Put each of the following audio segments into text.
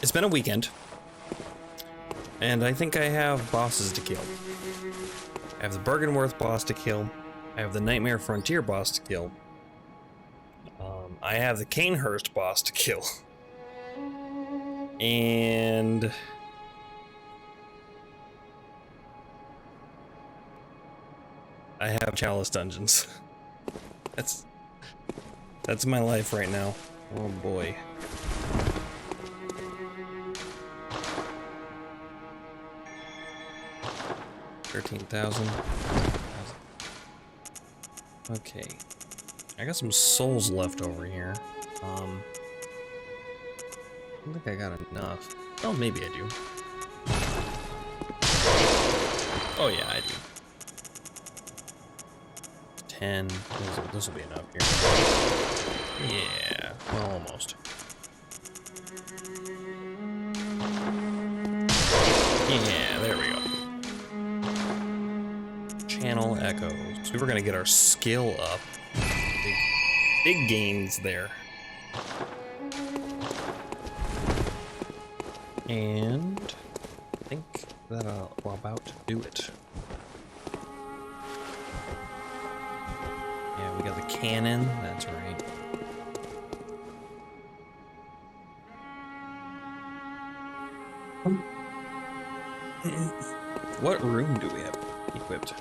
It's been a weekend, and I think I have bosses to kill. I have the Bergenworth boss to kill. I have the Nightmare Frontier boss to kill. I have the Canehurst boss to kill. And I have Chalice Dungeons. That's my life right now. Oh boy. $13,000. Okay. I got some souls left over here. I don't think I got enough. Oh, maybe I do. Oh yeah, I do. 10. This will be enough here. Yeah, well, almost. Yeah, there we go. Channel echoes. So we're gonna get our skill up. Big gains there. And I think that'll about do it. Yeah, we got the cannon, that's right. What room do we have equipped?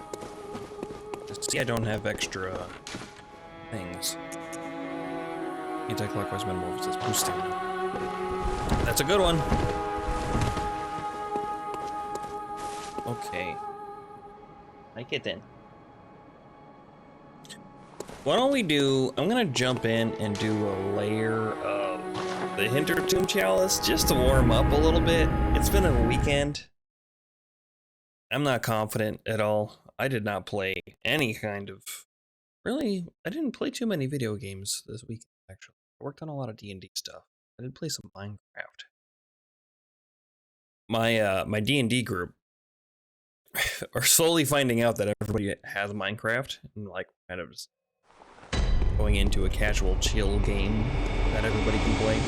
See, I don't have extra things. Anti-clockwise metamorphosis, boosting. That's a good one. Okay. Like it then. Why don't we do, I'm gonna jump in and do a layer of the Hintertomb Chalice just to warm up a little bit. It's been a weekend. I'm not confident at all. I did not play any kind of, really, I didn't play too many video games this week, actually. I worked on a lot of D&D stuff. I did play some Minecraft. My D&D group are slowly finding out that everybody has Minecraft and like kind of just going into a casual chill game that everybody can play.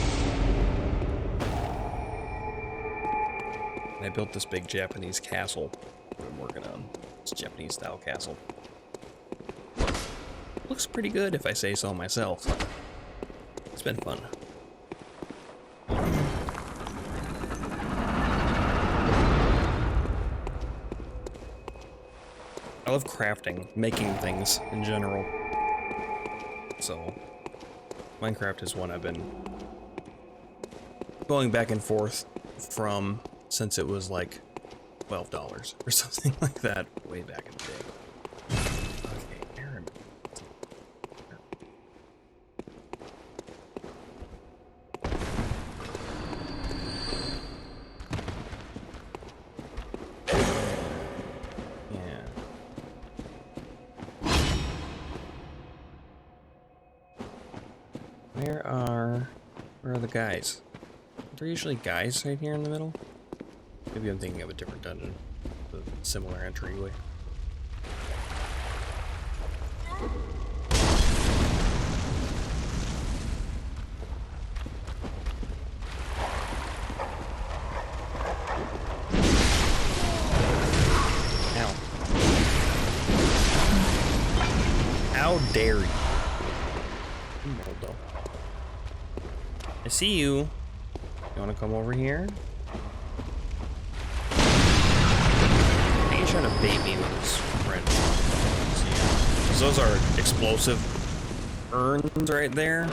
And I built this big Japanese castle that I'm working on. This Japanese style castle. Looks pretty good if I say so myself. It's been fun. I love crafting, making things in general. So, Minecraft is one I've been going back and forth from since it was like $12 or something like that way back in the day. Okay, Aaron. Yeah. Where are the guys? Are there usually guys right here in the middle? Maybe I'm thinking of a different dungeon. A similar entryway. Ow. How dare you? I see you. You wanna come over here? I think he's trying to bait me with his friend. So those are explosive urns right there.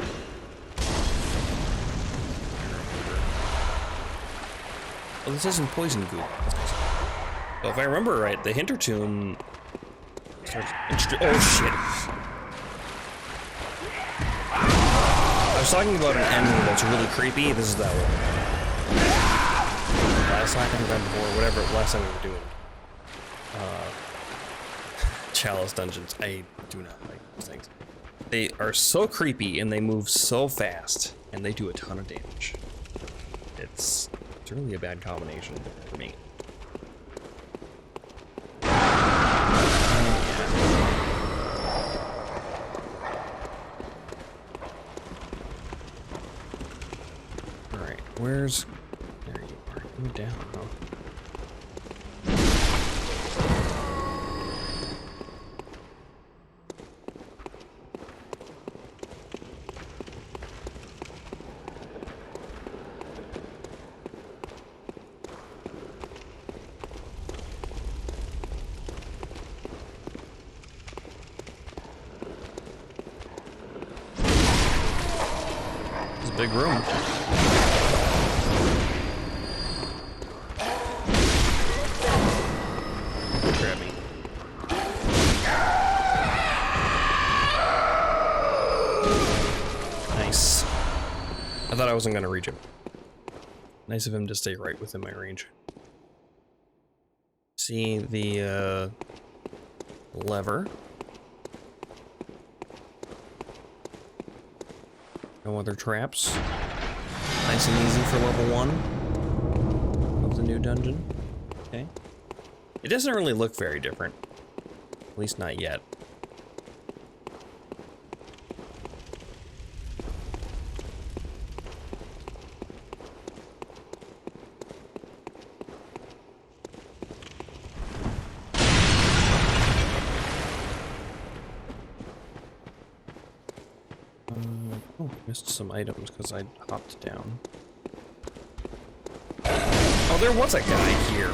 Oh, this isn't poison goop. So if I remember right, the Hintertomb starts. Oh shit! I was talking about an enemy that's really creepy. This is that one. Last time before, whatever. Last time we were doing Chalice dungeons. I do not like those things. They are so creepy and they move so fast and they do a ton of damage. It's really a bad combination for me. Alright, where's I'm down, huh? It's a big room. Grab me. Nice. I thought I wasn't gonna reach him. Nice of him to stay right within my range. See the lever. No other traps. Nice and easy for level 1 of the new dungeon. Okay. It doesn't really look very different. At least not yet. Oh, missed some items because I hopped down. Oh, there was a guy here.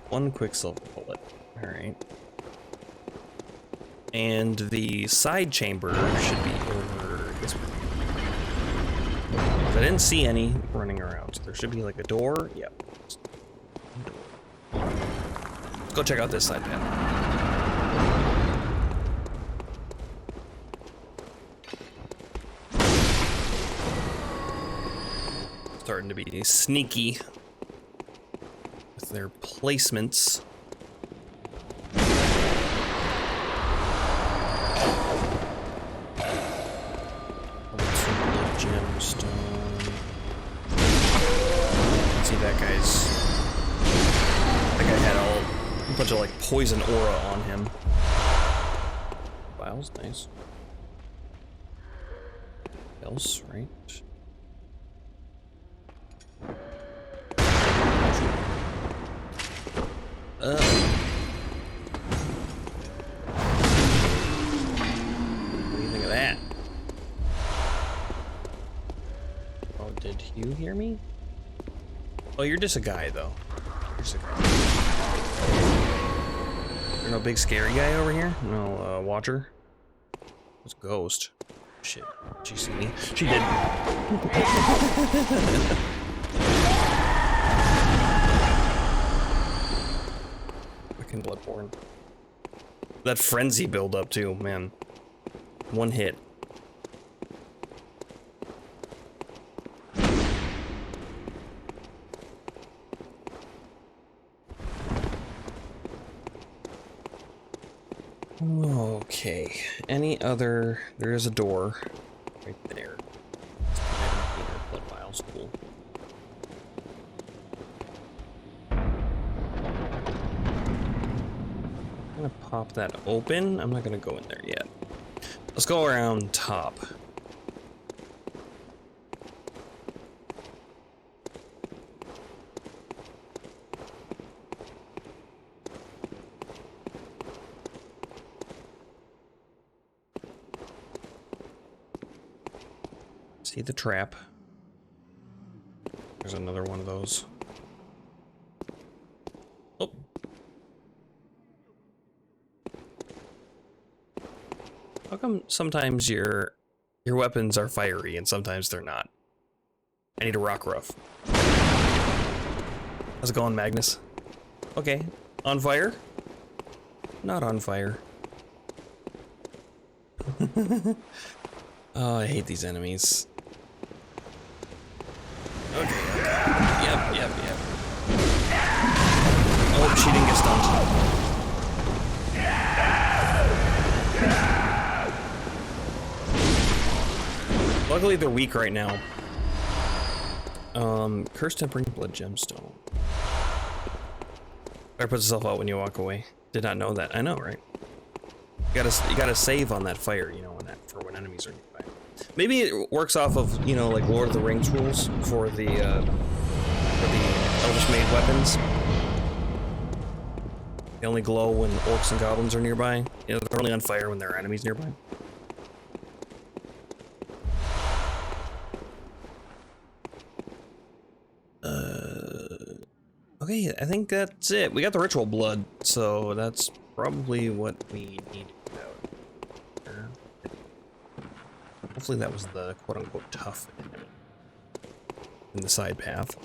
One quicksilver bullet. Alright. And the side chamber should be over this way. I didn't see any running around, so there should be like a door. Yep. Let's go check out this side path. Starting to be sneaky with their placements. Gemstone. See that guy's. That guy had a bunch of like poison aura on him. Vials, nice. Else, right? What do you think of that? Oh, did you hear me? Oh, you're just a guy, though. You're just a guy. There's no big scary guy over here? No, watcher? It's a ghost. Shit. Did she see me? She did. Fucking Bloodborne. That frenzy build up too, man. One hit. Okay. Any other? There is a door right there. Blood vials, cool. I'm gonna pop that open. I'm not gonna go in there yet. Let's go around top. See the trap. There's another one of those. Oh. How come sometimes your weapons are fiery and sometimes they're not? I need a rock ruff. How's it going, Magnus? Okay. On fire? Not on fire. Oh, I hate these enemies. Okay. Yep. Oh, she didn't get stunned. Luckily, they're weak right now. Curse Tempering Blood Gemstone. Fire puts itself out when you walk away. Did not know that. I know, right? You gotta save on that fire, you know, for when enemies are nearby. Maybe it works off of, you know, like Lord of the Rings rules for the Elvish made weapons. They only glow when orcs and goblins are nearby. You know, they're only on fire when there are enemies nearby. Okay, I think that's it. We got the ritual blood, so that's probably what we need to get out here. Hopefully that was the quote-unquote tough enemy in the side path.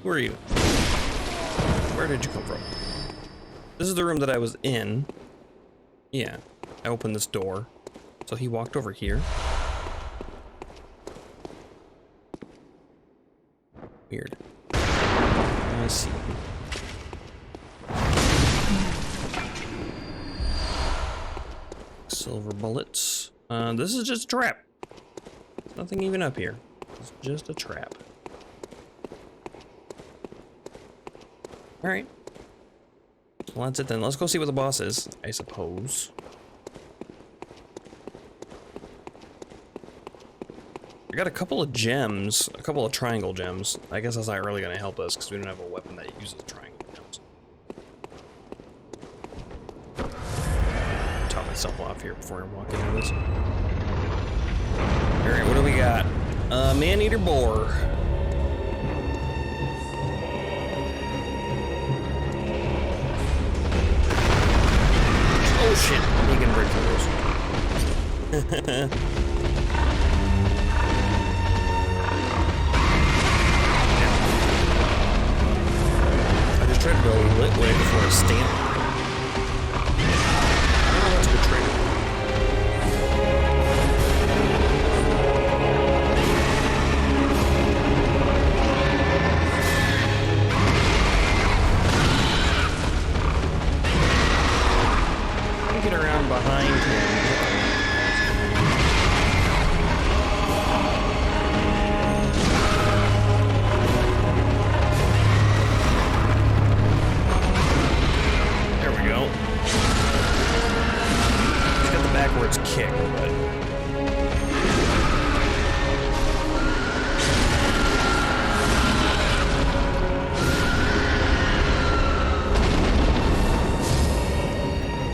Who are you? Where did you come from? This is the room that I was in. Yeah, I opened this door. So he walked over here. Weird. I see. Silver bullets. This is just a trap. There's nothing even up here. It's just a trap. Alright. Well, that's it then. Let's go see what the boss is, I suppose. I got a couple of gems, a couple of triangle gems. I guess that's not really going to help us because we don't have a weapon that uses triangle gems. Top myself off here before I walk into this. Alright, what do we got? Man-eater boar. Oh shit, he can break through those. I just tried to go lit way before a stamp. Oh, that's a good trade. Get around behind him. There we go. He's got the backwards kick, but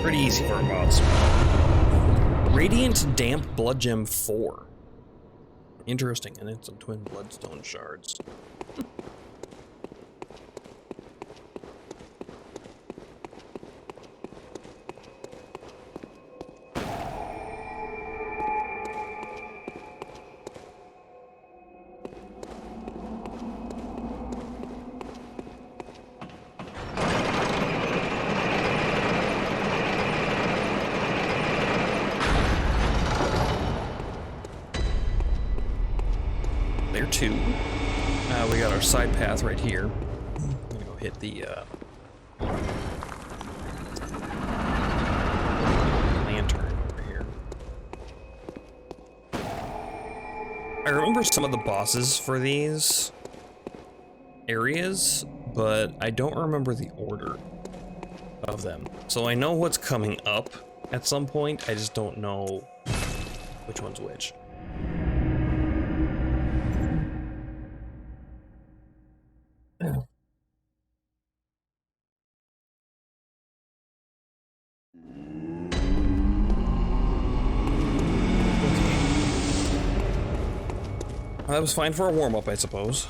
pretty easy for a boss. Radiant Damp Blood Gem 4. Interesting, and it's some twin bloodstone shards. There too. We got our side path right here. I'm gonna go hit the lantern over here. I remember some of the bosses for these areas, but I don't remember the order of them. So I know what's coming up at some point, I just don't know which one's which. That was fine for a warm-up, I suppose.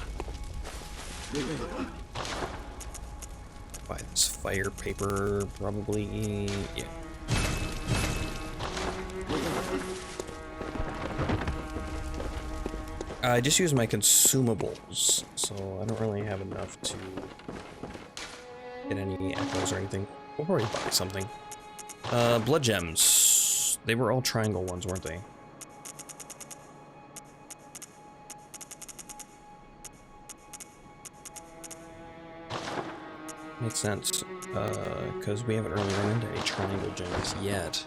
Buy this fire paper, probably, yeah. I just use my consumables, so I don't really have enough to get any echoes or anything. We'll probably buy something. Blood gems. They were all triangle ones, weren't they? Makes sense, because we haven't really run into any triangle gems yet.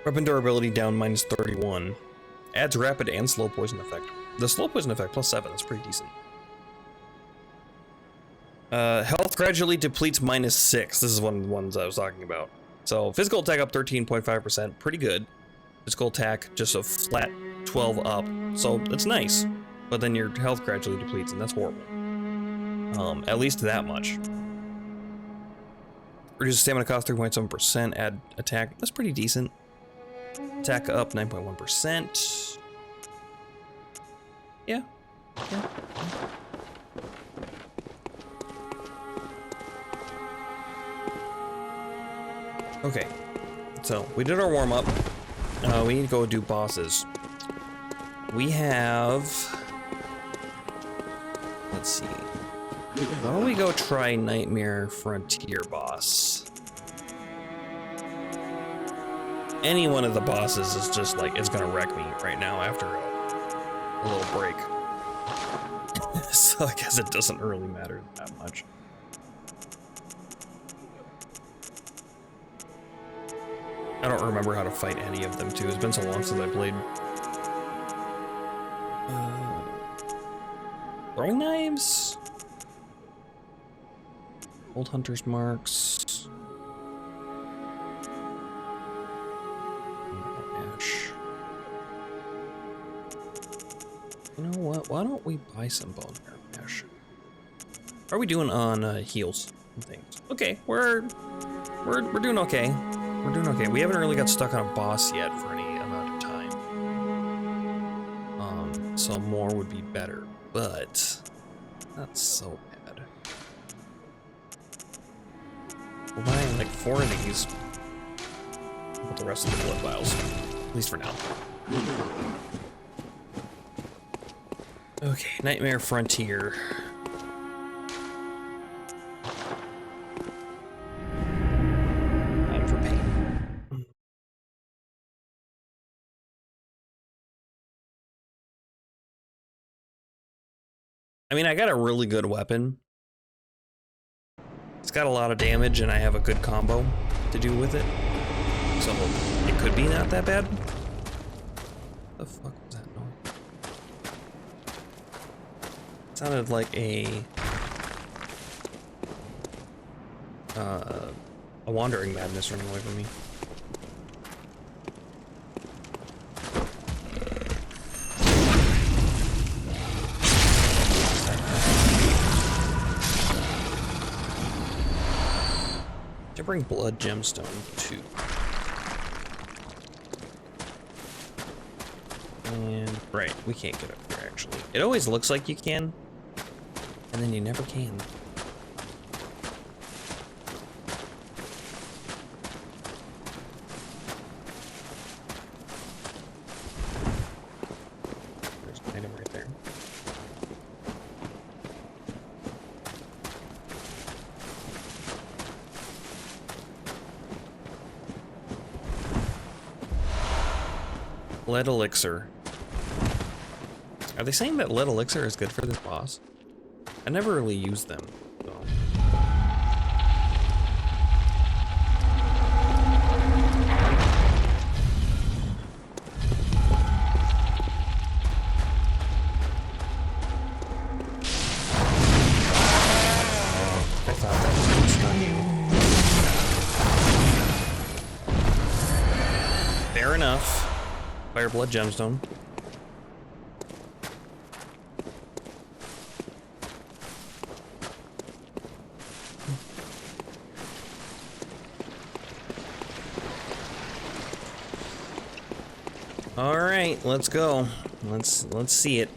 Weapon durability down -31. Adds rapid and slow poison effect. The slow poison effect +7, that's pretty decent. Health gradually depletes -6. This is one of the ones I was talking about. So physical attack up 13.5%, pretty good. Physical attack just a flat 12 up, so it's nice. But then your health gradually depletes, and that's horrible. At least that much. Reduces stamina cost 3.7%, add attack, that's pretty decent. Attack up 9.1%. Yeah. Okay, so we did our warm-up. We need to go do bosses. We have... Let's see. Why don't we go try Nightmare Frontier boss? Any one of the bosses is just like, it's gonna wreck me right now after a little break. So I guess it doesn't really matter that much. I don't remember how to fight any of them too. It's been so long since I played. Throwing knives? Old Hunter's Marks. You know what? Why don't we buy some bone marrow mash? How are we doing on heals and things? Okay, we're doing okay. We're doing okay. We haven't really got stuck on a boss yet for any amount of time. So more would be better, but not so bad. We're buying like 4 of these. Put the rest of the blood vials, at least for now. Okay, Nightmare Frontier. Time for pain. I mean, I got a really good weapon. It's got a lot of damage, and I have a good combo to do with it. So, it could be not that bad. What the fuck was that noise? Sounded like a wandering madness running away from me. To bring blood gemstone too. And right, we can't get up here actually. It always looks like you can. And then you never can. There's an item right there. Lead elixir. Are they saying that lead elixir is good for this boss? I never really used them, so. I thought that was gonna stun you. Fair enough. Fire blood gemstone. All right, let's go. Let's see it.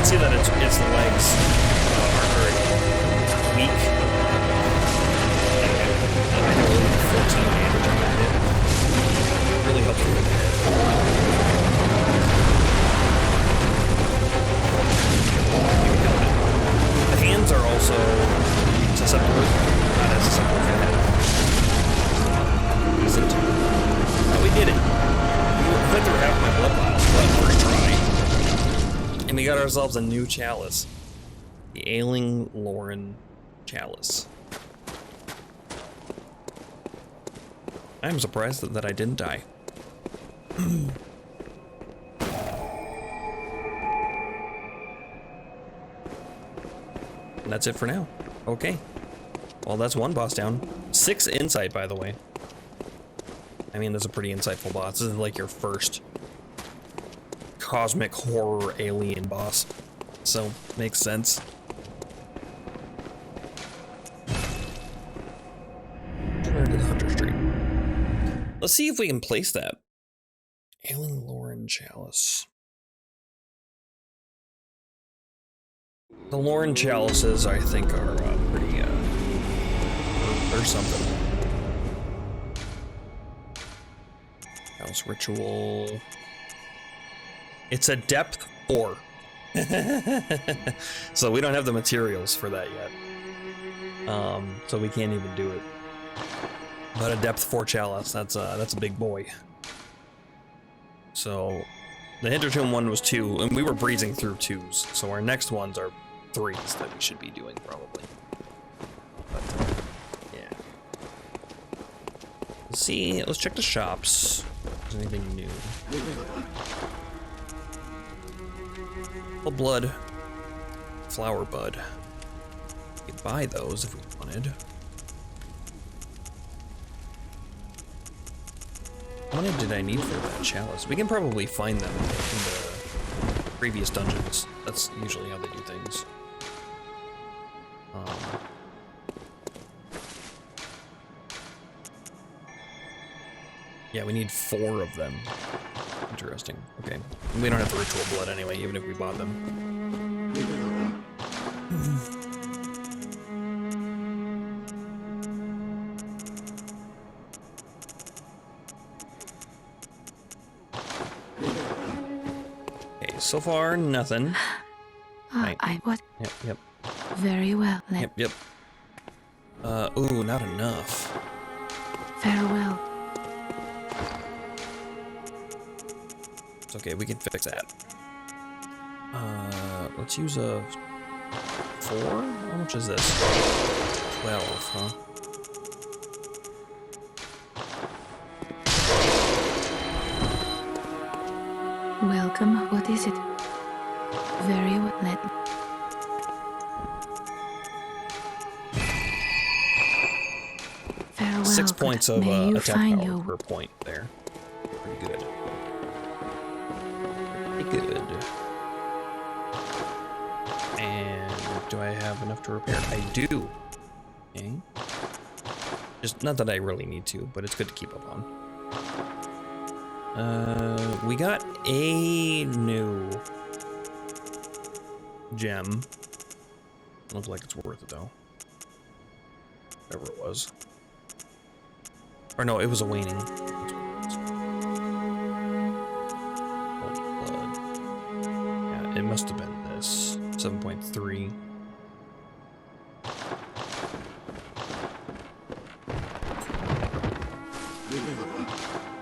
can see that its legs are very weak. I know only 14 damage on that hit. Really helps with the head. The hands are also susceptible, not as susceptible for the head. Decent. Oh, we did it. We went through half my blood vials, but we're dry. And we got ourselves a new chalice. The Ailing Lauren Chalice. I'm surprised that I didn't die. And that's it for now. Okay. Well, that's one boss down. 6 insight, by the way. I mean, that's a pretty insightful boss. This is like your first cosmic horror alien boss. So, makes sense. Turn to the Hunter's Dream. Let's see if we can place that. Ailing Lauren Chalice. The Lauren Chalices, I think, are pretty, or something. Chalice Ritual. It's a depth 4. So we don't have the materials for that yet. So we can't even do it. But a depth 4 chalice, that's a big boy. So the Hintertomb one was 2, and we were breezing through 2s. So our next ones are 3s that we should be doing probably. But yeah. Let's see, let's check the shops. Is there anything new? Well, blood. Flower bud. We could buy those if we wanted. How many did I need for that chalice? We can probably find them in the previous dungeons. That's usually how they do things. Yeah, we need 4 of them. Interesting. Okay. We don't have the ritual blood anyway, even if we bought them. Okay, so far, nothing. Right. What? Yep. Very well. Yep. Ooh, not enough. Farewell. It's okay, we can fix that. Let's use a 4? How much is this? 12, huh? Welcome. What is it? Very well. Farewell. 6 points of attack power per point there. Pretty good. Good. And do I have enough to repair? I do. Okay. Just not that I really need to, but it's good to keep up on. We got a new gem. Looks like it's worth it though. Whatever it was. Or no, it was a waning. It must have been this. 7.3.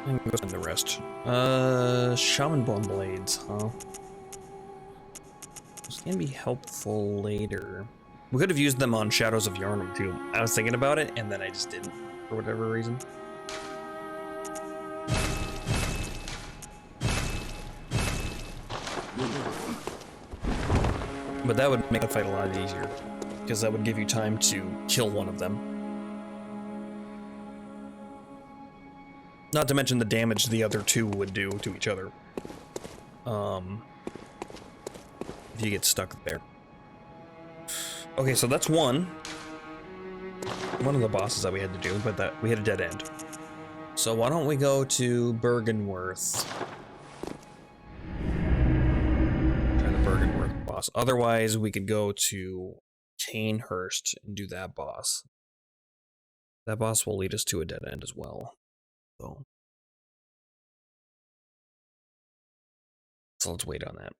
And goes in the rest. Shaman Bone Blades, huh? This can be helpful later. We could have used them on Shadows of Yharnam too. I was thinking about it, and then I just didn't, for whatever reason. But that would make the fight a lot easier, because that would give you time to kill one of them. Not to mention the damage the other 2 would do to each other. If you get stuck there. Okay, so that's one of the bosses that we had to do, but that we had a dead end. So why don't we go to Bergenworth? Try the Bergenworth boss. boss. Otherwise, we could go to Canehurst and do that boss. That boss will lead us to a dead end as well. So let's wait on that.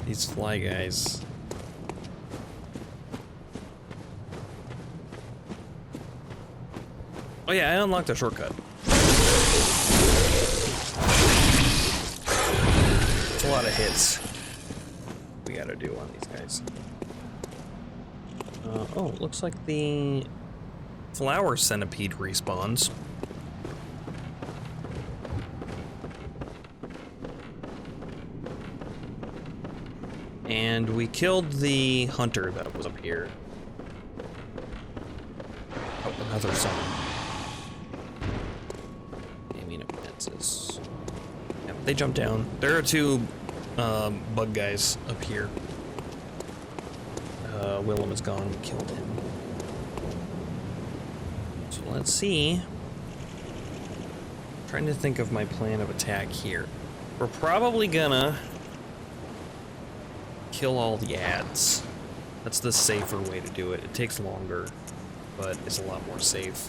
These fly guys. Oh yeah, I unlocked a shortcut. It's a lot of hits we gotta do on these guys. Oh, it looks like the flower centipede respawns. And we killed the hunter that was up here. Oh, another summon. Gaming offenses. Yep, they jumped down. There are two bug guys up here. Willem is gone. We killed him. So let's see. I'm trying to think of my plan of attack here. We're probably gonna kill all the ads. That's the safer way to do it. It takes longer, but it's a lot more safe.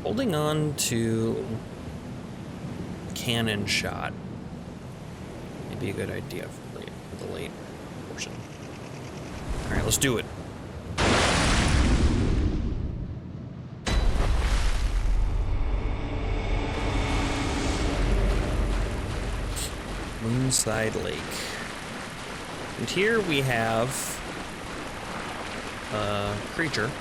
Holding on to cannon shot may be a good idea for the late portion. All right, let's do it. Moonside Lake. And here we have a creature.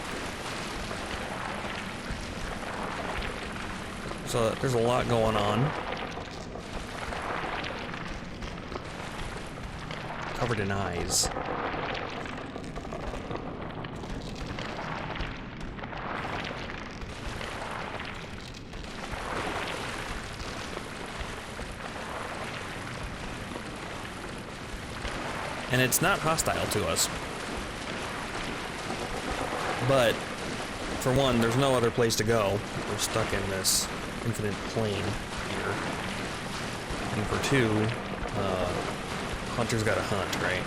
So there's a lot going on. Covered in eyes. And it's not hostile to us. But, for one, there's no other place to go. We're stuck in this infinite plane here. And for two, hunter's gotta hunt, right?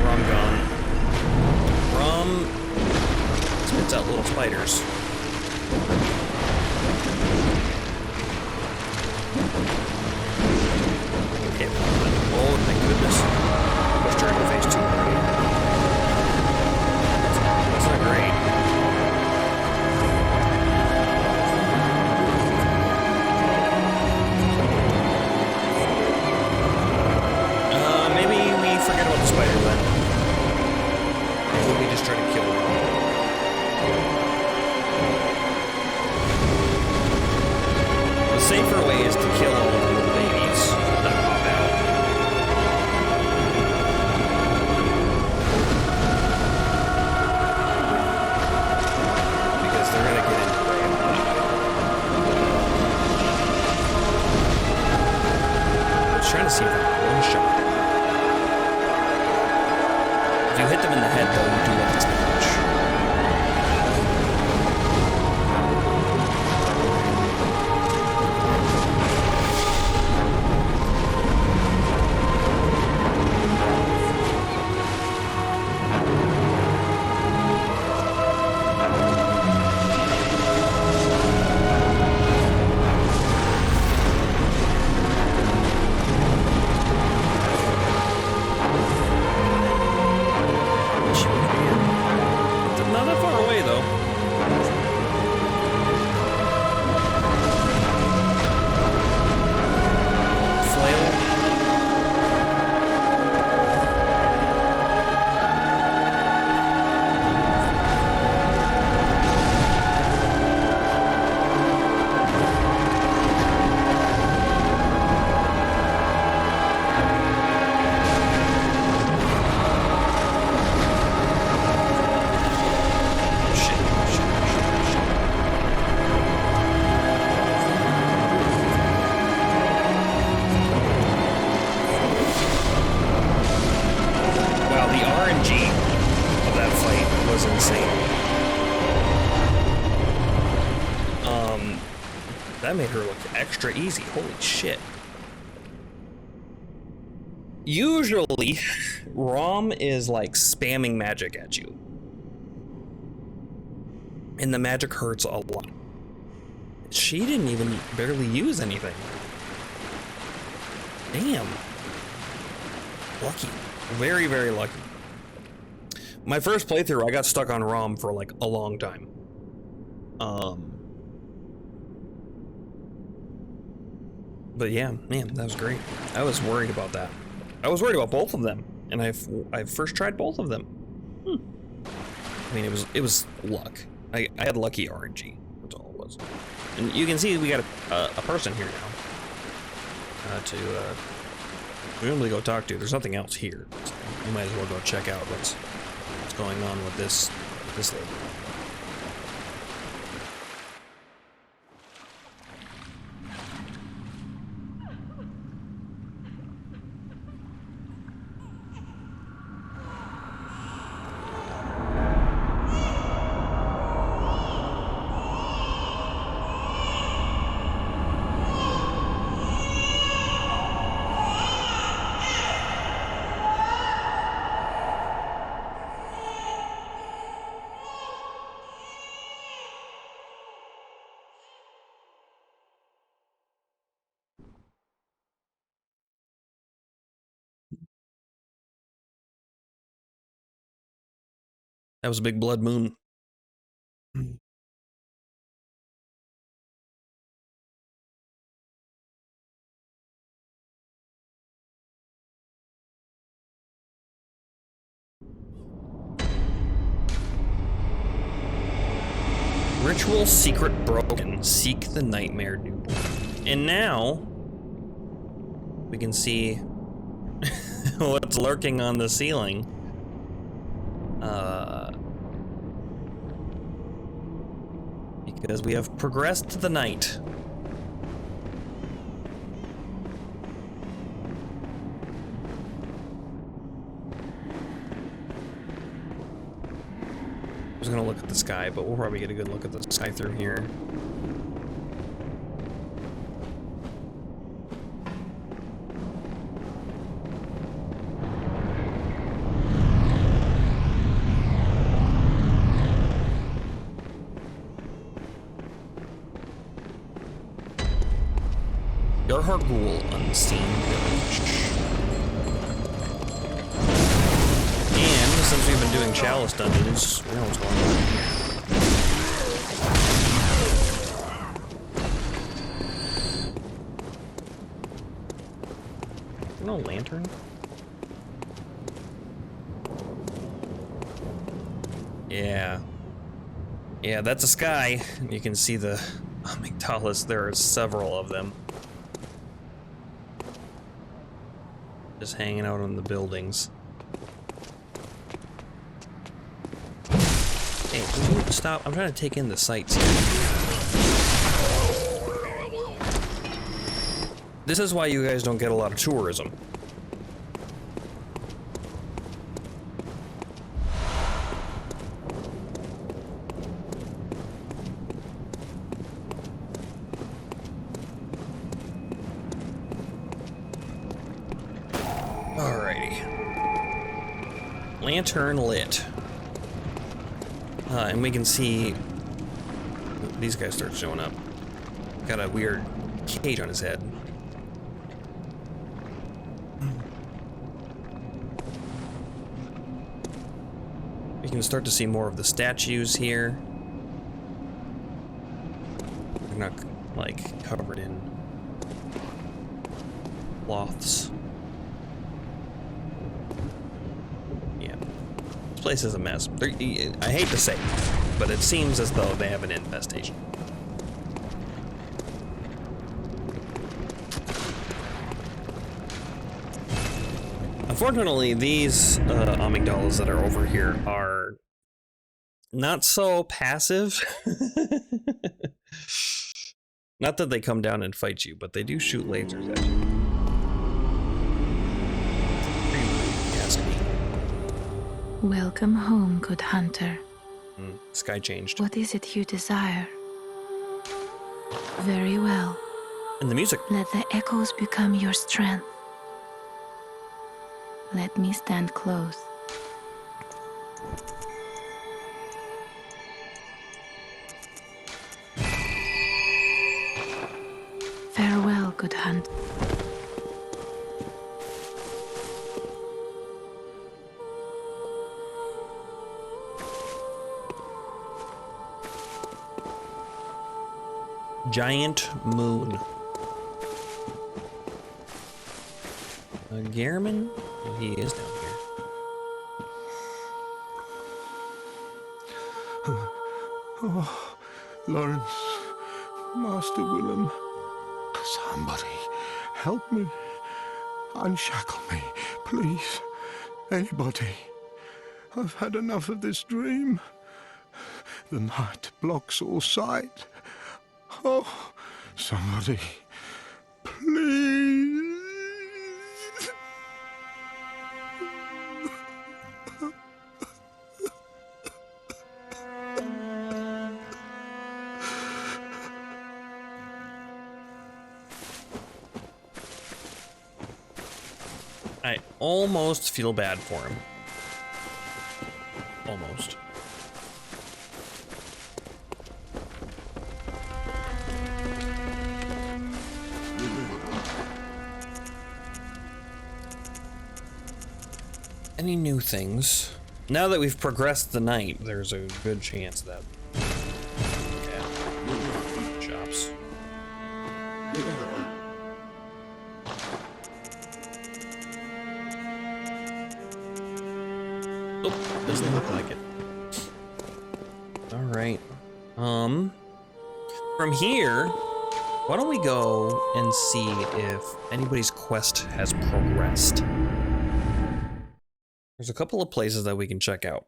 Rom gone. Rom spits out little spiders. Oh, thank goodness. Pushed her in the face too early. That's not great. Maybe we forget about the spider then. Maybe we just try to kill her. The safer way is to kill all of the little babies that pop out. Because they're gonna get into play a lot. I was trying to see if I could one-shot them. If you hit them in the head, though, you do less damage. She would be was insane. That made her look extra easy. Holy shit. Usually, Rom is like spamming magic at you. And the magic hurts a lot. She didn't even barely use anything. Damn. Lucky. Very, very lucky. My first playthrough, I got stuck on Rom for like a long time. But yeah, man, that was great. I was worried about that. I was worried about both of them, and I first tried both of them. I mean, it was luck. I had lucky RNG. That's all it was. And you can see we got a person here now to presumably go talk to. There's nothing else here. So you might as well go check out what's going on with this lady. That was a big blood moon. Ritual secret broken. Seek the nightmare newborn. And now we can see what's lurking on the ceiling. Because we have progressed to the night. I was gonna look at the sky, but we'll probably get a good look at the sky through here. Yarhargul Unseen Village. And since we've been doing Chalice dungeons, we know what's going on here. No lantern? Yeah. Yeah, that's a sky. You can see the amygdalas. There are several of them. Just hanging out on the buildings. Hey, can you stop? I'm trying to take in the sights here. This is why you guys don't get a lot of tourism. Lantern lit. And we can see these guys start showing up. Got a weird cage on his head. We can start to see more of the statues here. They're not like covered in cloths. This place is a mess. I hate to say it, but it seems as though they have an infestation. Unfortunately, these amygdalas that are over here are not so passive. Not that they come down and fight you, but they do shoot lasers at you. Welcome home, good hunter. Sky changed. What is it you desire? Very well. And the music. Let the echoes become your strength. Let me stand close. Farewell, good hunter. Giant moon. Gehrman? Oh, he is down here. Oh, Lawrence, Master Willem, somebody help me. Unshackle me, please. Anybody. I've had enough of this dream. The night blocks all sight. Oh, somebody, please. I almost feel bad for him. Almost. Any new things? Now that we've progressed the night, there's a good chance that... Yeah. Chops. Oh, doesn't look like it. Alright. From here, why don't we go and see if anybody's quest has progressed? There's a couple of places that we can check out.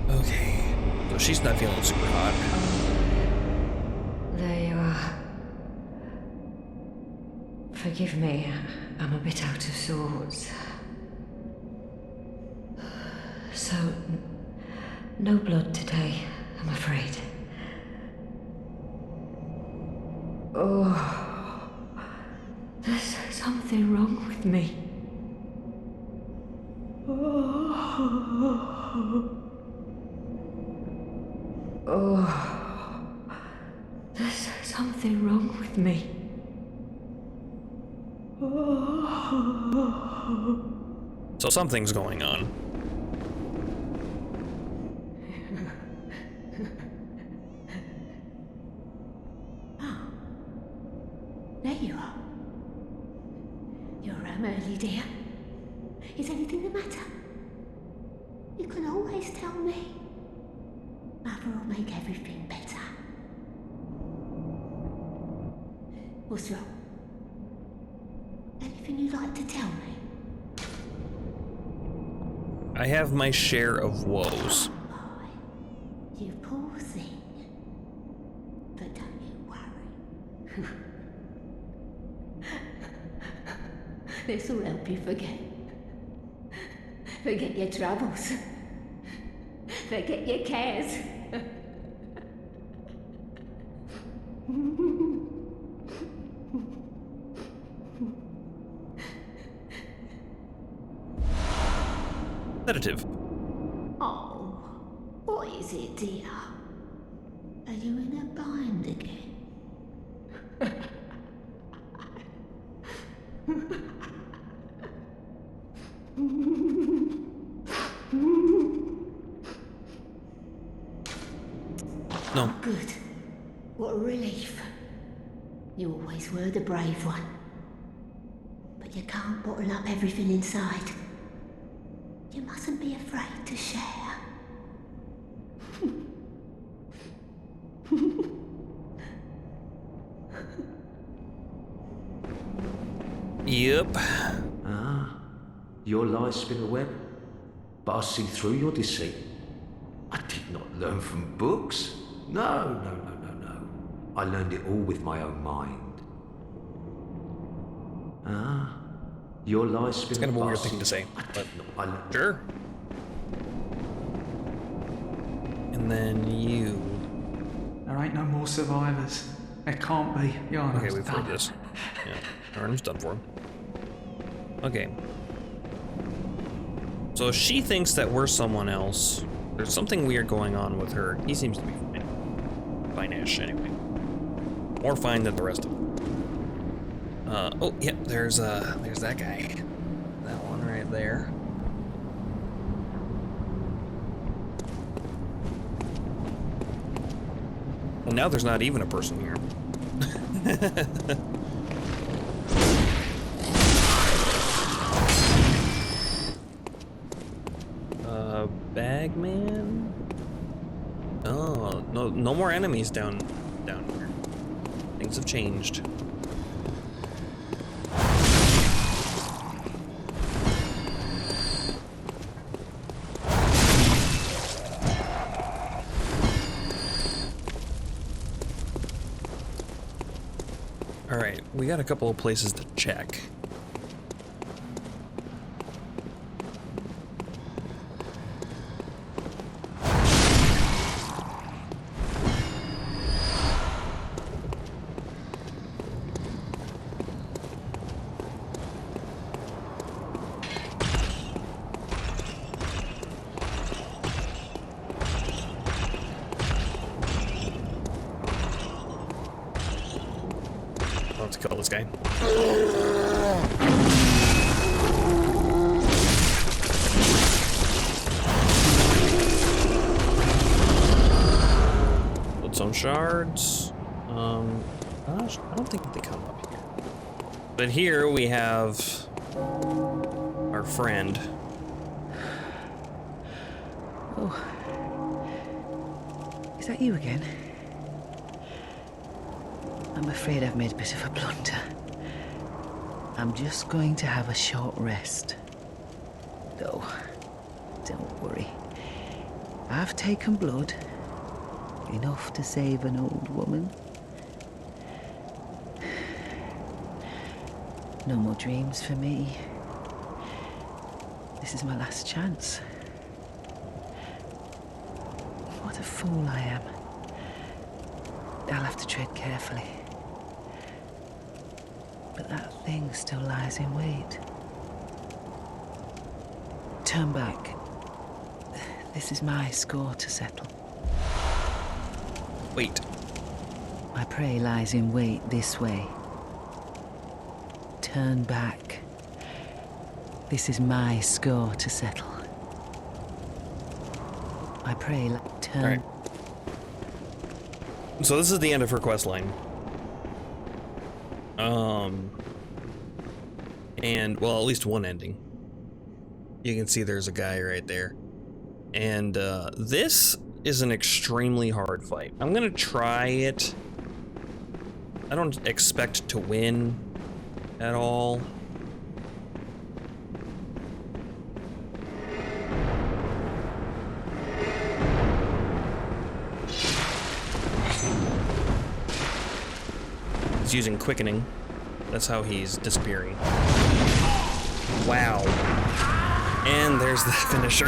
Okay, so she's not feeling super hot. There you are. Forgive me, I'm a bit out of sorts. So, no blood today, I'm afraid. Oh, there's something wrong with me. Oh, there's something wrong with me. So something's going on. There you are. You're early, dear. Is anything the matter? You can always tell me. Mother will make everything better. What's wrong? Anything you'd like to tell me? I have my share of woes. Boy, you poor thing. But don't you worry. This'll help you forget. Forget your troubles. Forget your cares. Sedative. Oh, what is it, dear? Are you in a bind again? No. Oh, good. What a relief. You always were the brave one. But you can't bottle up everything inside. You mustn't be afraid to share. Yep. Ah, your lies spin a web, but I see through your deceit. I did not learn from books. No. I learned it all with my own mind. Ah, your lies spin It's kind of a weird thing to say, but sure. And then you. There ain't no more survivors. There can't be. Okay, we've heard this. Yeah, Arnhem's done for him. Okay. So she thinks that we're someone else. There's something weird going on with her. He seems to be fine. Fine-ish, anyway. More fine than the rest of them. Oh, yep, there's that guy. That one right there. Well, now there's not even a person here. Bagman? Oh, no more enemies down here. Things have changed. Alright, we got a couple of places to check. Let's kill this guy. Bloodstone shards. I don't think they come up here. But here we have our friend. Oh. Is that you again? I'm afraid I've made a bit of a blunder. I'm just going to have a short rest. Though, don't worry. I've taken blood. Enough to save an old woman. No more dreams for me. This is my last chance. What a fool I am. I'll have to tread carefully. But that thing still lies in wait. Turn back. This is my score to settle. Wait. My prey lies in wait this way. Turn back. This is my score to settle. My prey turn. All right. So this is the end of her quest line. And, well, at least one ending. You can see there's a guy right there. And, this is an extremely hard fight. I'm gonna try it. I don't expect to win at all. He's using quickening. That's how he's disappearing. Wow. And there's the finisher.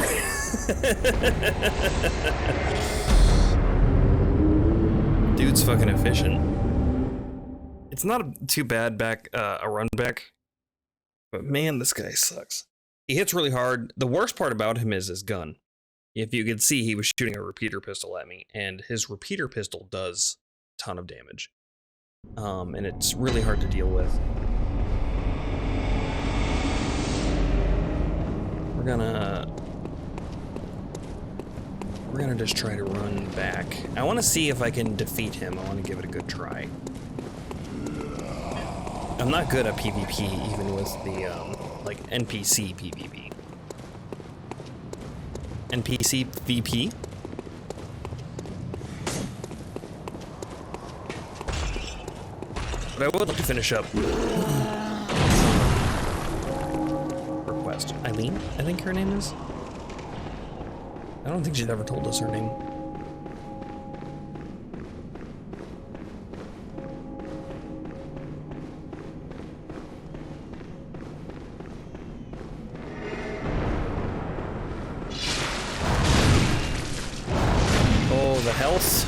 Dude's fucking efficient. It's not too bad back, a run back. But man, this guy sucks. He hits really hard. The worst part about him is his gun. If you could see, he was shooting a repeater pistol at me, and his repeater pistol does a ton of damage. And it's really hard to deal with. We're gonna just try to run back. I want to see if I can defeat him. I want to give it a good try. I'm not good at PvP, even with the like NPC PvP. NPC VP. But I would like to finish up. Request. Eileen, I think her name is. I don't think she's ever told us her name. Oh, the health.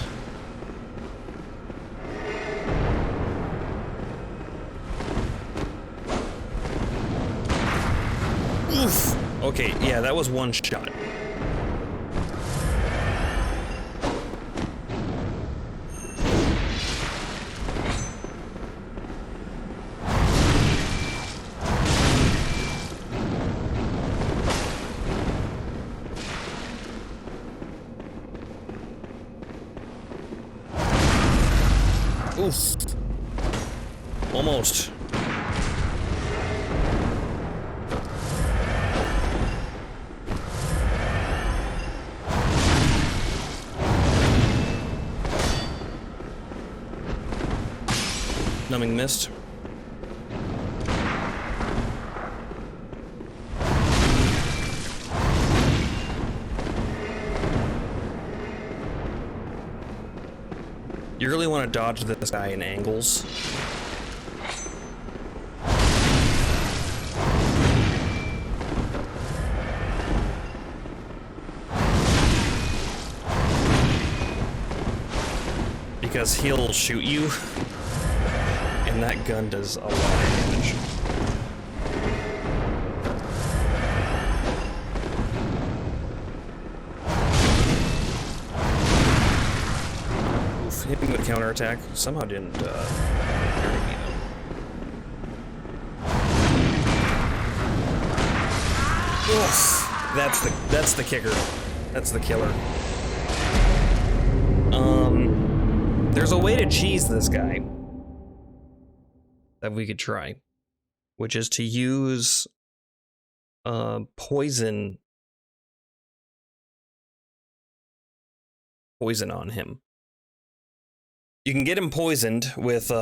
Oof. Okay, yeah, that was one shot. Oof. Almost. Numbing mist. You really want to dodge this guy in angles. Because he'll shoot you, and that gun does a lot of damage. Oof, hitting with a counterattack somehow didn't hurt me though. Oof, that's the kicker. That's the killer. There's a way to cheese this guy that we could try, which is to use poison on him. You can get him poisoned with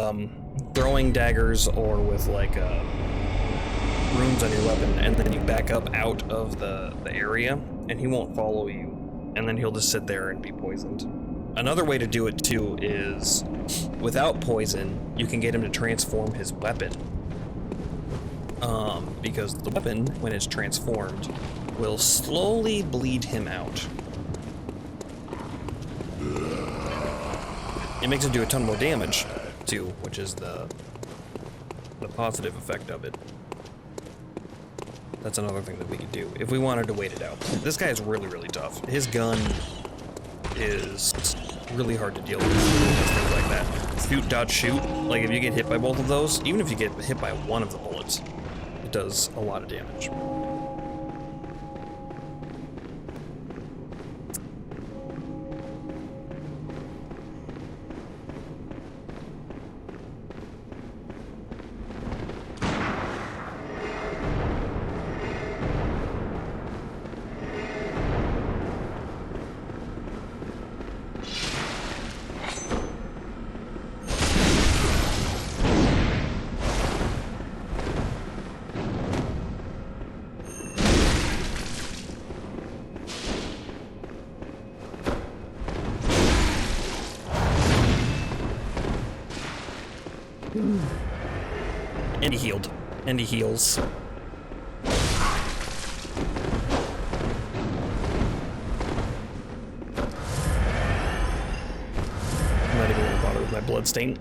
throwing daggers or with like runes on your weapon, and then you back up out of the area and he won't follow you, and then he'll just sit there and be poisoned. Another way to do it too is, without poison, you can get him to transform his weapon. Because the weapon, when it's transformed, will slowly bleed him out. It makes him do a ton more damage too, which is the positive effect of it. That's another thing that we could do if we wanted to wait it out. This guy is really, really tough. His gun is really hard to deal with. Things like that. Shoot, dodge, shoot. Like if you get hit by both of those, even if you get hit by one of the bullets, it does a lot of damage. And he healed. And he heals. I'm not even gonna bother with my bloodstain.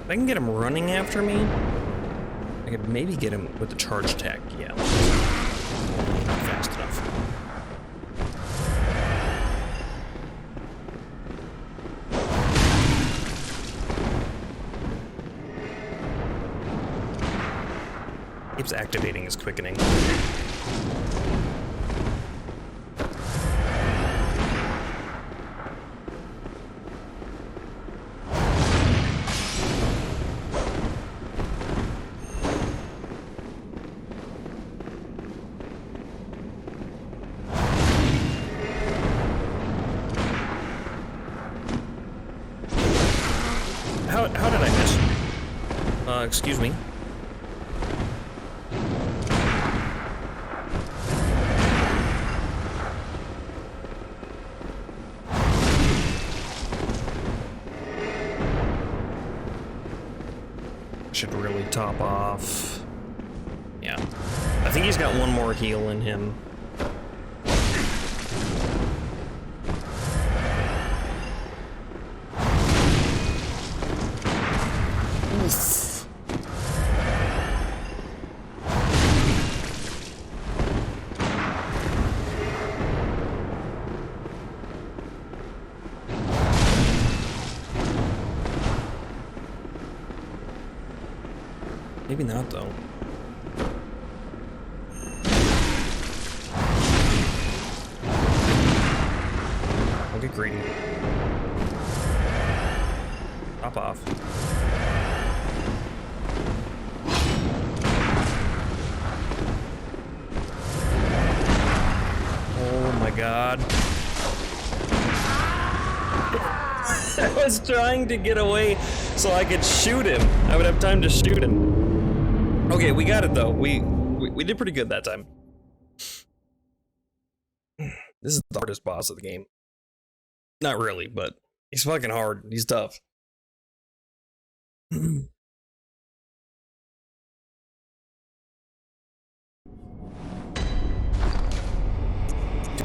If I can get him running after me, I could maybe get him with the charge attack. Yeah. Not fast enough. Keeps activating his quickening. How did I miss? Excuse me. Should really top off. Yeah. I think he's got one more heal in him. Oof. Maybe not, though. I'll get greedy. Pop off. Oh my god. I was trying to get away so I could shoot him. I would have time to shoot him. Okay, we got it though. We did pretty good that time. This is the hardest boss of the game. Not really, but he's fucking hard. He's tough. Do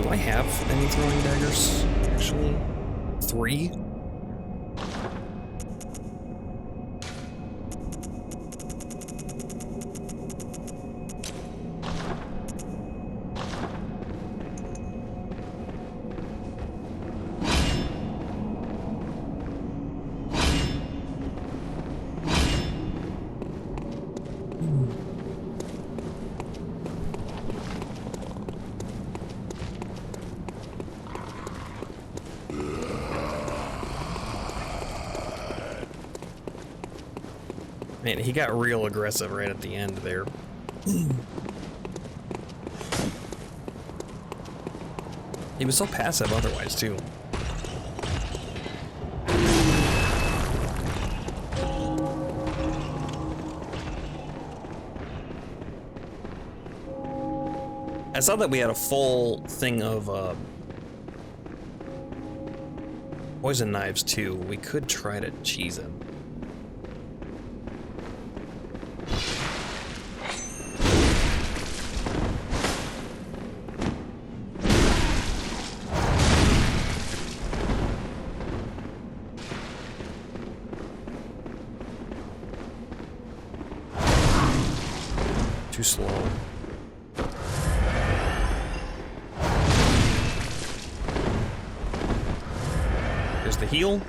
I have any throwing daggers? Actually, 3? Man, he got real aggressive right at the end there. He was so passive otherwise, too. I saw that we had a full thing of poison knives, too. We could try to cheese him. Too slow. There's the heal.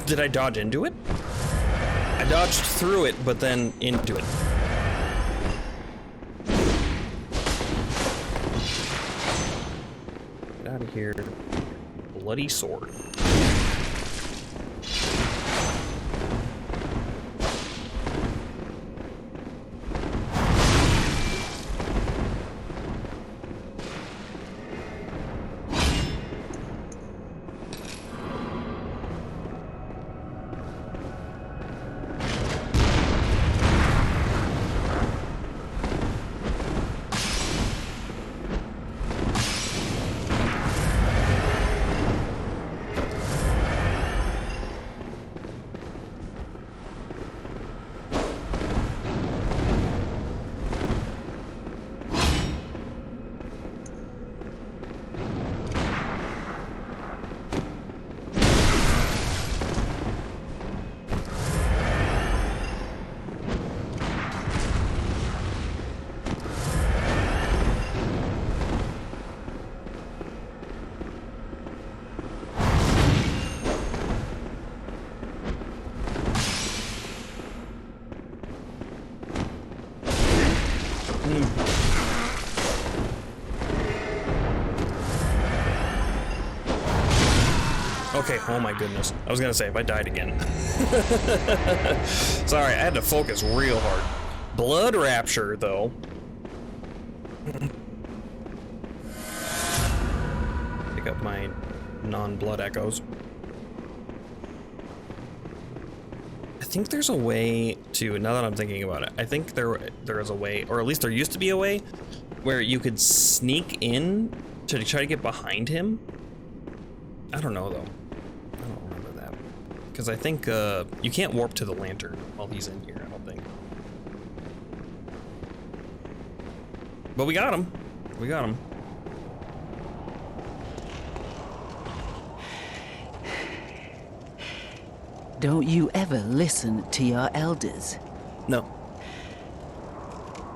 Did I dodge into it? I dodged through it, but then into it. Get out of here. Bloody sword. Okay, oh my goodness. I was gonna say, if I died again. Sorry, I had to focus real hard. Blood Rapture, though. Pick up my non-blood echoes. I think there's a way to, now that I'm thinking about it, I think there is a way, or at least there used to be a way, where you could sneak in to try to get behind him. I don't know, though. I don't remember that. Because I think you can't warp to the lantern while he's in here, I don't think. But we got him. We got him. Don't you ever listen to your elders? No.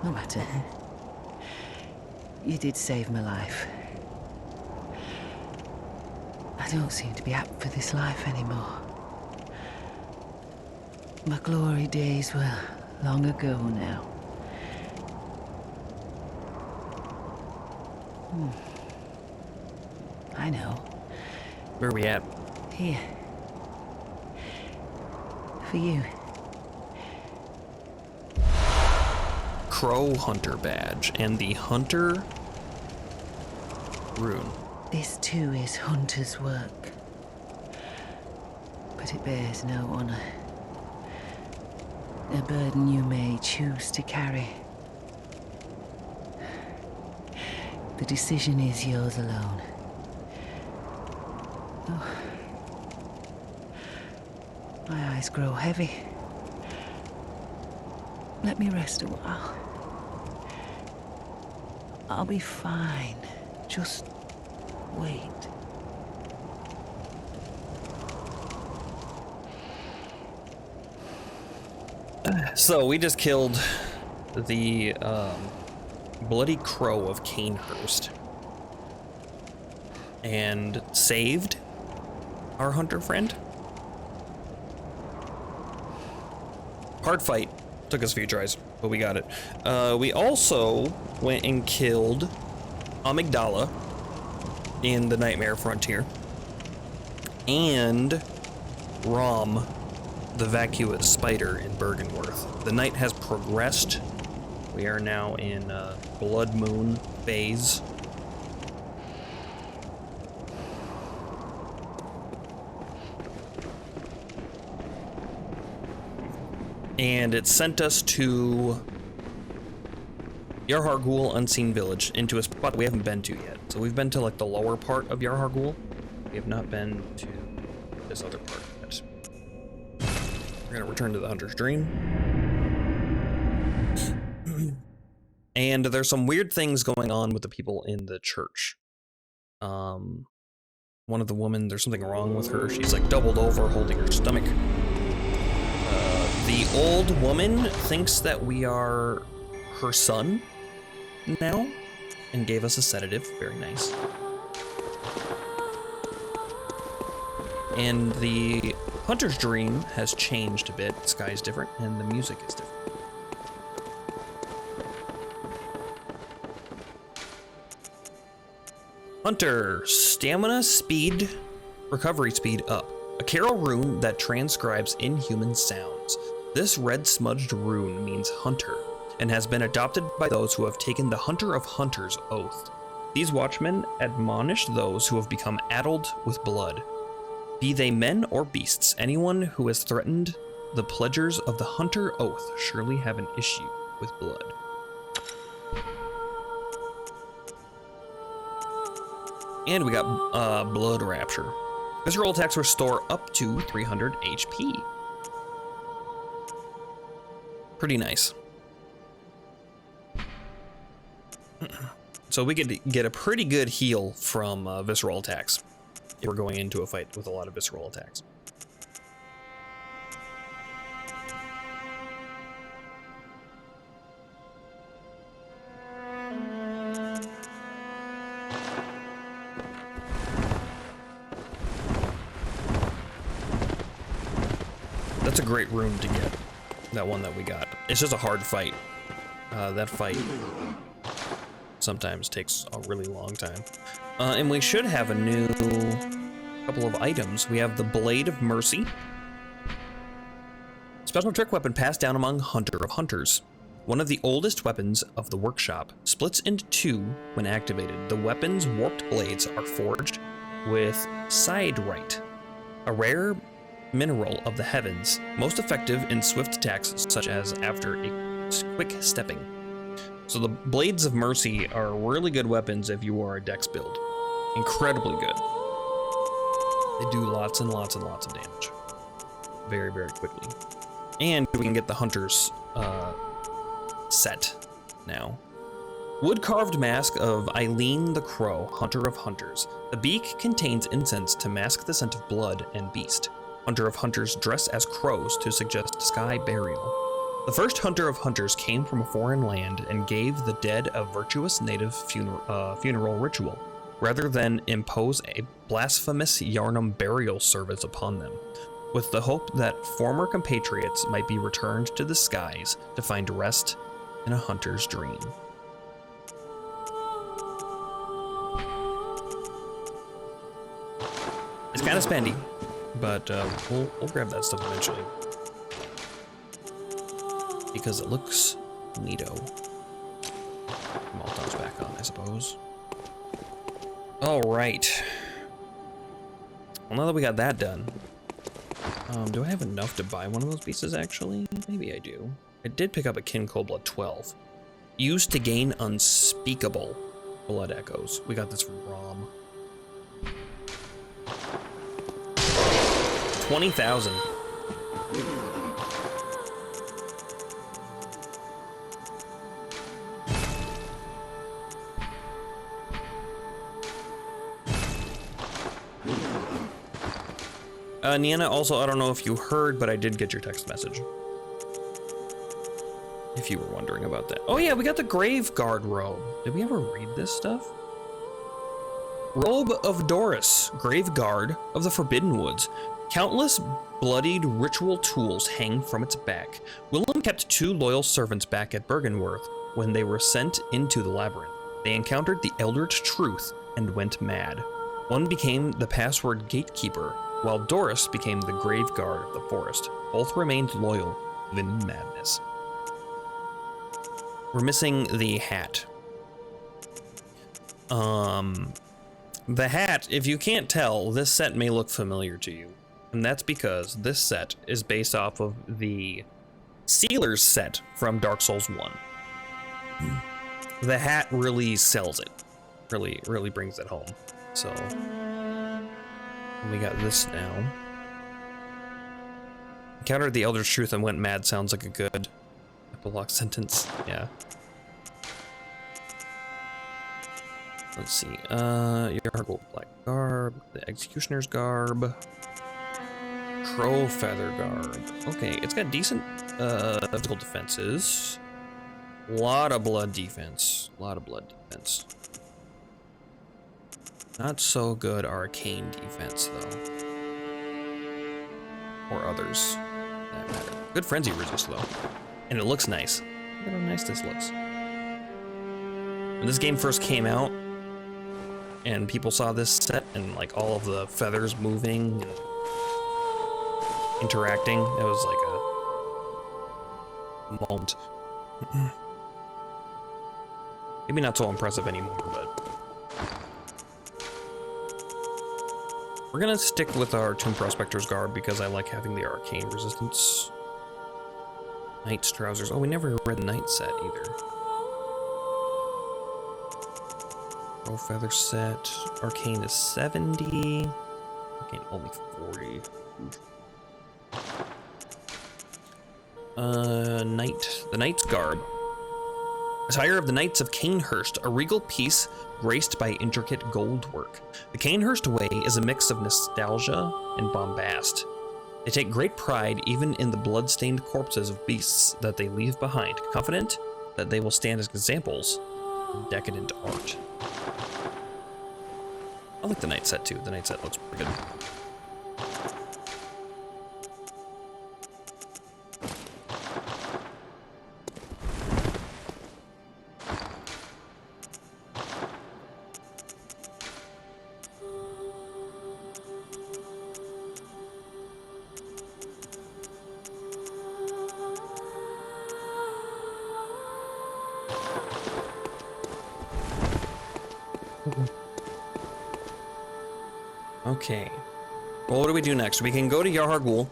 No matter. You did save my life. I don't seem to be apt for this life anymore. My glory days were long ago now. I know. Where are we at? Here. For you. Crow Hunter badge and the Hunter rune. This too is hunter's work. But it bears no honor. A burden you may choose to carry. The decision is yours alone. Oh. My eyes grow heavy. Let me rest a while. I'll be fine. Just wait. So we just killed the Bloody Crow of Canehurst and saved our hunter friend. Hard fight. Took us a few tries, but we got it. We also went and killed Amygdala in the Nightmare Frontier and Rom, the vacuous spider in Bergenworth. The night has progressed. We are now in Blood Moon phase. And it sent us to Yarhargul Unseen Village, into a spot we haven't been to yet. So we've been to like the lower part of Yarhargul. We have not been to this other part yet. We're gonna return to the Hunter's Dream. And there's some weird things going on with the people in the church. One of the women, there's something wrong with her. She's like doubled over, holding her stomach. The old woman thinks that we are her son now and gave us a sedative. Very nice. And the Hunter's Dream has changed a bit. The sky is different and the music is different. Hunter, stamina, speed, recovery speed up. A Carol rune that transcribes inhuman sounds. This red smudged rune means hunter, and has been adopted by those who have taken the Hunter of Hunters oath. These watchmen admonish those who have become addled with blood. Be they men or beasts, anyone who has threatened the pledgers of the Hunter oath surely have an issue with blood. And we got Blood Rapture. Visceral attacks restore up to 300 HP. Pretty nice. So we could get a pretty good heal from visceral attacks if we're going into a fight with a lot of visceral attacks. That's a great rune to get, that one that we got. It's just a hard fight. That fight sometimes takes a really long time. And we should have a new couple of items. We have the Blade of Mercy. Special trick weapon passed down among Hunter of Hunters. One of the oldest weapons of the workshop, splits into two when activated. The weapon's warped blades are forged with siderite, a rare mineral of the heavens, most effective in swift attacks such as after a quick stepping. So the Blades of Mercy are really good weapons if you are a dex build. Incredibly good. They do lots and lots and lots of damage. Very, very quickly. And we can get the Hunter's set now. Wood-carved mask of Eileen the Crow, Hunter of Hunters. The beak contains incense to mask the scent of blood and beast. Hunter of Hunters dress as crows to suggest sky burial. The first Hunter of Hunters came from a foreign land and gave the dead a virtuous native funeral ritual, rather than impose a blasphemous Yarnum burial service upon them, with the hope that former compatriots might be returned to the skies to find rest in a hunter's dream. It's kind of spendy, but we'll grab that stuff eventually. Because it looks neato. Molotow's back on, I suppose. Alright. Well, now that we got that done, do I have enough to buy one of those pieces, actually? Maybe I do. I did pick up a Kin Cold Blood 12. Used to gain unspeakable blood echoes. We got this from ROM. 20,000. Niana, also, I don't know if you heard, but I did get your text message. If you were wondering about that. Oh yeah, we got the Grave Guard robe. Did we ever read this stuff? Robe of Doris, Grave Guard of the Forbidden Woods. Countless bloodied ritual tools hang from its back. Willem kept 2 loyal servants back at Bergenworth when they were sent into the labyrinth. They encountered the Eldritch Truth and went mad. One became the password gatekeeper, while Doris became the grave guard of the forest. Both remained loyal, even in madness. We're missing the hat. The hat, if you can't tell, this set may look familiar to you. And that's because this set is based off of the Sealer's set from Dark Souls 1. The hat really sells it. Really brings it home. So, we got this now. Encountered the Elder's Truth and went mad sounds like a good epilogue sentence. Yeah. Let's see. Your gold black garb, the Executioner's garb, Crow feather garb. Okay, it's got decent physical defenses. Lot of blood defense. Not so good arcane defense though. Or others, for that matter. Good frenzy resist though. And it looks nice. Look at how nice this looks. When this game first came out, and people saw this set and like all of the feathers moving and interacting, it was like a moment. Maybe not so impressive anymore, but we're gonna stick with our Tomb Prospector's garb because I like having the arcane resistance. Knight's trousers. Oh, we never read the Knight set either. Crow feather set. Arcane is 70. Arcane only 40. Knight. The Knight's garb. Attire of the Knights of Canehurst, a regal piece graced by intricate gold work. The Canehurst way is a mix of nostalgia and bombast. They take great pride even in the blood-stained corpses of beasts that they leave behind, confident that they will stand as examples of decadent art. I like the Knight set too. The Knight set looks pretty good. Okay. Well, what do we do next? We can go to Yarhar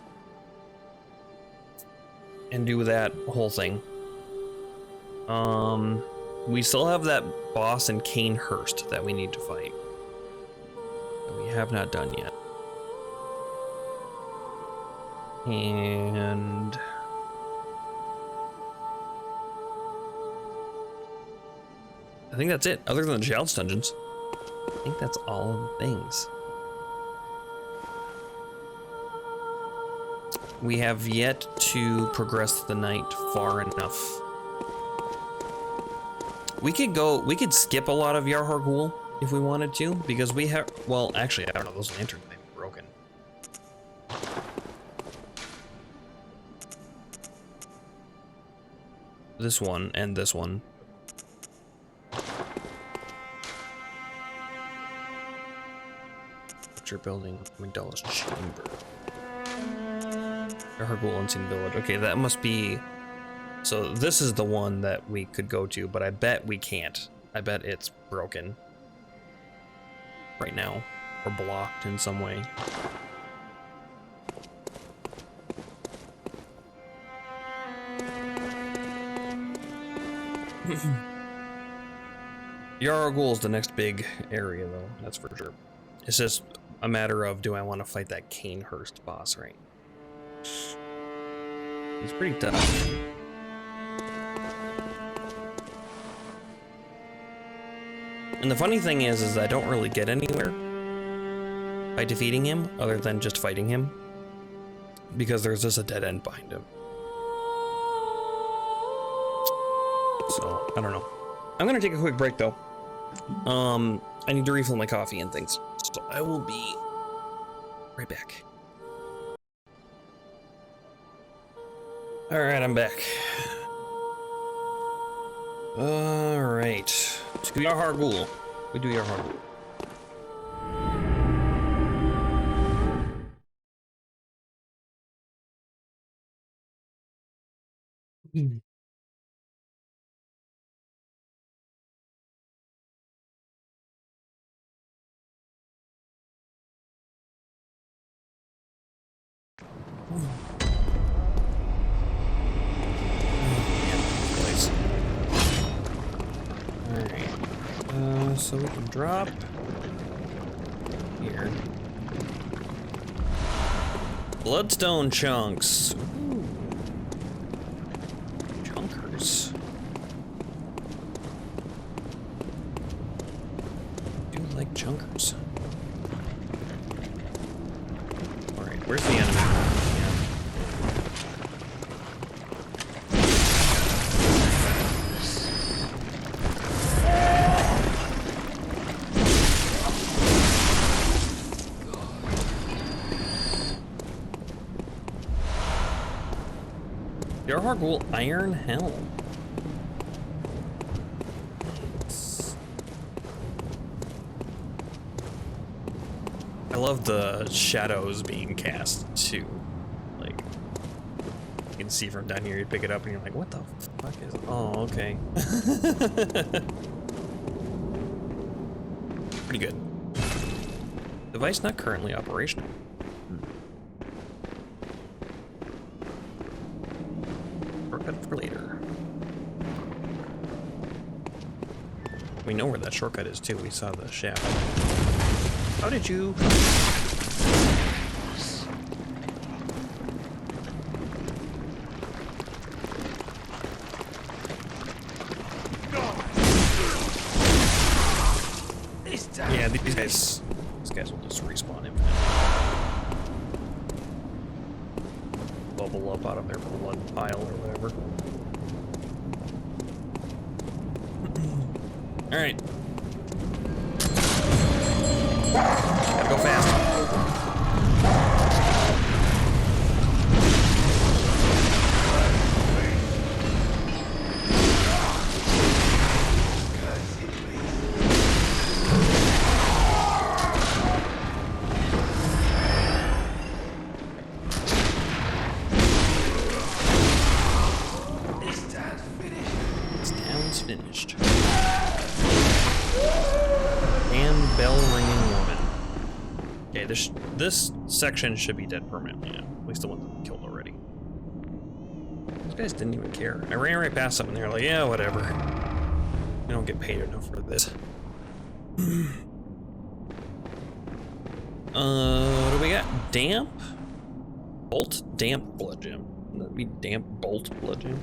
and do that whole thing. We still have that boss in Canehurst that we need to fight. That we have not done yet. And I think that's it, other than the Chalice dungeons. I think that's all of the things. We have yet to progress the night far enough. We could skip a lot of Yarhar Ghul if we wanted to, because we have, well, actually, I don't know, those lanterns may be broken. This one and this one. Picture building, Magdalla's chamber. Yarhar Ghul Unseen Village. Okay, that must be. So this is the one that we could go to, but I bet we can't. I bet it's broken right now, or blocked in some way. Yarhar Ghul is the next big area, though, that's for sure. It's just a matter of, do I want to fight that Canehurst boss, right? He's pretty tough. And the funny thing is I don't really get anywhere by defeating him, other than just fighting him, because there's just a dead end behind him. So, I don't know. I'm gonna take a quick break, though. I need to refill my coffee and things, so I will be right back. Alright, I'm back. Alright. To Yarhar Ghul. We do Yarhar Ghul. Alright. So we can drop here. Bloodstone chunks. Ooh. Chunkers. I do like chunkers. Alright, where's the enemy? Yarhar Ghul Iron Helm. Nice. I love the shadows being cast too. Like, you can see from down here, you pick it up and you're like, what the fuck is it? Oh, okay. Pretty good. Device not currently operational. For later. We know where that shortcut is too. We saw the shaft. How did you? Yeah, these guys will just respawn him. Bubble up out of their blood pile or whatever. All right. Gotta go fast. This town's finished. this section should be dead permanently now. At least the ones that we killed already. Those guys didn't even care. I ran right past them and they were like, yeah, whatever. We don't get paid enough for this. What do we got? Damp? Bolt? Damp blood gem. Wouldn't that be damp bolt blood gem?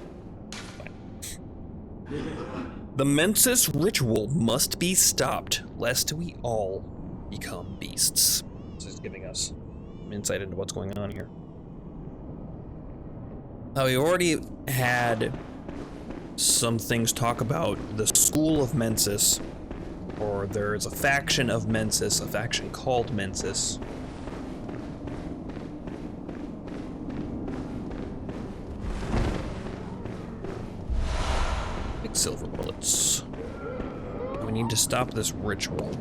The Mensis ritual must be stopped, lest we all become beasts. This is giving us some insight into what's going on here. We already had some things talk about the School of Mensis, or there's a faction of Mensis, a faction called Mensis. Big silver bullets. We need to stop this ritual.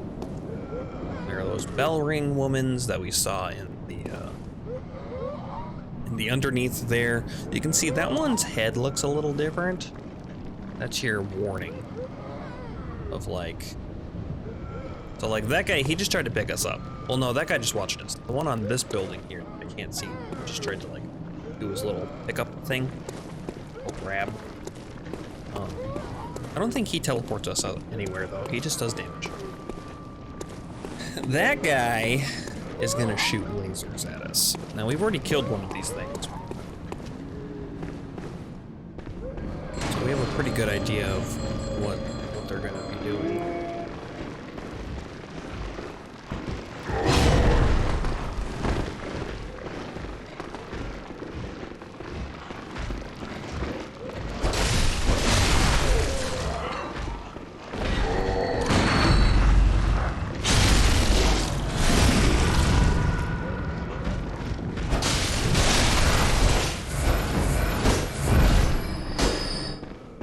There are those bell ring womans that we saw in the underneath there. You can see that one's head looks a little different. That's your warning of like. So like that guy, he just tried to pick us up. Well, no, that guy just watched us. The one on this building here, I can't see. He just tried to like do his little pickup thing, little grab. I don't think he teleports us out anywhere though. He just does damage. That guy is gonna shoot lasers at us. Now we've already killed one of these things. So we have a pretty good idea of what they're gonna be doing.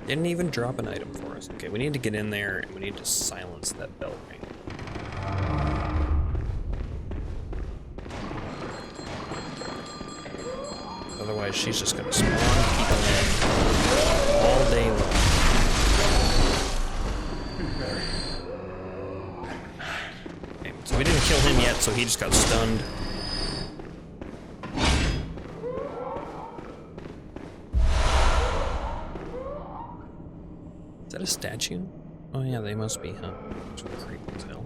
Didn't even drop an item for us. Okay, we need to get in there and we need to silence that bell ring. Otherwise, she's just gonna spawn people in all day long. Okay, so we didn't kill him yet, so he just got stunned. Is that a statue? Oh yeah, they must be, huh? It's creepy as hell.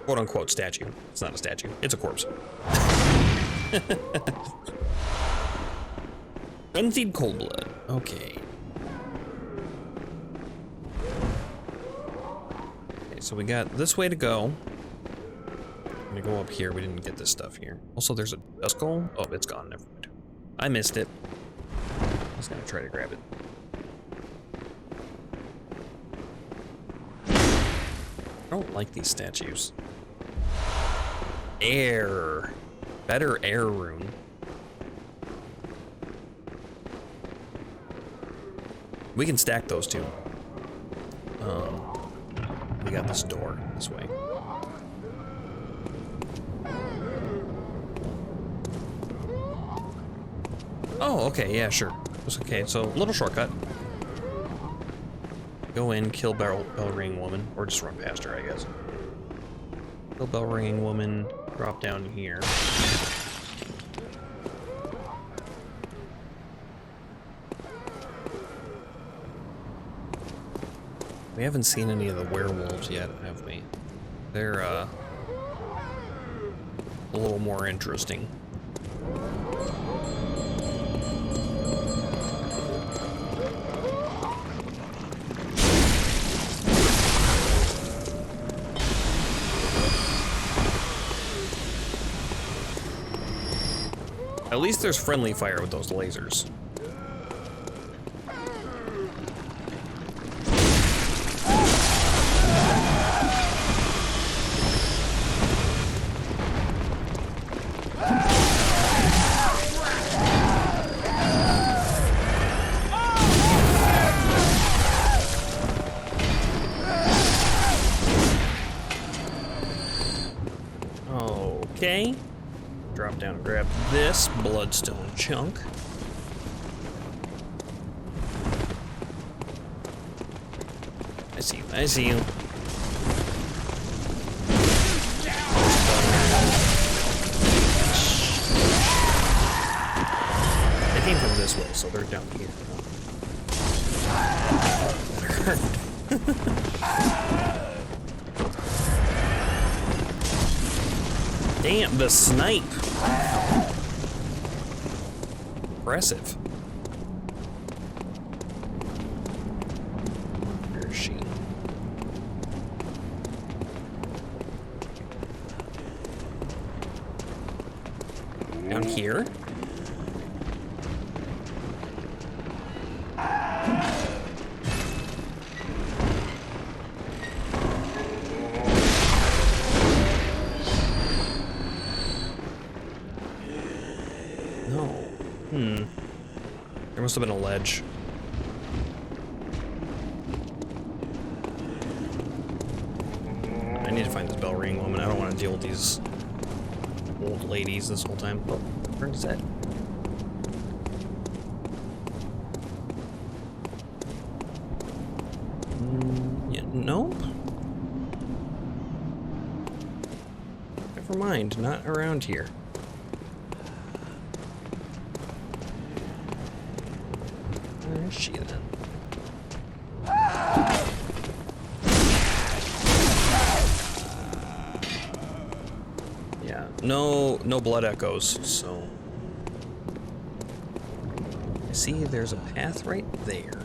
Quote unquote statue. It's not a statue, it's a corpse. Frenzied cold blood. Okay. Okay, so we got this way to go. I'm gonna go up here. We didn't get this stuff here. Also, there's a dust skull. Oh, it's gone. Never mind. I missed it. I was gonna try to grab it. I don't like these statues. Air. Better air rune. We can stack those two. We got this door this way. Oh, okay, yeah, sure. It's okay, so little shortcut. Go in, kill bell ringing woman, or just run past her, I guess. Kill bell ringing woman, drop down here. We haven't seen any of the werewolves yet, have we? They're, a little more interesting. At least there's friendly fire with those lasers. Okay. Drop down and grab this bloodstone chunk. see you. I see you. They came from this way, so they're down here. Damn, the snipe. Impressive. Where is she? Down here? There must have been a ledge. I need to find this bell ringing woman. I don't want to deal with these old ladies this whole time. Oh, turn set. Yeah, nope. Never mind, not around here. Where is she then? Yeah, no blood echoes, so I see there's a path right there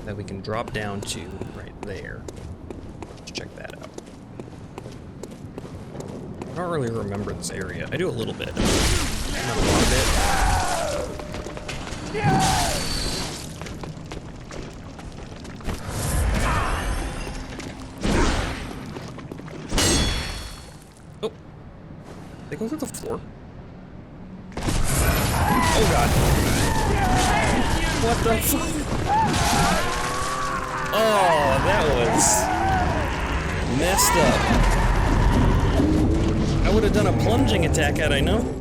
that we can drop down to right there. Let's check that out. I don't really remember this area. I do a little bit. Not a lot of it. Oh. They go through the floor. Oh god. What the fuck? Oh, that was messed up. I would have done a plunging attack had I known.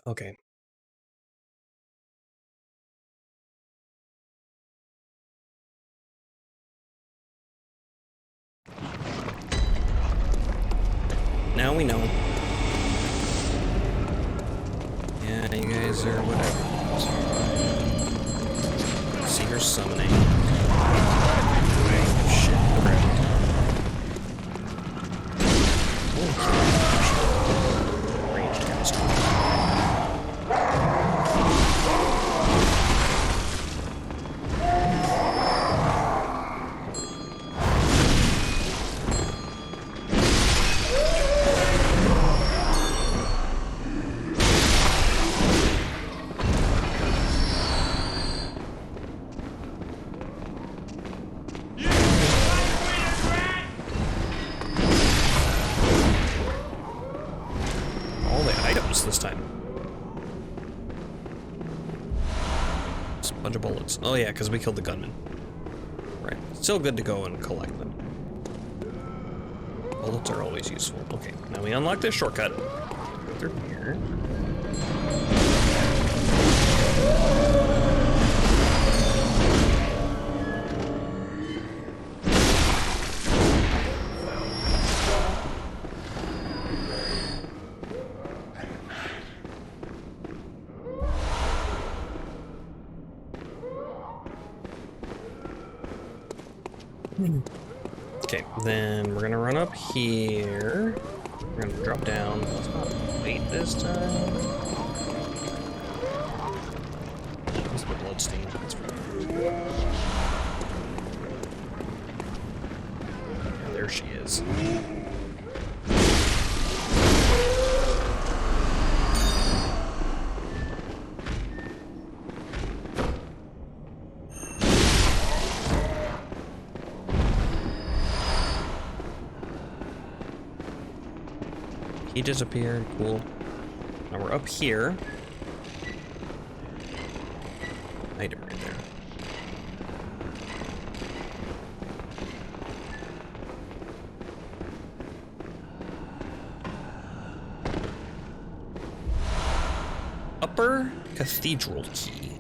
Okay. Now we know. Yeah, you guys are whatever. See her summoning. Shit, ranged caster. This time. Just a bunch of bullets. Oh yeah, because we killed the gunman. Right. Still good to go and collect them. Bullets are always useful. Okay, now we unlock this shortcut. Through here. Okay, then we're gonna run up here. We're gonna drop down. Let's not wait this time. What's the bloodstain? That's right. Yeah, there she is. He disappeared, cool. Now we're up here. Item right there. Upper Cathedral Key.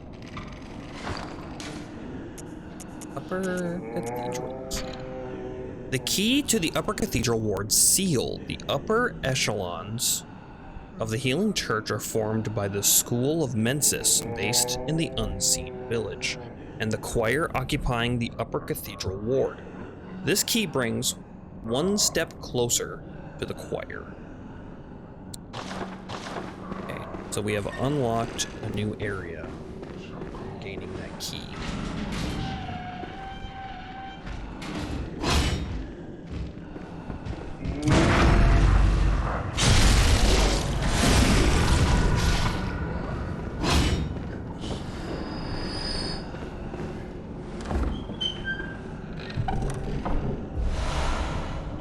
Upper cathedrals. The key to the upper cathedral wards seal the upper echelons of the healing church are formed by the School of Mensis, based in the Unseen Village, and the choir occupying the upper cathedral ward. This key brings one step closer to the choir. Okay, so we have unlocked a new area, gaining that key.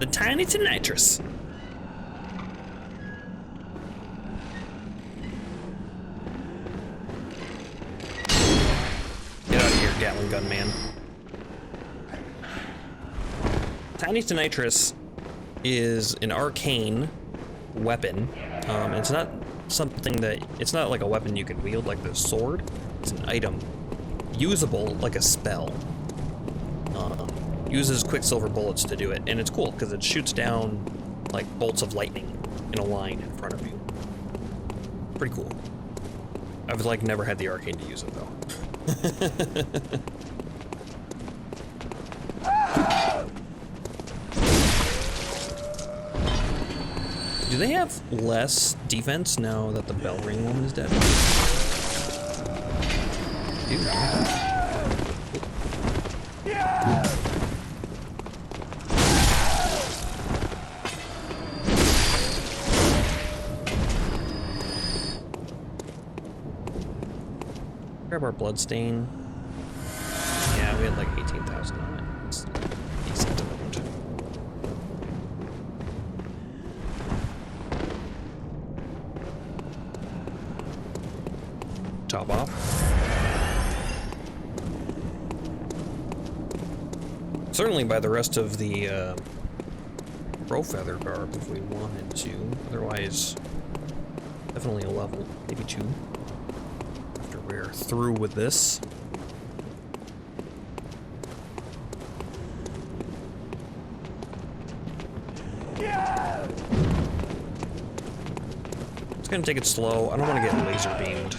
The tiny nitrous. Get out of here, Gatling gun man. Tiny nitrous is an arcane weapon. It's not something that it's not like a weapon you can wield like the sword. It's an item usable like a spell. Uses quicksilver bullets to do it, and it's cool because it shoots down like bolts of lightning in a line in front of you. Pretty cool. I've like never had the arcane to use it though. Do they have less defense now that the bell ring woman is dead? Dude. Grab our bloodstain. Yeah, we had like 18,000 on it. It's decent amount. Top off. Certainly buy the rest of the Crow Feather garb if we wanted to. Otherwise, definitely a level, maybe 2. After we're through with this. It's gonna take it slow. I don't want to get laser beamed.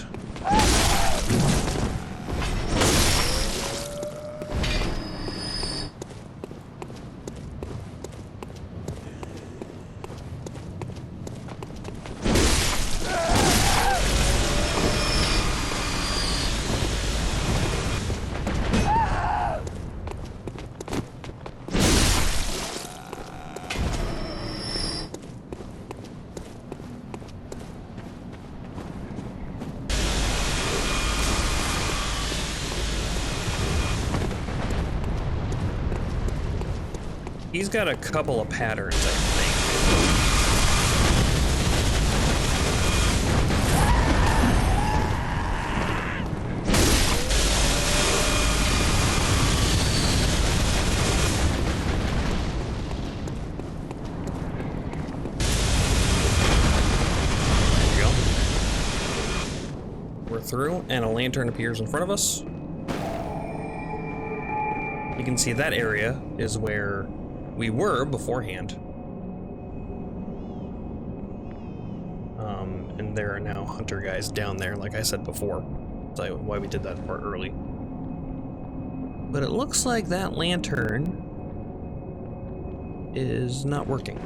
He's got a couple of patterns, I think. There we go. We're through, and a lantern appears in front of us. You can see that area is where we were beforehand. And there are now hunter guys down there, like I said before. That's why we did that part early. But it looks like that lantern is not working.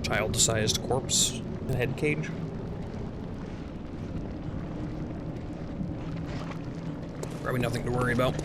Child-sized corpse in a head cage. Probably nothing to worry about.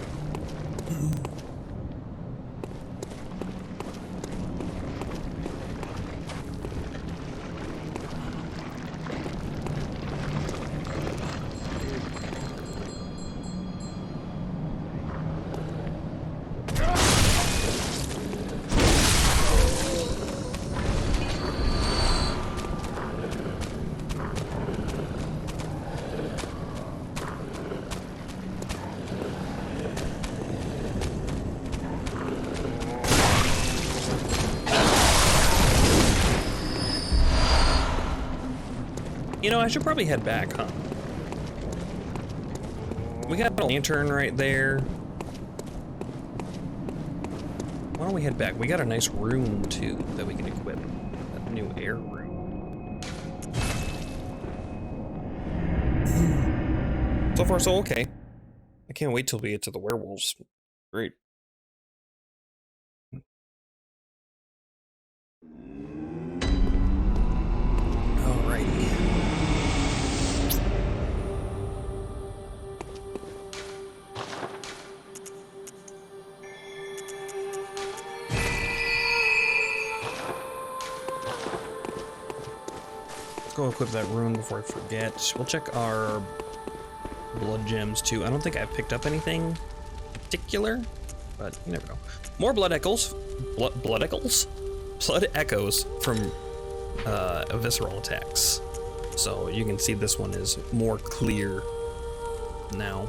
You know, I should probably head back, huh? We got a lantern right there. Why don't we head back? We got a nice room, too, that we can equip. That new air room. So far, so okay. I can't wait till we get to the werewolves. Great. Alrighty. Let's go equip that room before I forget. We'll check our blood gems too. I don't think I've picked up anything particular, but you never know. More blood echoes. Blood echoes? Blood echoes from visceral attacks. So you can see this one is more clear now.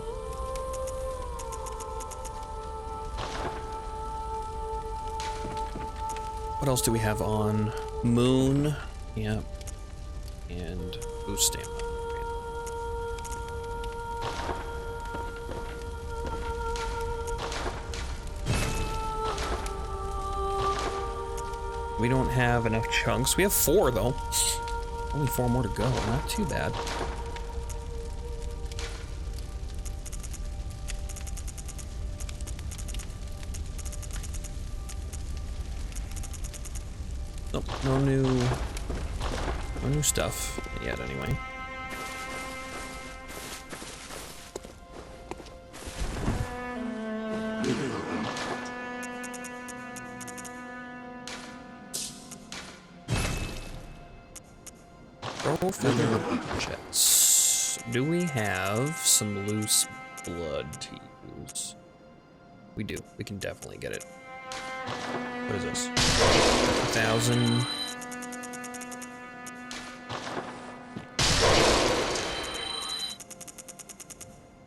What else do we have on? Moon. Yep. And boost stamina. We don't have enough chunks. We have 4 though. Only 4 more to go. Not too bad. Nope, no new stuff yet anyway. Roll feather jets. Do we have some loose blood to use? We do. We can definitely get it. What is this? 1,000.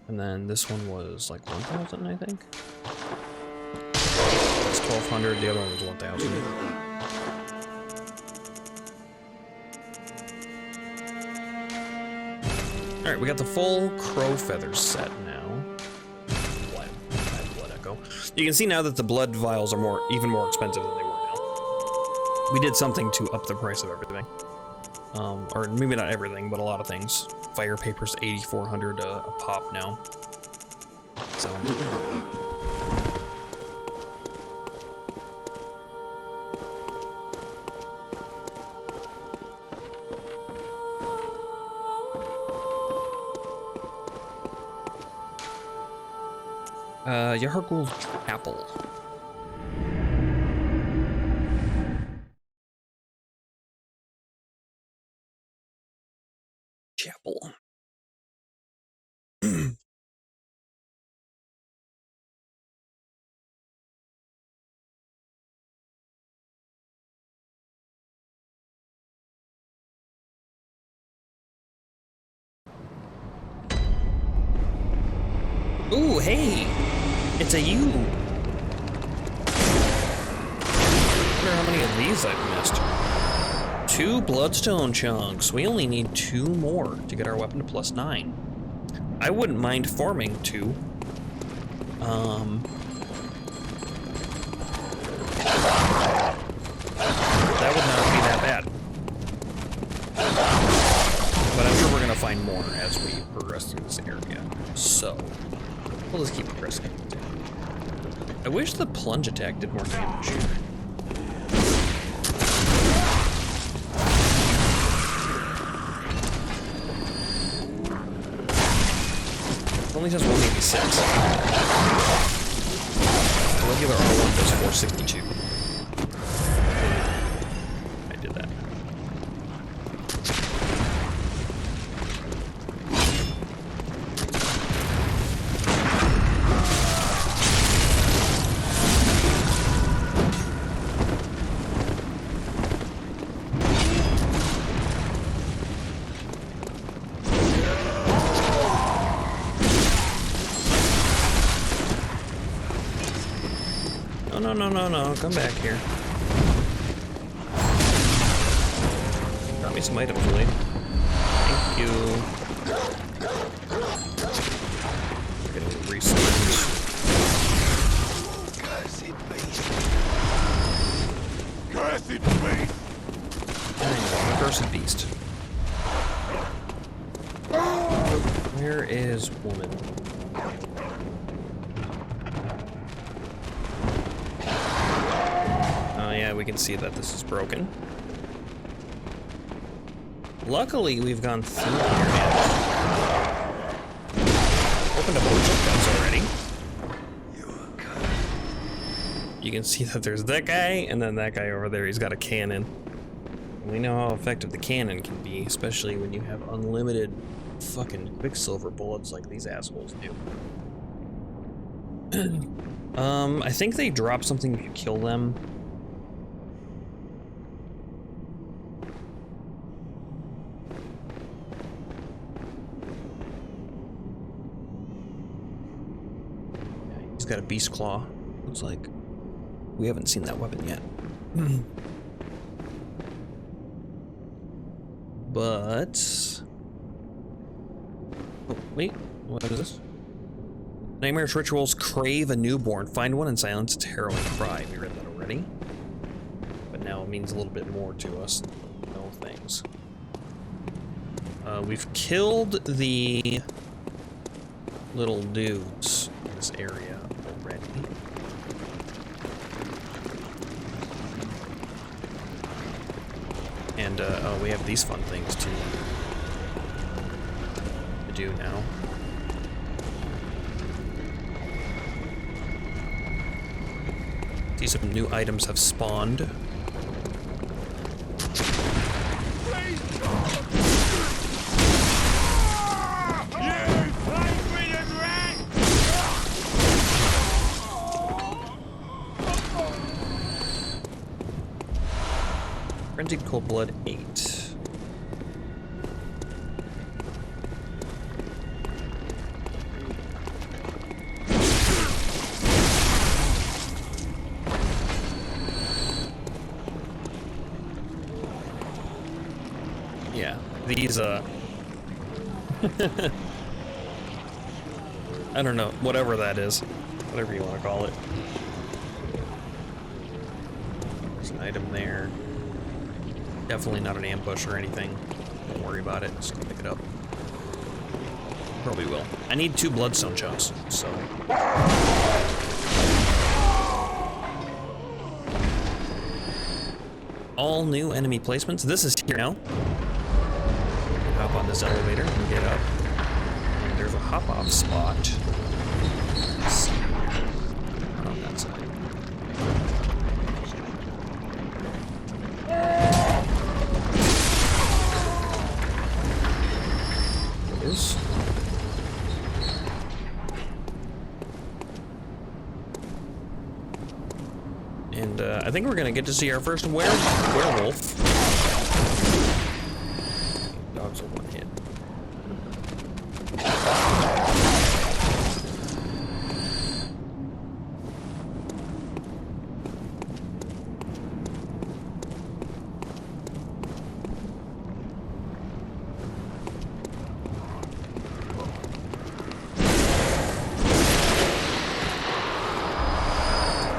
And then this one was like 1,000, I think. It's 1,200. The other one was 1,000. Alright, we got the full crow feathers set now. Blood echo. You can see now that the blood vials are even more expensive than they were now. We did something to up the price of everything. Or maybe not everything, but a lot of things. Fire paper's 8,400 a pop now. So. Yahargul's Chapel. Chapel. Ooh, hey! It's a U! I wonder how many of these I've missed. 2 bloodstone chunks. We only need 2 more to get our weapon to +9. I wouldn't mind farming 2. That would not be that bad. But I'm sure we're gonna find more as we progress through this area. So, we'll just keep progressing. I wish the plunge attack did more damage. It only does 186. The regular R1 does 462. I did that. No, come back here. Got me some items, lady. Thank Thank you. Getting resources. Cursed beast. Cursed beast. Cursed beast. Where is woman? Oh yeah, we can see that this is broken. Luckily, we've gone through here now. Opened up a bunch of guns already. You can see that there's that guy, and then that guy over there, he's got a cannon. We know how effective the cannon can be, especially when you have unlimited fucking Quicksilver bullets like these assholes do. I think they drop something if you kill them. He's got a beast claw. Looks like we haven't seen that weapon yet. But oh, wait, what is this? Nightmarish rituals crave a newborn. Find one and silence its harrowing cry. We read that already. But now it means a little bit more to us. No things. We've killed the little dudes in this area already. And oh, we have these fun things to do now. See, some new items have spawned. Frenzied Cold Blood 8. Yeah, these I don't know, whatever that is. Whatever you want to call it. There's an item there. Definitely not an ambush or anything. Don't worry about it. Just gonna pick it up. Probably will. I need 2 bloodstone chunks, so. All new enemy placements. This is here now. Hop on this elevator and get up. And there's a hop off spot. Let's see. On that side. And I think we're gonna get to see our first werewolf. Dogs are one hit.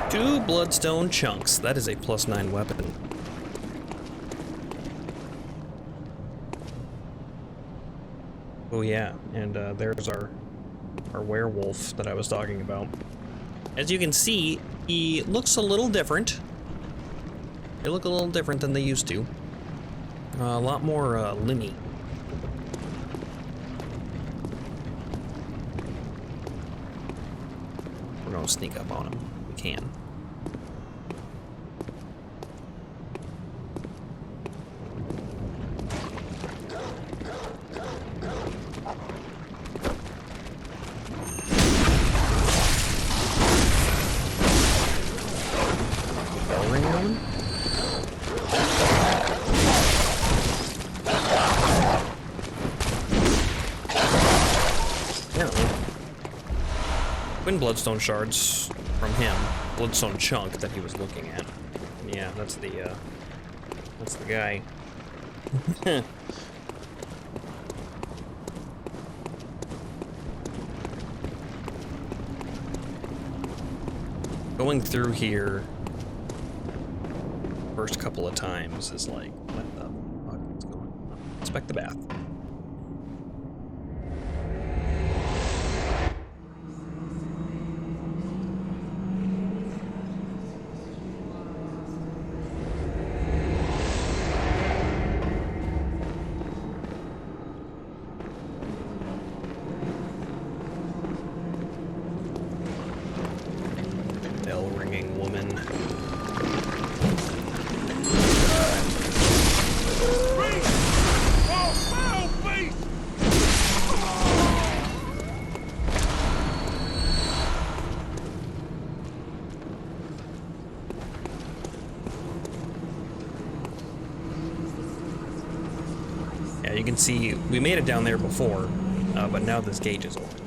Two bloodstone chunks. That is a +9 weapon. Oh yeah, and there's our werewolf that I was talking about. As you can see, he looks a little different. They look a little different than they used to. A lot more limmy. We're gonna sneak up on him. We can. Twin bloodstone shards from him. Bloodstone chunk that he was looking at. Yeah, that's the guy. Going through here first couple of times is like, what the fuck is going on? Inspect the bath. Bell-ringing woman. Yeah, you can see we made it down there before, but now this gate is opened.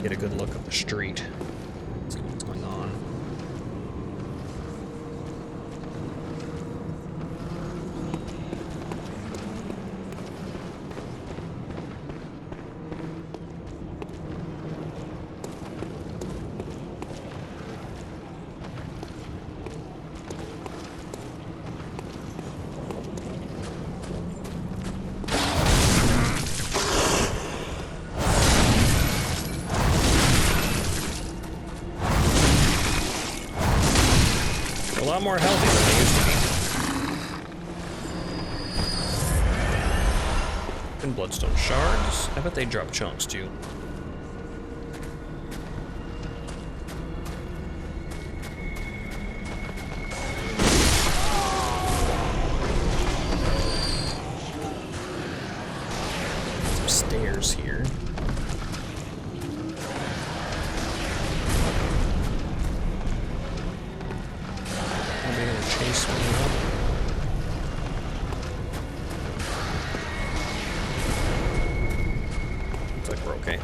Get a good look at the street. See what's going on. A lot more healthy than they used to be. And bloodstone shards. I bet they drop chunks too. Some stairs here. Chase me up. Looks like we're okay.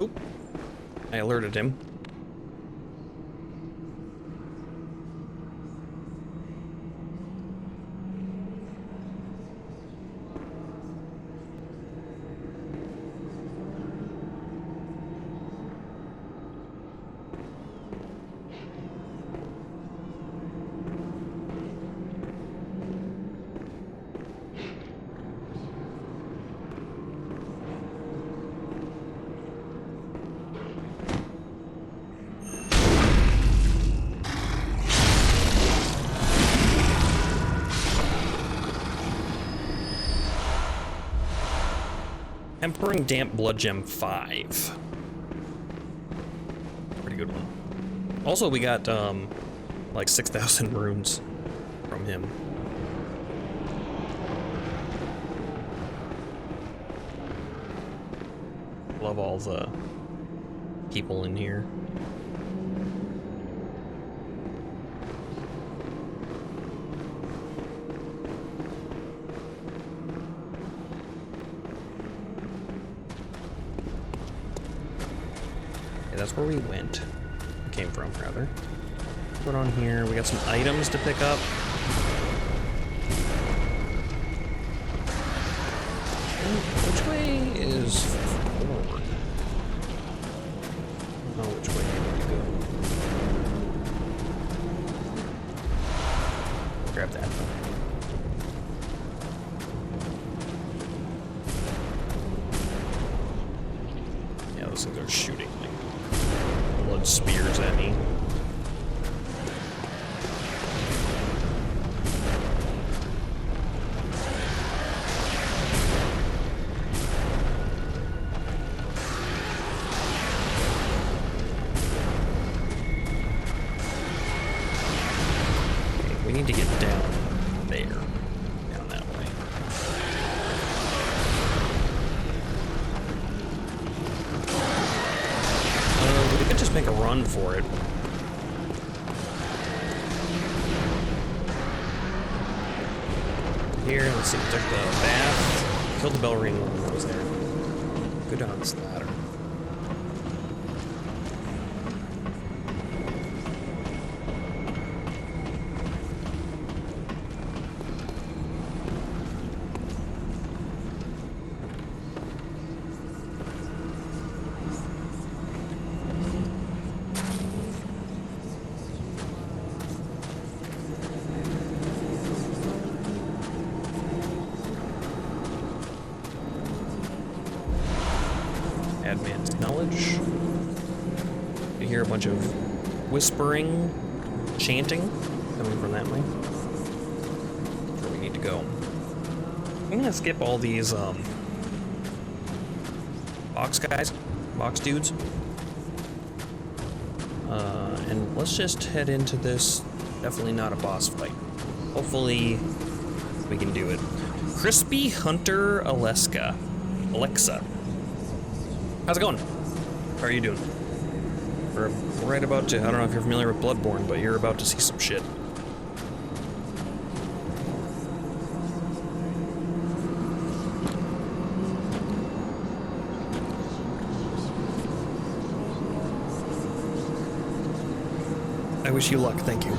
Oop. I alerted him. Tempering Damp Blood Gem 5. Pretty good one. Also, we got, like 6,000 runes from him. Love all the people in here. That's where we went. Came from, rather. Put on here. We got some items to pick up. Which way is forward? I don't know which way I need to go. Grab that. Yeah, those things are shooting like blood spears at me. Okay, we need to get down there. Down that way. for it. Here, let's see, took the bath, killed the ballerina when I was there. Go down this ladder. Add man's knowledge. You hear a bunch of whispering, chanting coming from that way. Where we need to go. I'm gonna skip all these box guys, box dudes. And let's just head into this. Definitely not a boss fight. Hopefully we can do it. Crispy Hunter Alexa. How's it going? How are you doing? We're right about to, I don't know if you're familiar with Bloodborne, but you're about to see some shit. I wish you luck, thank you.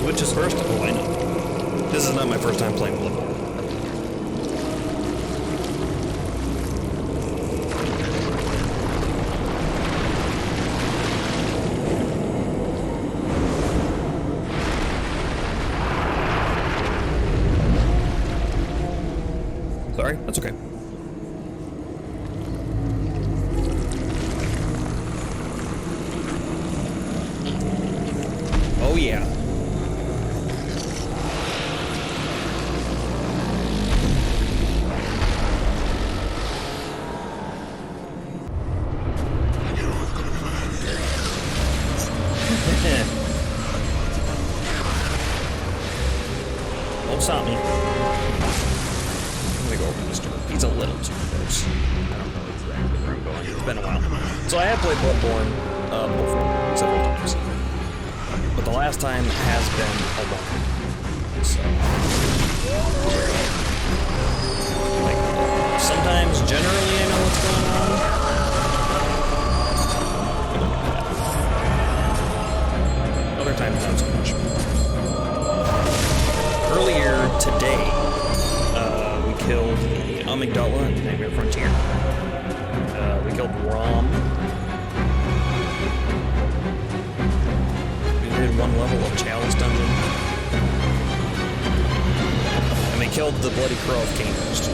Which is first? Oh, I know. This is not my first time playing Bloodborne. Sorry, that's okay. Oh yeah. Don't stop me. I'm gonna go open this door. He's a little too close. I don't know exactly where I'm going. It's been a while. So I have played Bloodborne before, several times. But the last time has been alone. So, like, sometimes, generally, I know what's going on. Other times, not so much. Earlier today, we killed the Amygdala in Nightmare Frontier. We killed Rom. We did one level of Chalice Dungeon. And we killed the Bloody Crow of Cainhurst.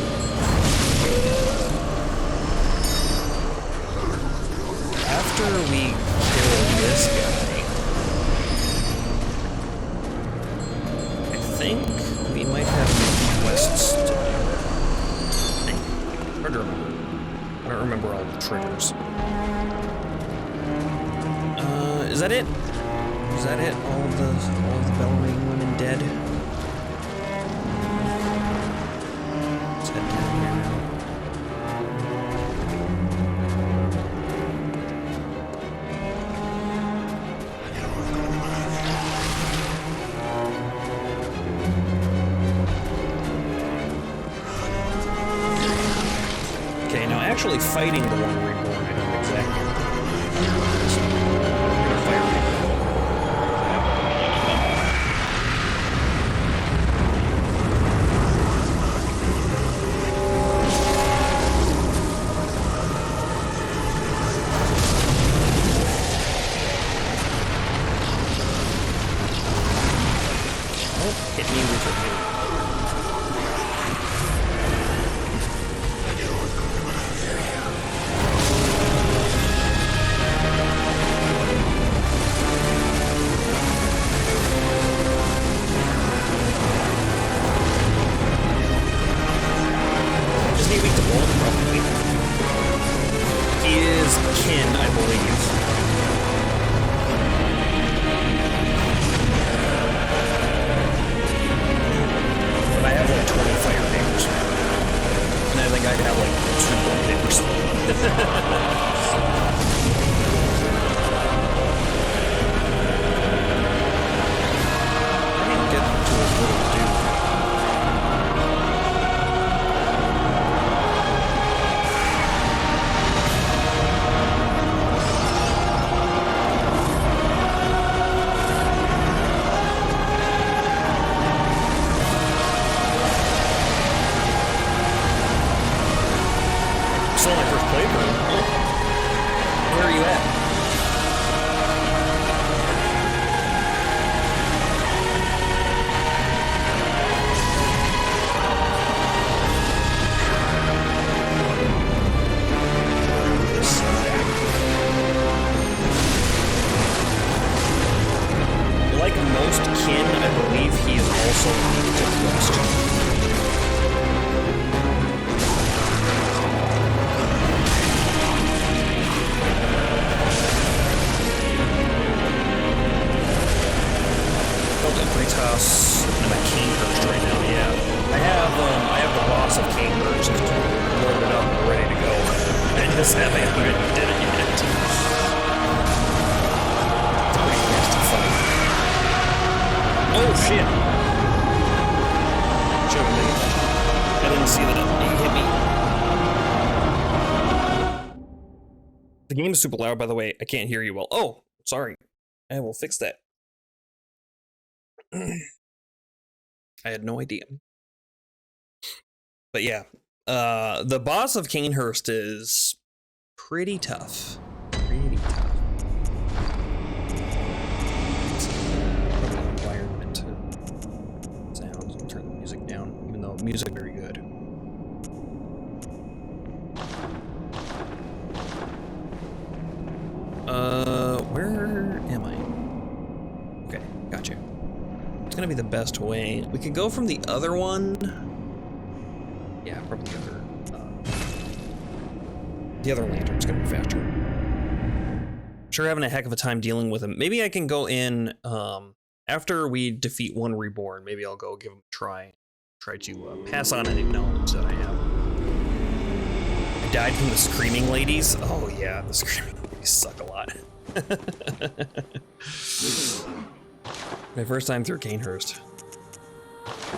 After we killed this guy, I think we might have quests to do. I think. Hard to remember. I don't remember all the triggers. Is that it? Is that it? All of the bellowing women dead? Let's head down here now. Okay, now actually fighting the one reborn, I don't exactly. Fire reborn. Oh, hit me with your hit. most kin, I believe he is also weak to thrust. Britas and a Canehurst right now, yeah. I have the boss of Canehurst loaded up and ready to go. I just haven't did it yet. It's a pretty nasty fight. Oh shit! Should've made it. I didn't see that he hit me. The game is super loud, by the way. I can't hear you well. Oh, sorry. I will fix that. I had no idea. But yeah, the boss of Canehurst is pretty tough. Pretty tough. Environment sounds. I'll turn the music down, even though the music is very good. Where am I? Okay, gotcha. It's gonna be the best way. We could go from the other one. Yeah, probably the other lantern's gonna be faster. Sure, having a heck of a time dealing with him. Maybe I can go in after we defeat one reborn. Maybe I'll go give him a try. Try to pass on any knowledge that I have. I died from the screaming ladies. Oh yeah, the screaming ladies suck a lot. My first time through Canehurst.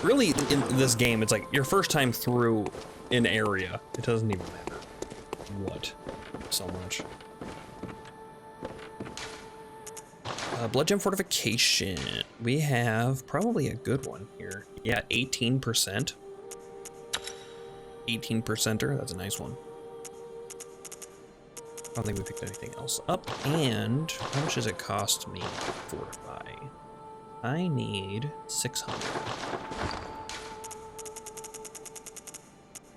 Really, in this game, it's like your first time through an area. It doesn't even matter what so much. Blood gem fortification. We have probably a good one here. Yeah, 18%. 18%er. That's a nice one. I don't think we picked anything else up. And how much does it cost me to fortify? I need 600.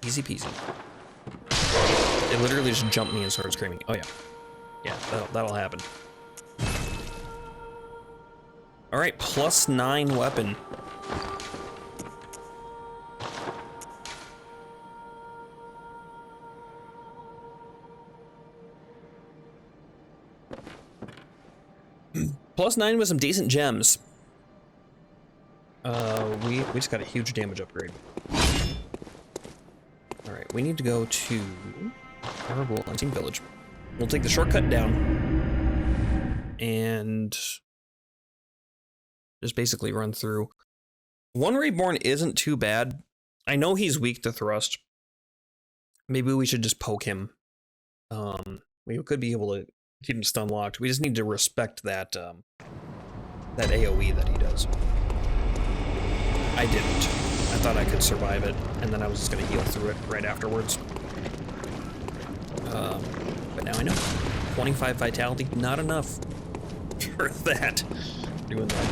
Easy peasy. It literally just jumped me and started screaming. Oh yeah. Yeah, that'll happen. Alright, +9 weapon. +9 with some decent gems. We just got a huge damage upgrade. Alright, we need to go to Horrible Unseen Village. We'll take the shortcut down and just basically run through. One Reborn isn't too bad. I know he's weak to thrust. Maybe we should just poke him. We could be able to keep him stun locked. We just need to respect that that AoE that he does. I didn't. I thought I could survive it, and then I was just gonna heal through it right afterwards. But now I know. 25 vitality, not enough for that. Doing that.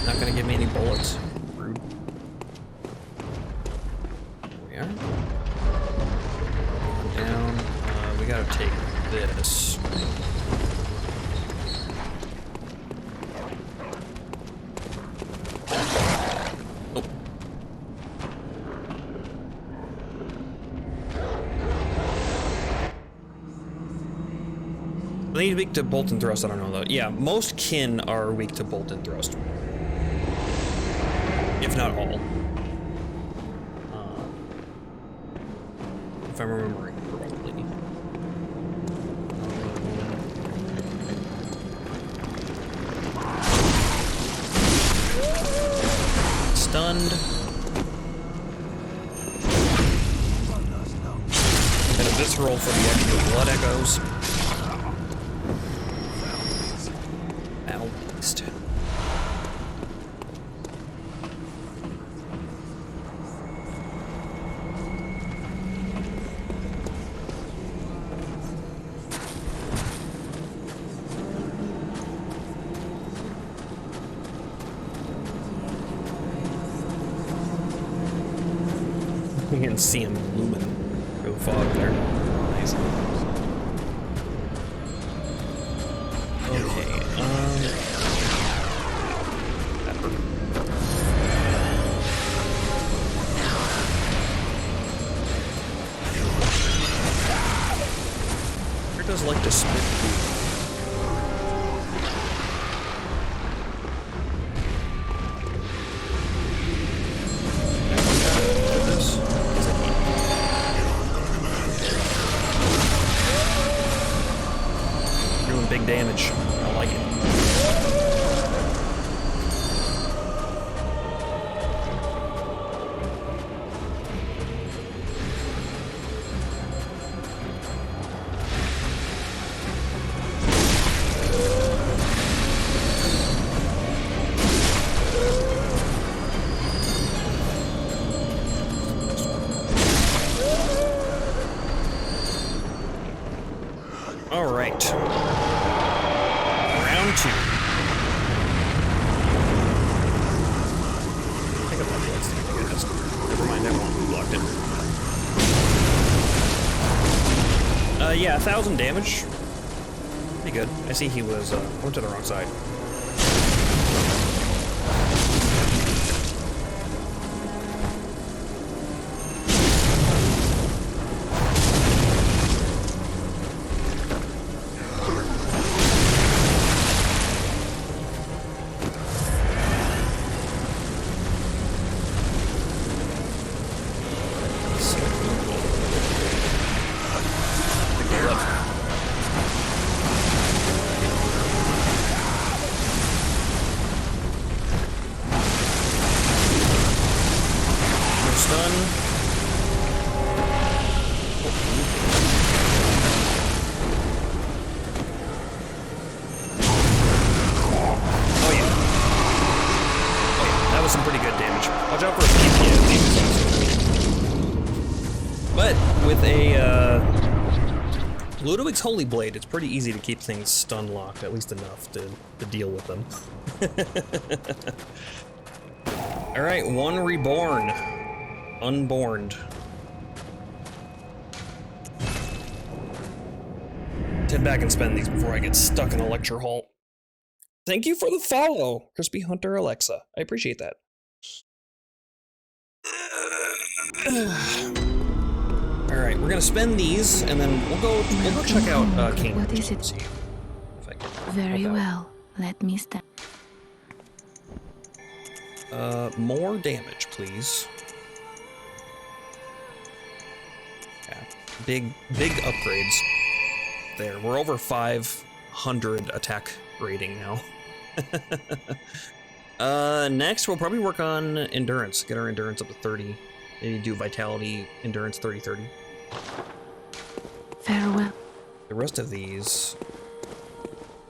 Not gonna give me any bullets. Rude. There we are. Going down. We gotta take this. Oh. Are they weak to bolt and thrust? I don't know though. Yeah, most kin are weak to bolt and thrust. If not all. If I'm remembering correctly. Stunned. And a visceral for the extra blood echoes. Foul beast. You can see him looming through the fog there. Nice. Okay, Here does like to spit food. Doing big damage. I like it. All right. Round 2. Pick up that bloodstone, I guess. Never mind, I won't. We blocked it. Yeah, 1,000 damage. Pretty good. I see he was, went to the wrong side. Some pretty good damage. Watch out for a But with a Ludwig's Holy Blade, it's pretty easy to keep things stun locked, at least enough to deal with them. Alright, one reborn. Unborned. Head back and spend these before I get stuck in a lecture hall. Thank you for the follow, Crispy Hunter Alexa. I appreciate that. All right, we're gonna spend these, and then we'll go check out King. What is it? See if I can Very help out. well. Let me stand. More damage, please. Yeah, big upgrades. There, we're over 500 attack rating now. Next we'll probably work on endurance. Get our endurance up to 30. Maybe do vitality, endurance 30-30. Farewell. The rest of these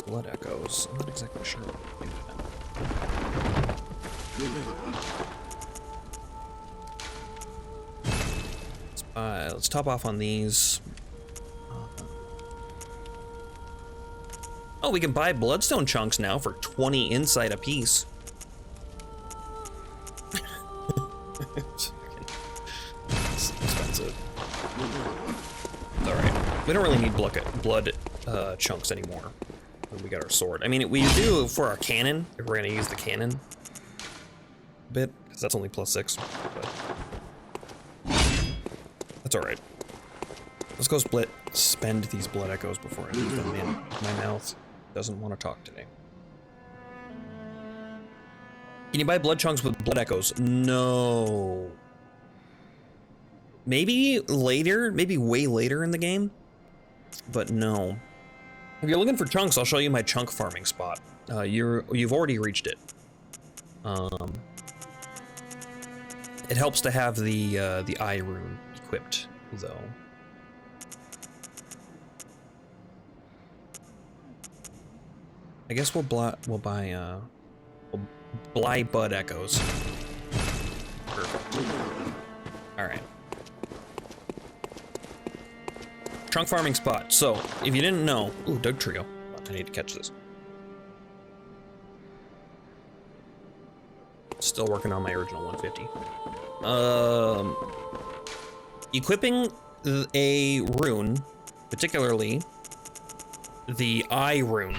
blood echoes. I'm not exactly sure what to do with them. Let's top off on these. Oh, we can buy bloodstone chunks now for 20 insight apiece. It's expensive. Alright. We don't really need blood chunks anymore when we got our sword. I mean, we do for our cannon, if we're gonna use the cannon bit, because that's only +6, but that's alright. Let's go spend these blood echoes before I leave them in my mouth. Doesn't want to talk today. Can you buy blood chunks with blood echoes? No. Maybe later, maybe way later in the game, but no. If you're looking for chunks, I'll show you my chunk farming spot. You've already reached it. It helps to have the eye rune equipped, though. I guess we'll buy Bud Echoes. Perfect. Alright. Trunk farming spot. So, if you didn't know... Ooh, Doug Trio. I need to catch this. Still working on my original 150. equipping a rune, particularly the eye rune,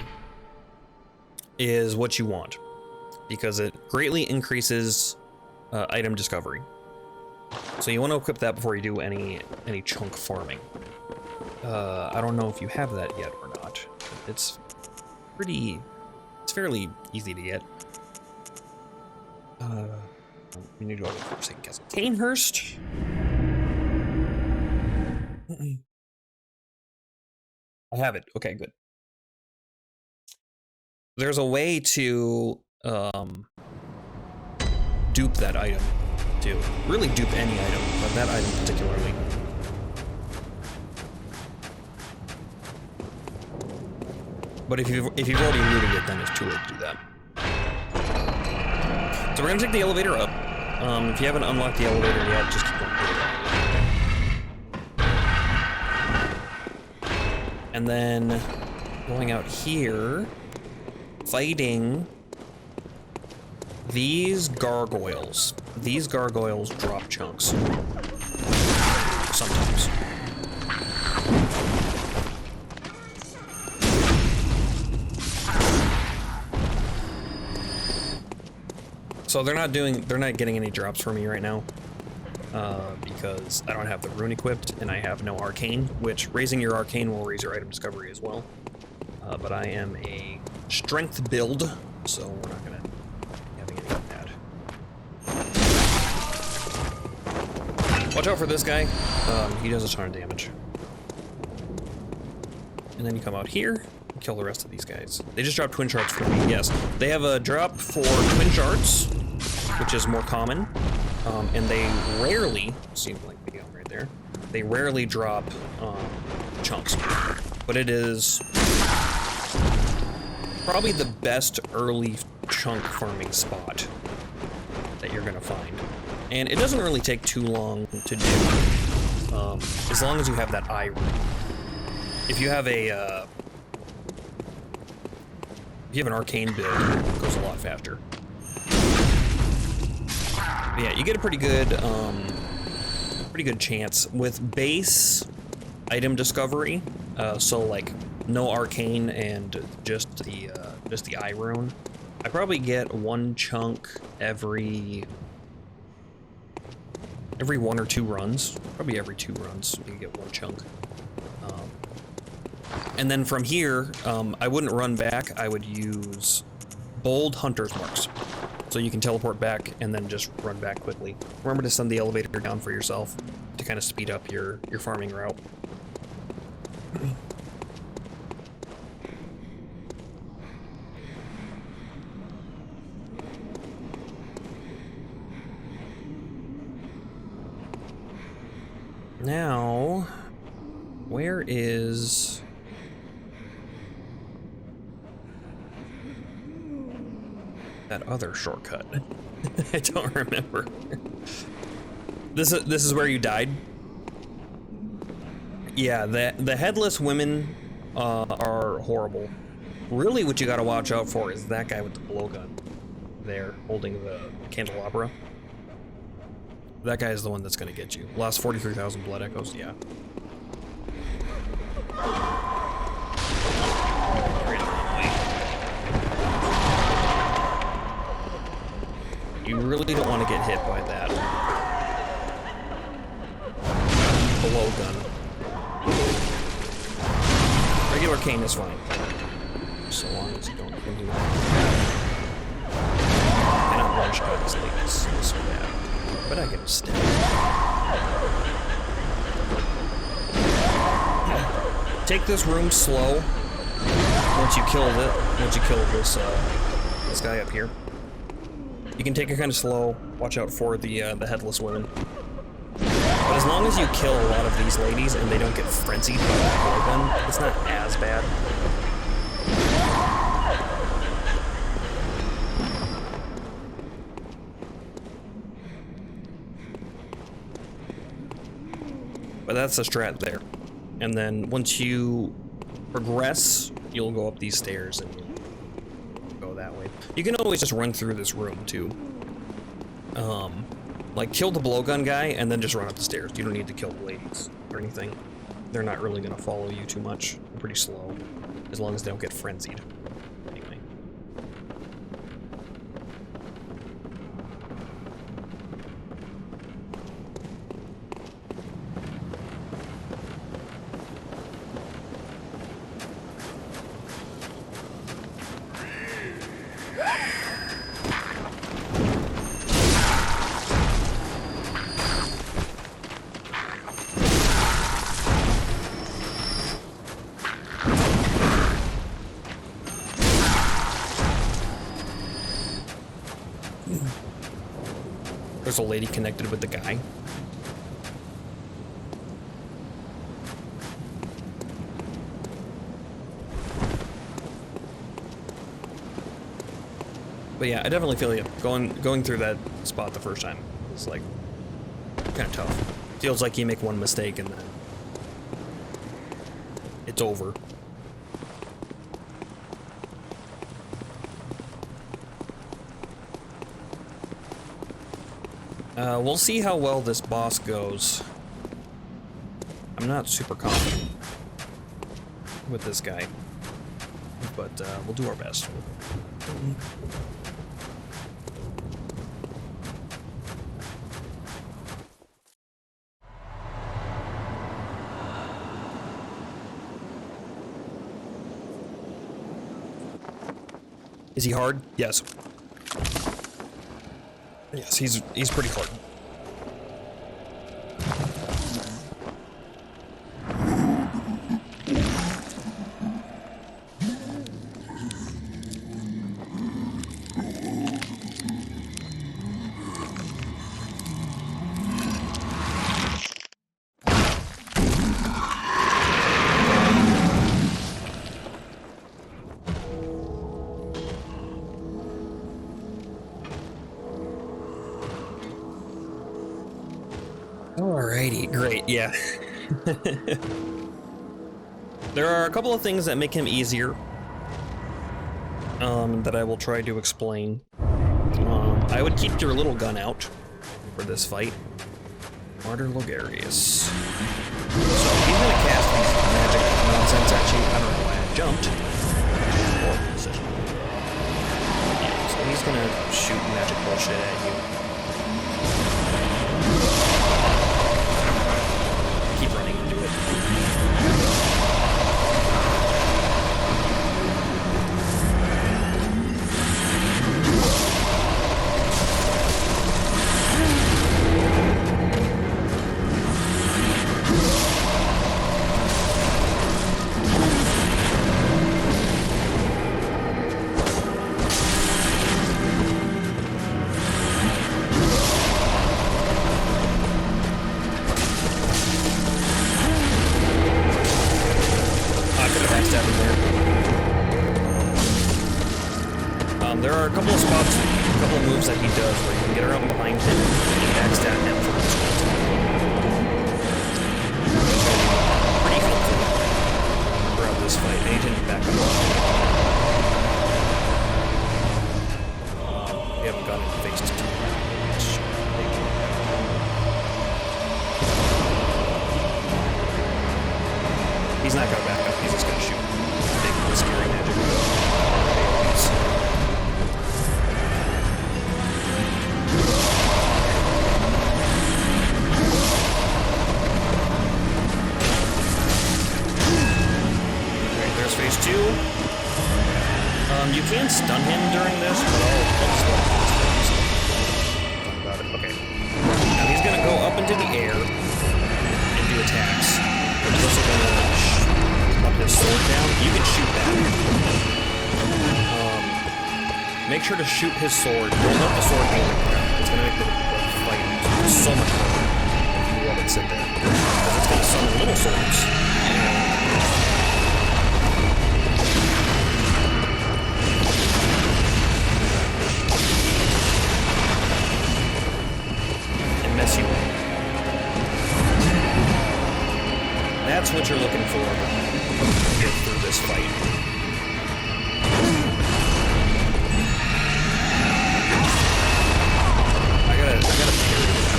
is what you want because it greatly increases item discovery. So you want to equip that before you do any chunk farming. I don't know if you have that yet or not. It's fairly easy to get. We need to go to the Forsaken Castle. Canehurst. I have it. Okay, good. There's a way to dupe that item, too. Really dupe any item, but that item particularly. But if you've already looted it, then it's too late to do that. So we're gonna take the elevator up. If you haven't unlocked the elevator yet, just keep going. And then going out here, fighting these gargoyles. These gargoyles drop chunks. Sometimes. So they're not getting any drops for me right now. Because I don't have the rune equipped and I have no arcane, which raising your arcane will raise your item discovery as well. But I am a strength build, so we're not gonna be having any of that. Watch out for this guy. He does a ton of damage. And then you come out here and kill the rest of these guys. They just dropped twin shards for me. Yes, they have a drop for twin shards, which is more common. And they rarely, seems like the gun right there, they rarely drop chunks. But it is probably the best early chunk farming spot that you're gonna find. And it doesn't really take too long to do, as long as you have that eye rune. If you have an arcane build, it goes a lot faster. Yeah, you get a pretty good chance with base item discovery. So like no arcane and just the eye rune. I probably get one chunk every 1 or 2 runs. Probably every 2 runs you can get one chunk. And then from here, I wouldn't run back. I would use bold hunter's marks. So you can teleport back and then just run back quickly. Remember to send the elevator down for yourself to kind of speed up your farming route. Now, where is... that other shortcut? I don't remember. This is where you died? Yeah, the headless women are horrible. Really what you gotta watch out for is that guy with the blowgun there, holding the candelabra. That guy is the one that's gonna get you. Lost 43,000 blood echoes, yeah. You really don't want to get hit by that blowgun. Regular cane is fine, so long as you don't do that. I don't one shot these ladies so bad, but I get a stab. Take this room slow. Once you kill this guy up here. You can take it kind of slow. Watch out for the headless women. But as long as you kill a lot of these ladies and they don't get frenzied by that blowgun, it's not as bad. But that's the strat there. And then once you progress, you'll go up these stairs and go that way. You can always just run through this room too. Like, kill the blowgun guy and then just run up the stairs. You don't need to kill the ladies or anything. They're not really gonna follow you too much. They're pretty slow. As long as they don't get frenzied. Anyway. There's a lady connected with the guy. But yeah, I definitely feel you. Going through that spot the first time is like kind of tough. Feels like you make one mistake and then it's over. We'll see how well this boss goes. I'm not super confident with this guy, but we'll do our best. Is he hard? Yes. Yes, he's pretty hard. Alrighty, great, yeah. There are a couple of things that make him easier that I will try to explain. I would keep your little gun out for this fight. Martyr Logarius. So he's gonna cast these magic nonsense at you. I don't know why I jumped. Horrible decision. Yeah, so he's gonna shoot magic bullshit at you. Keep running into it. There are a couple of spots, a couple of moves that he does where you can get around behind him and backstab him for his ult. Pretty helpful throughout this fight. And he didn't back up. We haven't gotten faced too much. He's not gonna back up, he's just gonna shoot. Big, scary magic. Phase 2. You can stun him during this, but I'll just let him talk about it. Okay. Now he's gonna go up into the air and do attacks. He's also gonna up his sword down. You can shoot that. Make sure to shoot his sword. Don't let the sword hang on the ground. It's gonna make the fight so much harder if you let it sit there. Because it's gonna summon little swords. Mess you up. That's what you're looking for to get through this fight. I gotta parry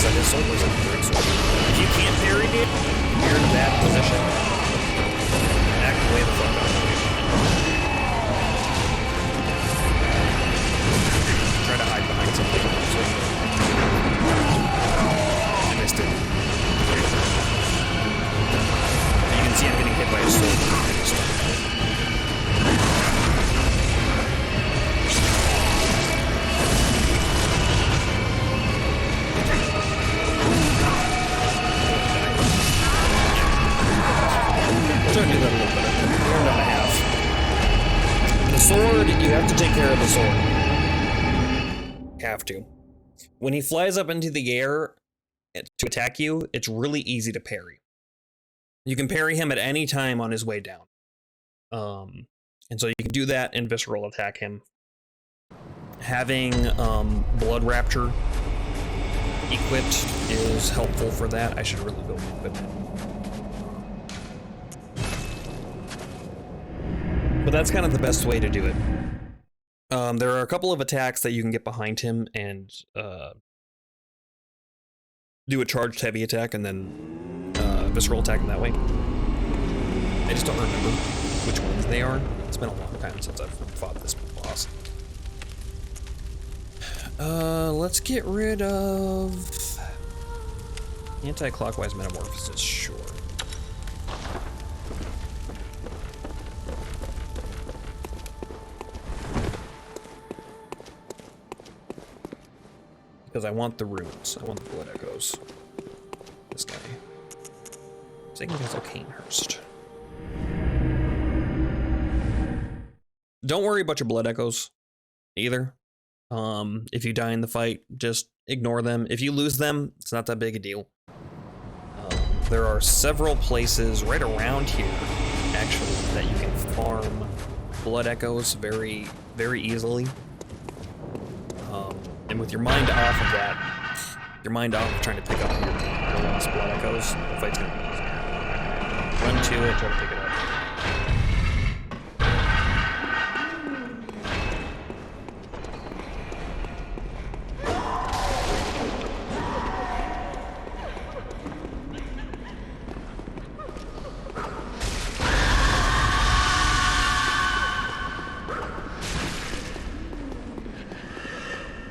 said, his sword was in a great sword. If you can't parry it, you're in a bad position. Back way the fuck up. Try to hide behind something. I missed it. You can see I'm getting hit by a sword. Try to do that a little better. We're down to half. The sword, you have to take care of the sword. Have to. When he flies up into the air to attack you, it's really easy to parry. You can parry him at any time on his way down. And so you can do that and visceral attack him. Having Blood Rapture equipped is helpful for that. I should really go equip it. But that's kind of the best way to do it. There are a couple of attacks that you can get behind him and do a charged heavy attack and then visceral attack him that way. I just don't remember which ones they are. It's been a long time since I've fought this boss. Let's get rid of anti-clockwise metamorphosis, sure. Because I want the runes. I want the blood echoes. This guy. Second Castle Canehurst. Don't worry about your blood echoes either. If you die in the fight, just ignore them. If you lose them, it's not that big a deal. There are several places right around here, actually, that you can farm blood echoes very, very easily. And with your mind off of that, your mind off of trying to pick up your lost blood echoes, the fight's gonna be easier. Run to it, try to pick it up.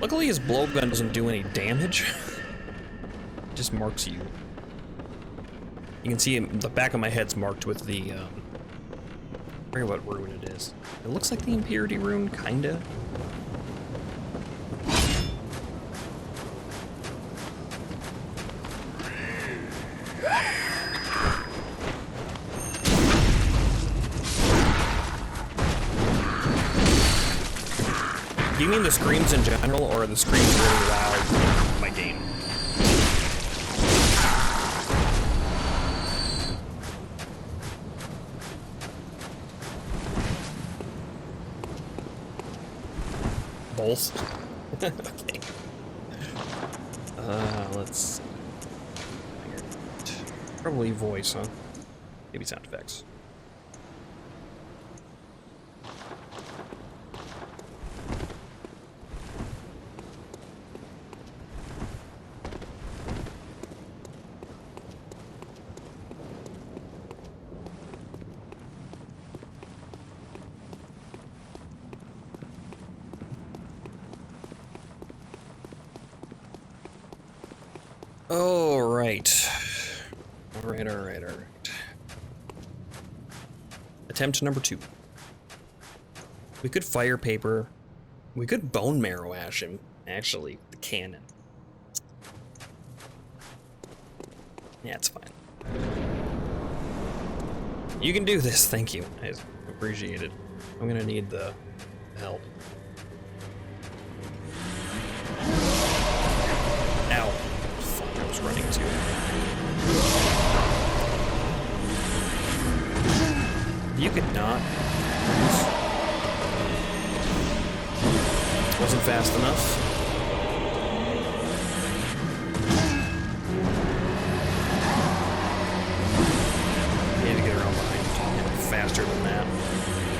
Luckily his blowgun doesn't do any damage. It just marks you. You can see the back of my head's marked with the, I forget what rune it is. It looks like the Impurity rune, kinda. Do you mean the screams in general, or are the screams really loud in my game? Both? Okay. Let's... Probably voice, huh? Maybe sound effects. Alright. Attempt number 2. We could fire paper. We could bone marrow ash him, actually, the cannon. Yeah, it's fine. You can do this, thank you. I appreciate it. I'm gonna need the help. Ow. Fuck, I was running too. You could not. Wasn't fast enough. You had to get around behind him faster than that.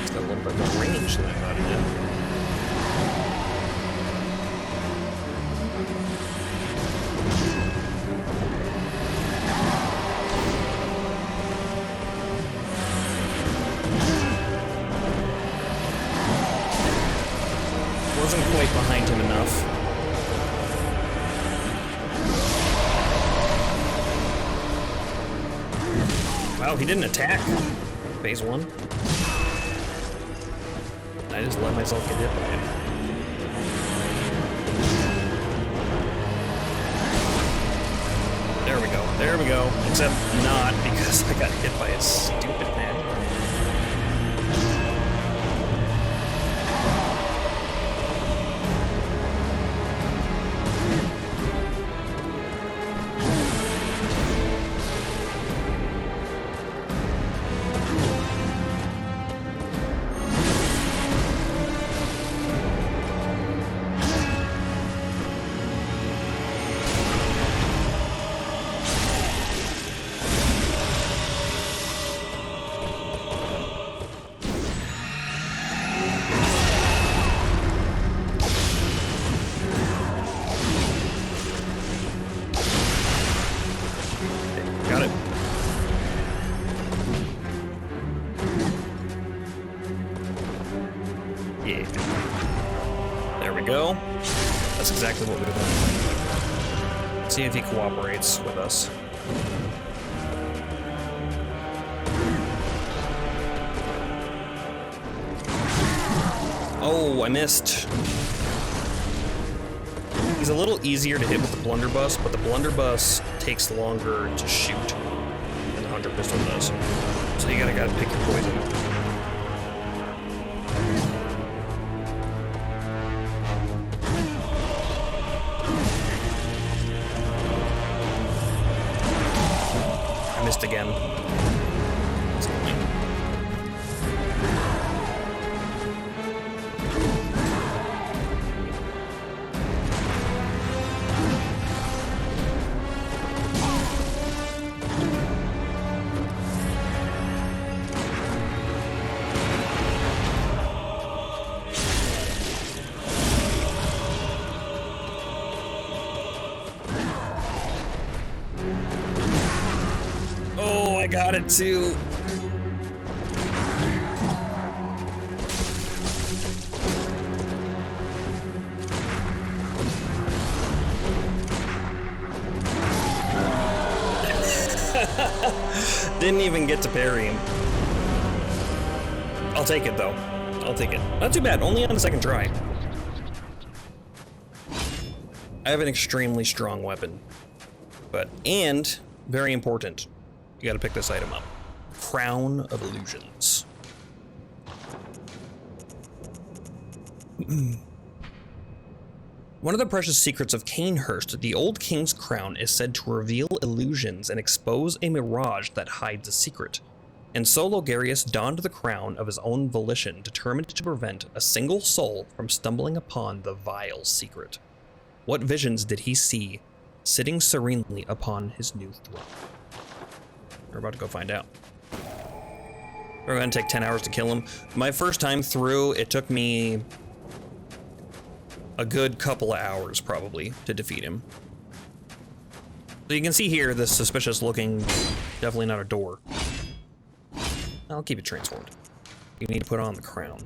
It's got a little bit more range than I thought it did. Wow, he didn't attack. Phase 1. I just let myself get hit by him. There we go. There we go. Except not, because I got hit by a stupid man. Got it. Yeah. There we go. That's exactly what we were doing. See if he cooperates with us. Oh, I missed. He's a little easier to hit with the blunderbuss, but the blunderbuss takes longer to shoot than the hunter pistol does. So you gotta pick your poison. I missed again. That's annoying. Oh, I got it too. Didn't even get to parry him. I'll take it though. I'll take it. Not too bad, only on the second try. I have an extremely strong weapon. And, very important, you gotta pick this item up. Crown of Illusions. One of the precious secrets of Canehurst, the old king's crown is said to reveal illusions and expose a mirage that hides a secret. And so Logarius donned the crown of his own volition, determined to prevent a single soul from stumbling upon the vile secret. What visions did he see, sitting serenely upon his new throne? We're about to go find out. We're gonna take 10 hours to kill him. My first time through, it took me a good couple of hours, probably, to defeat him. So you can see here, this suspicious looking, definitely not a door. I'll keep it transformed. You need to put on the crown.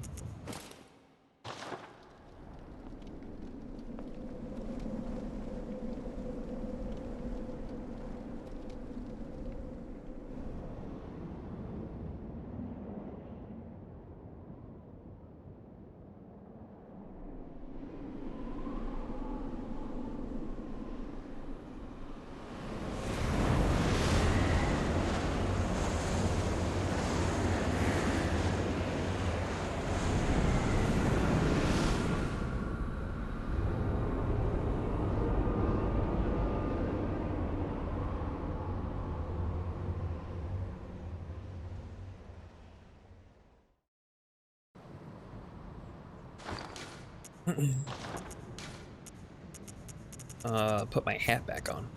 Put my hat back on.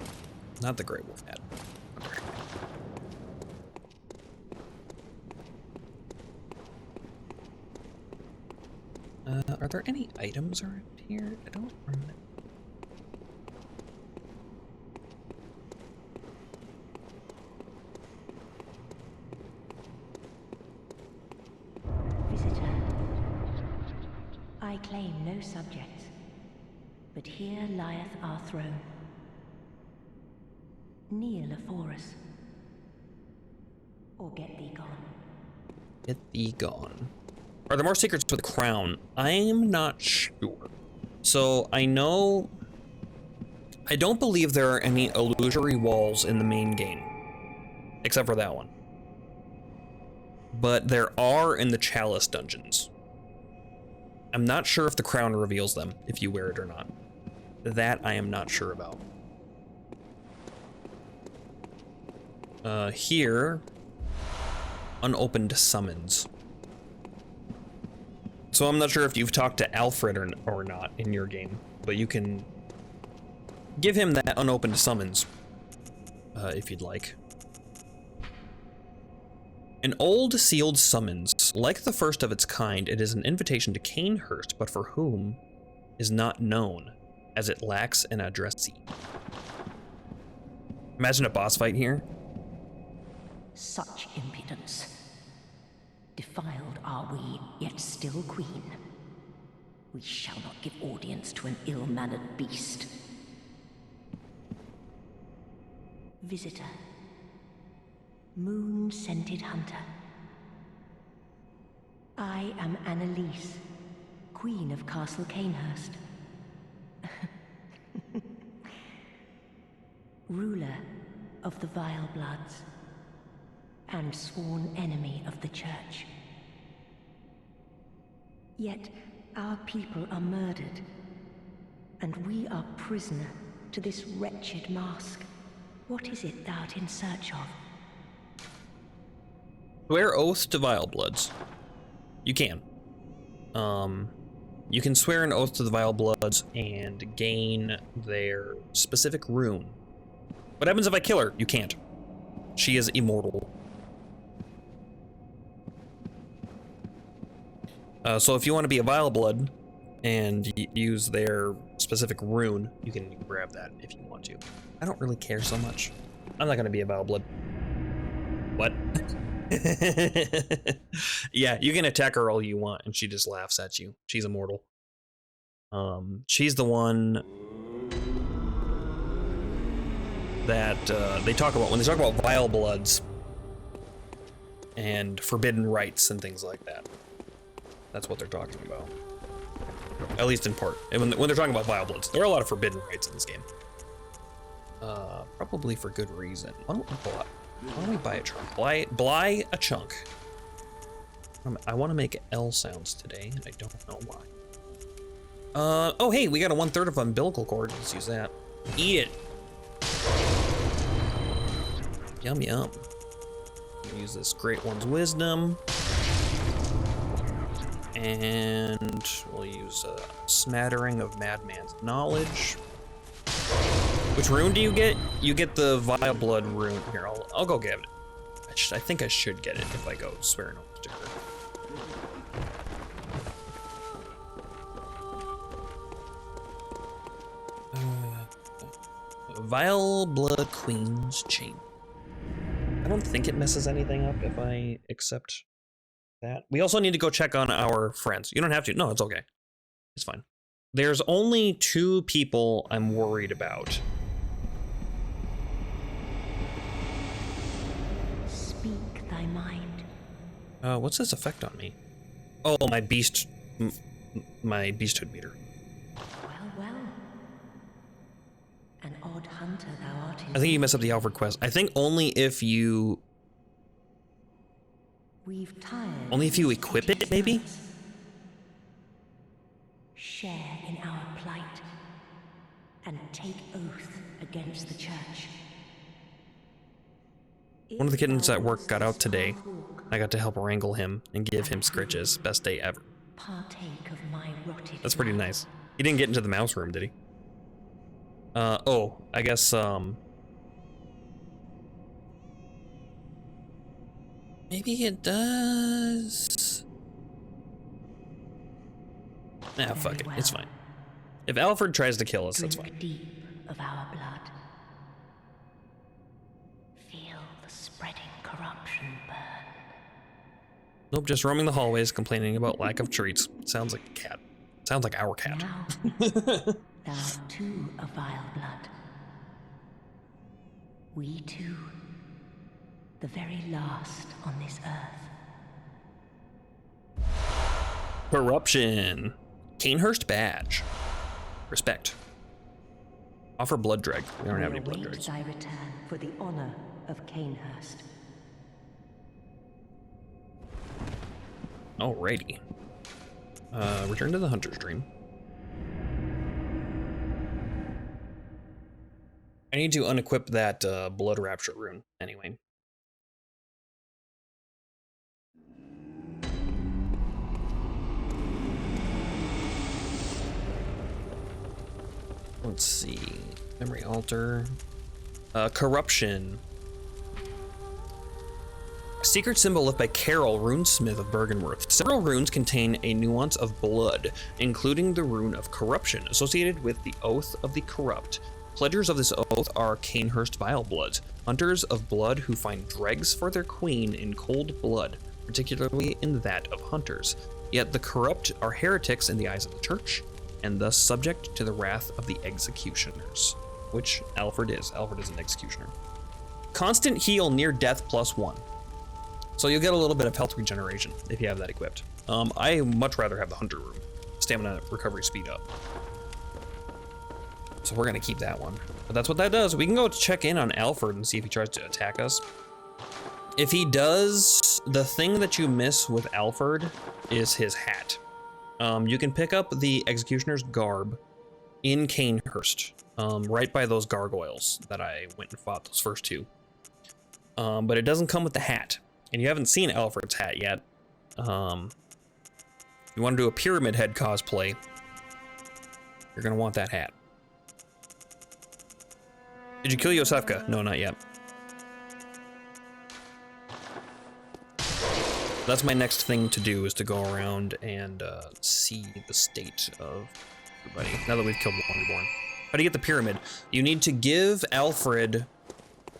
Not the Grey Wolf hat. Are there any items around here? I don't remember. Visitor, I claim no subjects, but here lieth our throne. Kneel afore us. or get thee gone. Get thee gone. Are there more secrets to the crown? I'm not sure. So I know... I don't believe there are any illusory walls in the main game. Except for that one. But there are in the Chalice dungeons. I'm not sure if the crown reveals them, if you wear it or not. That I am not sure about. Here, unopened summons. So I'm not sure if you've talked to Alfred or not in your game, but you can give him that unopened summons, if you'd like. An old sealed summons. Like the first of its kind, it is an invitation to Canehurst, but for whom is not known, as it lacks an addressee. Imagine a boss fight here. Such impudence. Defiled are we, yet still queen. We shall not give audience to an ill-mannered beast. Visitor. Moon-scented hunter. I am Annalise, Queen of Castle Canehurst. Ruler of the Vile Bloods, and sworn enemy of the Church. Yet our people are murdered, and we are prisoner to this wretched mask. What is it thou art in search of? Swear oath to Vile Bloods. You can. You can swear an oath to the Vile Bloods and gain their specific rune. What happens if I kill her? You can't. She is immortal. So if you want to be a Vile Blood and use their specific rune, you can grab that if you want to. I don't really care so much. I'm not going to be a Vile Blood. What? Yeah, you can attack her all you want and she just laughs at you. She's immortal. She's the one that they talk about when they talk about Vile Bloods and forbidden rites and things like that. That's what they're talking about. At least in part. And when they're talking about Vile Bloods, there are a lot of forbidden rites in this game. Probably for good reason. Why don't we buy a chunk? Buy a chunk. I want to make L sounds today. I don't know why. Oh hey, we got a 1/3 of umbilical cord. Let's use that. Eat it. Yum yum. Use this Great One's wisdom. And we'll use a smattering of Madman's knowledge. Which rune do you get? You get the Vile Blood rune. Here, I'll go get it. I think I should get it if I go swear an oath to her. Vile Blood Queen's Chain. I don't think it messes anything up if I accept that. We also need to go check on our friends. You don't have to. No, it's okay. It's fine. There's only 2 people I'm worried about. Speak thy mind. What's this effect on me? Oh, my beasthood meter. Well, well. An odd hunter thou art. I think you messed up the Alfred quest. I think only if you... We've tired. Only if you equip it, maybe? Share in our plight and take oath against the Church. One of the kittens at work got out today. I got to help wrangle him and give him scritches. Best day ever. Partake of my rotted. That's pretty nice. He didn't get into the mouse room, did he? Oh, I guess, maybe it does. Nah, fuck it. It's fine. If Alfred tries to kill us, that's fine. Deep of our blood. Feel the spreading corruption burn. Nope, just roaming the hallways, complaining about lack of treats. Sounds like a cat. Sounds like our cat. Now, thou too a vile blood. We too the very last on this earth. Corruption. Canehurst badge. Respect. Offer blood drag. We don't have any blood await dregs. thy return for the honor of Canehurst. Alrighty. Return to the Hunter's Dream. I need to unequip that Blood Rapture rune, anyway. Let's see. Memory altar. Corruption. A secret symbol left by Carol, runesmith of Bergenworth. Several runes contain a nuance of blood, including the rune of corruption, associated with the Oath of the Corrupt. Pledgers of this oath are Canehurst Vilebloods, hunters of blood who find dregs for their queen in cold blood, particularly in that of hunters. Yet the corrupt are heretics in the eyes of the church, and thus subject to the wrath of the executioners, which Alfred is. Alfred is an executioner. Constant heal near death +1. So you'll get a little bit of health regeneration if you have that equipped. I much rather have the hunter room. Stamina recovery speed up. So we're gonna keep that one. But that's what that does. We can go check in on Alfred and see if he tries to attack us. If he does, the thing that you miss with Alfred is his hat. You can pick up the Executioner's garb in Canehurst, right by those gargoyles that I went and fought, those first two. But it doesn't come with the hat. And you haven't seen Alfred's hat yet. You want to do a Pyramid Head cosplay, you're gonna want that hat. Did you kill Yosefka? No, not yet. That's my next thing to do, is to go around and see the state of everybody, now that we've killed one reborn. How do you get the pyramid? You need to give Alfred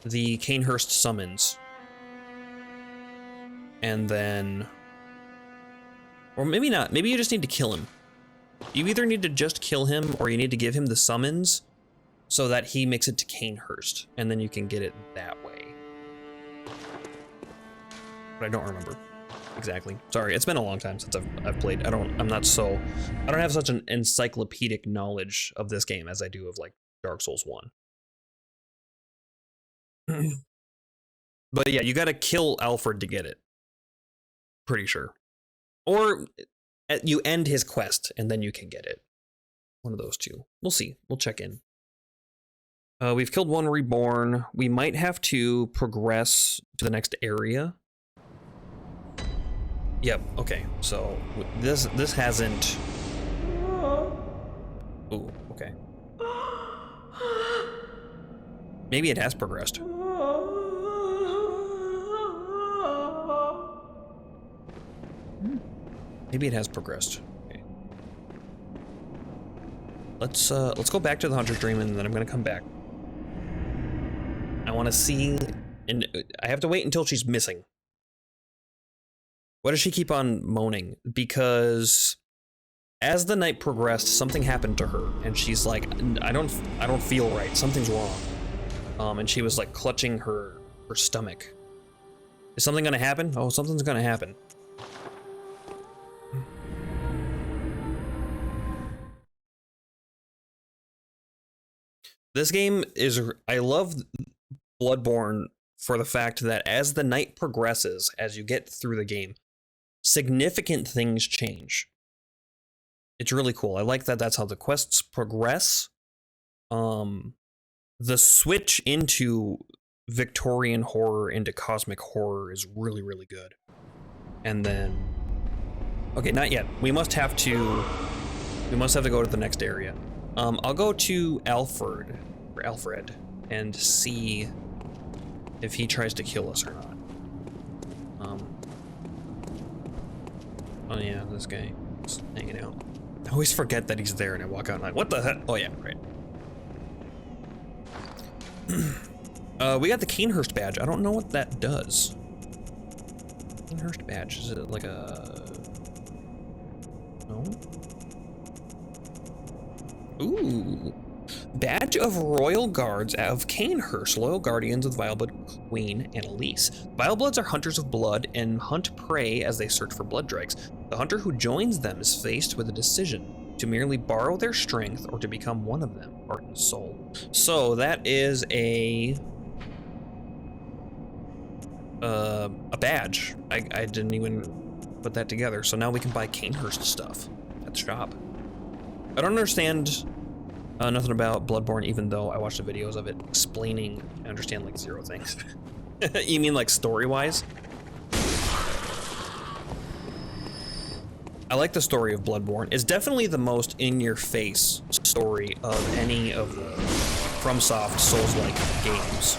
the Canehurst summons. And then, or maybe not, maybe you just need to kill him. You either need to just kill him, or you need to give him the summons so that he makes it to Canehurst, and then you can get it that way. But I don't remember exactly. Sorry, it's been a long time since I've played. I don't have such an encyclopedic knowledge of this game as I do of like Dark Souls 1. But yeah, you gotta kill Alfred to get it. Pretty sure. Or you end his quest and then you can get it. One of those two. We'll see. We'll check in. We've killed one reborn. We might have to progress to the next area. Yep, okay. So this hasn't... Ooh, okay. Maybe it has progressed. Maybe it has progressed. Okay. Let's go back to the Hunter's Dream, and then I'm gonna come back. I want to see, and I have to wait until she's missing. Why does she keep on moaning? Because as the night progressed, something happened to her, and she's like, I don't feel right. Something's wrong. And she was like clutching her stomach. Is something gonna happen? Oh, something's gonna happen. This game is, I love Bloodborne for the fact that as the night progresses, as you get through the game, significant things change. It's really cool. I like that that's how the quests progress. The switch into Victorian horror into cosmic horror is really, really good. And then, okay, not yet. We must have to go to the next area. I'll go to Alfred and see if he tries to kill us or not. Oh yeah, this guy is hanging out. I always forget that he's there and I walk out and I'm like, what the heck? Oh yeah, right. We got the Canehurst badge. I don't know what that does. Canehurst badge, is it like a... No? Ooh. Badge of Royal Guards of Canehurst, loyal guardians of the Vileblood Queen Annalise. Vilebloods are hunters of blood and hunt prey as they search for blood dregs. The hunter who joins them is faced with a decision to merely borrow their strength or to become one of them, heart and soul. So that is a badge. I didn't even put that together. So now we can buy Canehurst stuff at the shop. I don't understand nothing about Bloodborne, even though I watched the videos of it explaining. I understand like 0 things. You mean like story-wise? I like the story of Bloodborne. It's definitely the most in-your-face story of any of the FromSoft Souls-like games.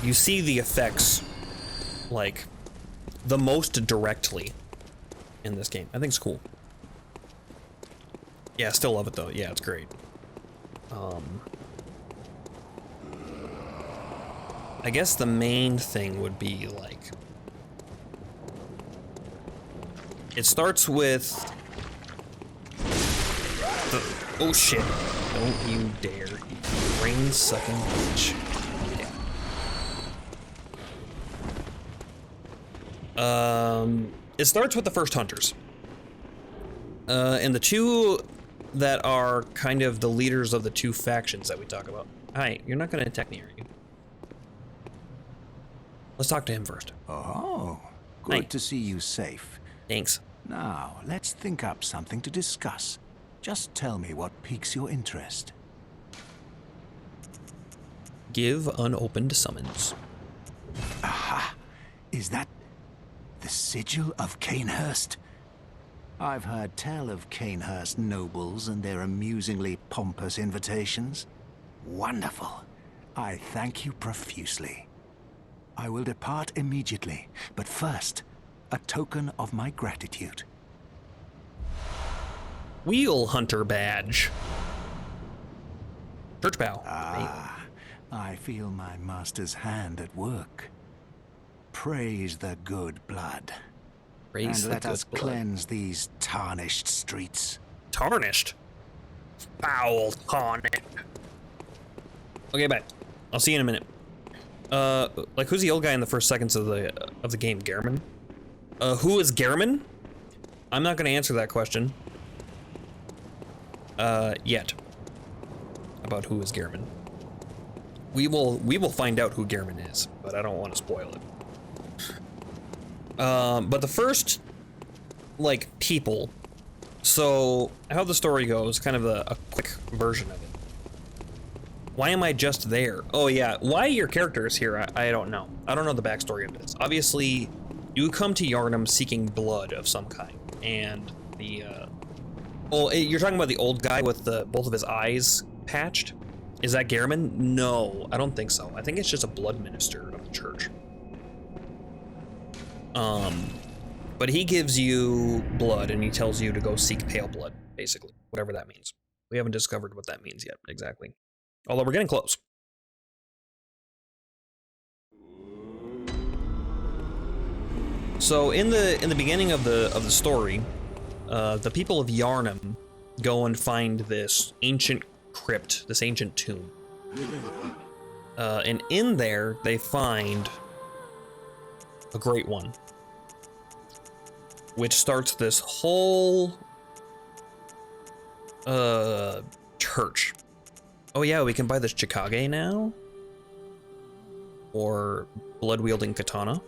You see the effects like the most directly in this game. I think it's cool. Yeah, I still love it though. Yeah, it's great. I guess the main thing would be like, it starts with the, oh shit, don't you dare, you brain sucking bitch. Yeah. It starts with the first hunters. And the two that are kind of the leaders of the two factions that we talk about. Hi, you're not gonna attack me, are you? Let's talk to him first. Oh, good to see you safe. Thanks. Now, let's think up something to discuss. Just tell me what piques your interest. Give unopened summons. Aha! Is that the sigil of Canehurst? I've heard tell of Canehurst nobles and their amusingly pompous invitations. Wonderful. I thank you profusely. I will depart immediately, but first, a token of my gratitude. Wheel Hunter badge. Church bow. Ah, I feel my master's hand at work. Praise the good blood. Praise and the let good us blood. cleanse these tarnished streets. Tarnished? Foul tarnished. Okay, bye. I'll see you in a minute. Like, who's the old guy in the first seconds of the game? Gehrman? Who is Gehrman? I'm not gonna answer that question. Yet. About who is Gehrman. We will find out who Gehrman is, but I don't want to spoil it. But the first, like, people. So, how the story goes, kind of a quick version of it. Why am I just there? Oh yeah, why your character is here, I don't know. I don't know the backstory of this. Obviously, you come to Yharnam seeking blood of some kind, and the, oh, you're talking about the old guy with both of his eyes patched? Is that Gehrman? No, I don't think so. I think it's just a blood minister of the church. But he gives you blood, and he tells you to go seek pale blood, basically, whatever that means. We haven't discovered what that means yet, exactly. Although we're getting close. So in the beginning of the story, the people of Yharnam go and find this ancient crypt, this ancient tomb. And in there, they find a great one, which starts this whole church. Oh yeah, we can buy this Chikage now? Or blood-wielding katana.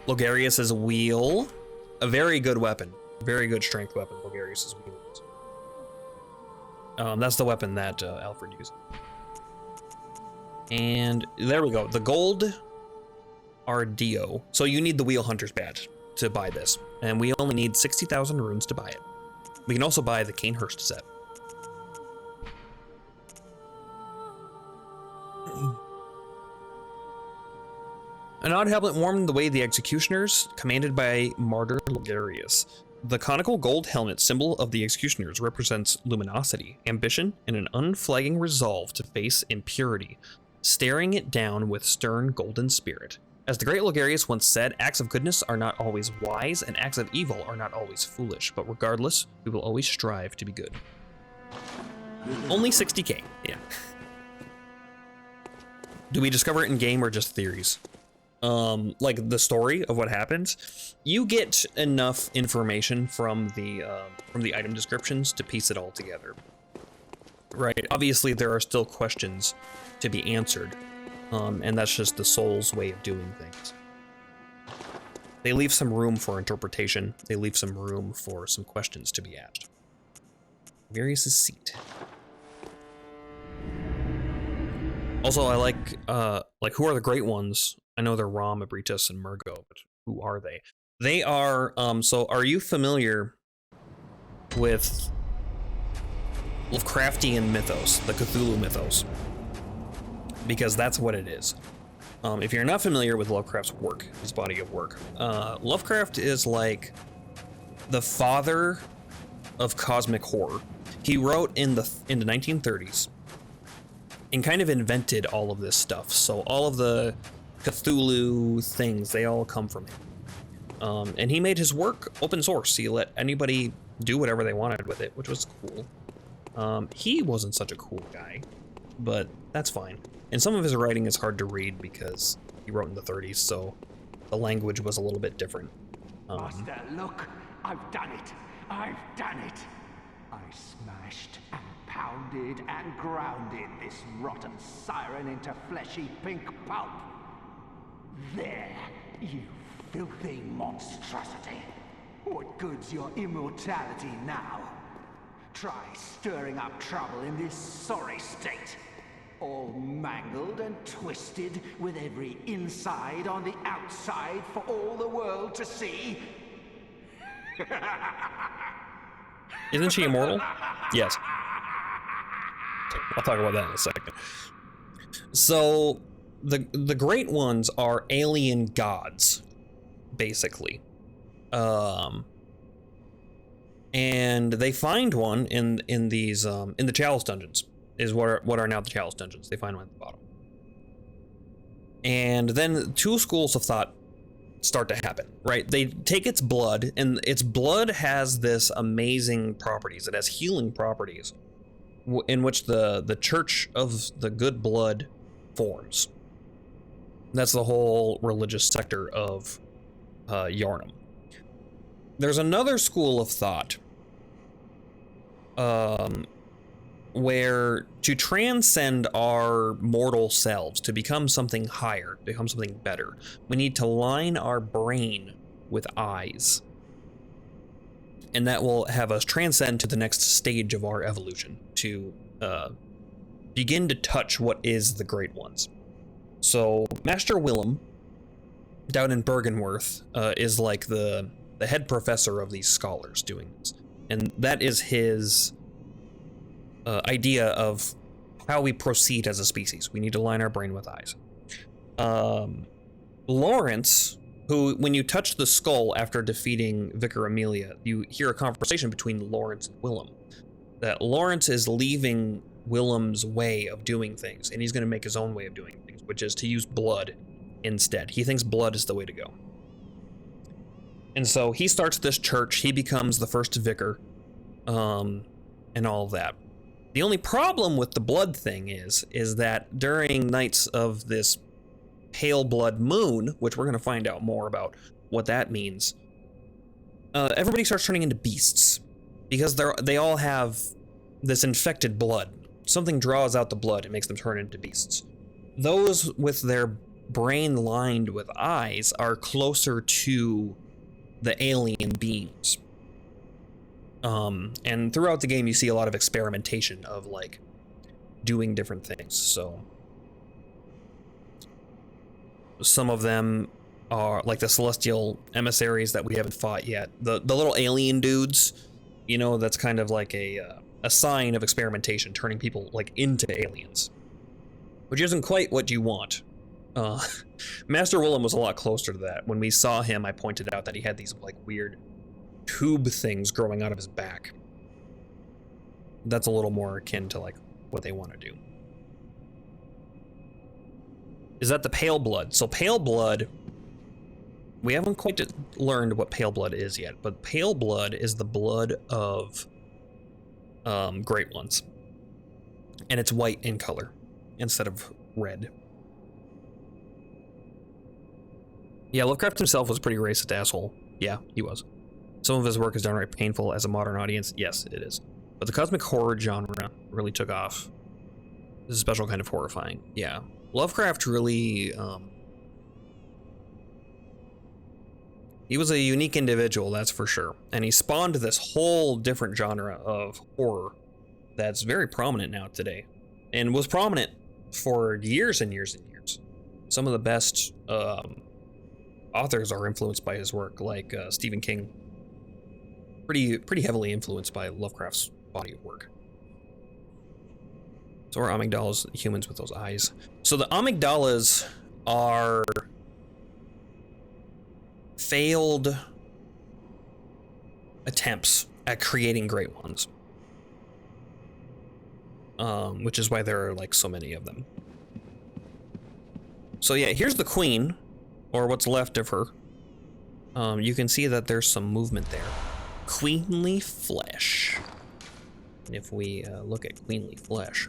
Logarius's wheel. A very good weapon. Very good strength weapon, Logarius's wheel is. That's the weapon that Alfred used. And there we go. The gold Ardio. So you need the Wheel Hunter's badge to buy this. And we only need 60,000 runes to buy it. We can also buy the Canehurst set. An odd helmet warmed the way of the executioners, commanded by Martyr Logarius. The conical gold helmet, symbol of the executioners, represents luminosity, ambition, and an unflagging resolve to face impurity, staring it down with stern golden spirit. As the great Logarius once said, acts of goodness are not always wise, and acts of evil are not always foolish, but regardless, we will always strive to be good. Only 60k, yeah. Do we discover it in game or just theories? Like the story of what happens, you get enough information from the item descriptions to piece it all together. Right, obviously there are still questions to be answered, and that's just the soul's way of doing things. They leave some room for interpretation, they leave some room for some questions to be asked. Various' seat. Also, I like who are the great ones? I know they're Rom, Abritus, and Murgo, but who are they? They are, so are you familiar with Lovecraftian mythos, the Cthulhu mythos? Because that's what it is. If you're not familiar with Lovecraft's work, his body of work, Lovecraft is like the father of cosmic horror. He wrote in the 1930s and kind of invented all of this stuff. So all of the Cthulhu things, they all come from him. And he made his work open source. He let anybody do whatever they wanted with it, which was cool. He wasn't such a cool guy, but that's fine. And some of his writing is hard to read because he wrote in the 30s, so the language was a little bit different. Master, look! I've done it! I've done it! I smashed and pounded and grounded this rotten siren into fleshy pink pulp. There, you filthy monstrosity. What good's your immortality now? Try stirring up trouble in this sorry state. All mangled and twisted, with every inside on the outside for all the world to see. Isn't she immortal? Yes. I'll talk about that in a second. So, the Great Ones are alien gods, basically. And they find one in these in the Chalice Dungeons, is what are now the Chalice Dungeons. They find one at the bottom. And then two schools of thought start to happen, right? They take its blood, and its blood has this amazing properties. It has healing properties, in which the Church of the Good Blood forms. That's the whole religious sector of Yharnam. There's another school of thought where to transcend our mortal selves, to become something higher, become something better, we need to line our brain with eyes. And that will have us transcend to the next stage of our evolution, to begin to touch what is the Great Ones. So Master Willem, down in Bergenworth, is like the head professor of these scholars doing this. And that is his idea of how we proceed as a species. We need to line our brain with eyes. Lawrence, who, when you touch the skull after defeating Vicar Amelia, you hear a conversation between Lawrence and Willem. That Lawrence is leaving Willem's way of doing things, and he's going to make his own way of doing things, which is to use blood instead. He thinks blood is the way to go. And so he starts this church, he becomes the first vicar, and all of that. The only problem with the blood thing is that during nights of this pale blood moon, which we're going to find out more about what that means, everybody starts turning into beasts, because they all have this infected blood. Something draws out the blood and makes them turn into beasts. Those with their brain lined with eyes are closer to the alien beings. And throughout the game, you see a lot of experimentation of, like, doing different things. So some of them are like the celestial emissaries that we haven't fought yet. The little alien dudes, you know, that's kind of like a sign of experimentation, turning people, like, into aliens, which isn't quite what you want. Master Willem was a lot closer to that. When we saw him, I pointed out that he had these, like, weird tube things growing out of his back. That's a little more akin to, like, what they want to do. Is that the pale blood? So pale blood, we haven't quite learned what pale blood is yet, but pale blood is the blood of great ones. And it's white in color instead of red. Yeah, Lovecraft himself was a pretty racist asshole. Yeah, he was. Some of his work is downright painful as a modern audience. Yes, it is. But the cosmic horror genre really took off. This is a special kind of horrifying. Yeah. Lovecraft really, he was a unique individual, that's for sure. And he spawned this whole different genre of horror that's very prominent now today. And was prominent for years and years and years. Some of the best authors are influenced by his work, like Stephen King. Pretty heavily influenced by Lovecraft's body of work. So are amygdalas, humans with those eyes. So the amygdalas are failed attempts at creating great ones. Which is why there are like so many of them. So yeah, here's the queen, or what's left of her. You can see that there's some movement there. Queenly flesh. And if we look at queenly flesh,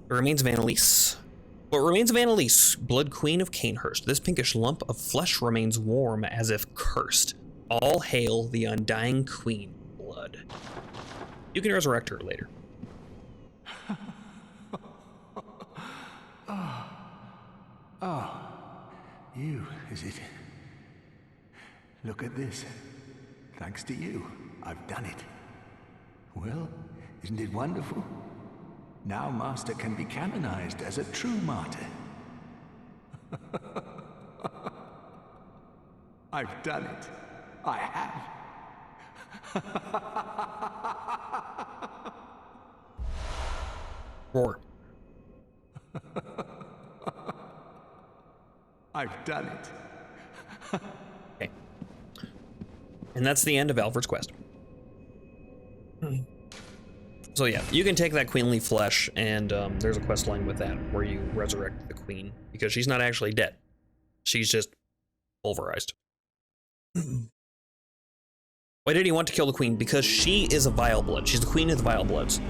it remains of Annalise. What remains of Annalise, Blood Queen of Canehurst. This pinkish lump of flesh remains warm as if cursed. All hail the undying queen, Blood. You can resurrect her later. You, is it? Look at this. Thanks to you, I've done it. Well, isn't it wonderful? Now Master can be canonized as a true martyr. I've done it. I have. Roar. I've done it. Okay. And that's the end of Alfred's quest. So yeah, you can take that queenly flesh, and there's a quest line with that where you resurrect the queen, because she's not actually dead. She's just pulverized. Why did he want to kill the queen? Because she is a vile blood. She's the queen of the vile bloods.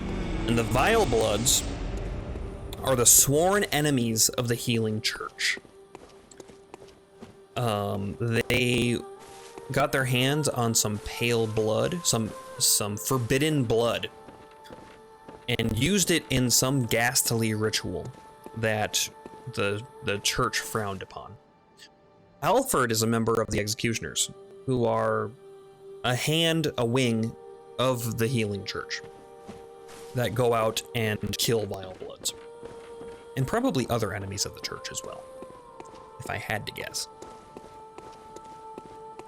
And the vile bloods are the sworn enemies of the healing church. They got their hands on some pale blood, some forbidden blood, and used it in some ghastly ritual that the church frowned upon. Alfred is a member of the Executioners, who are a wing of the healing church that go out and kill vile bloods. And probably other enemies of the church as well, if I had to guess.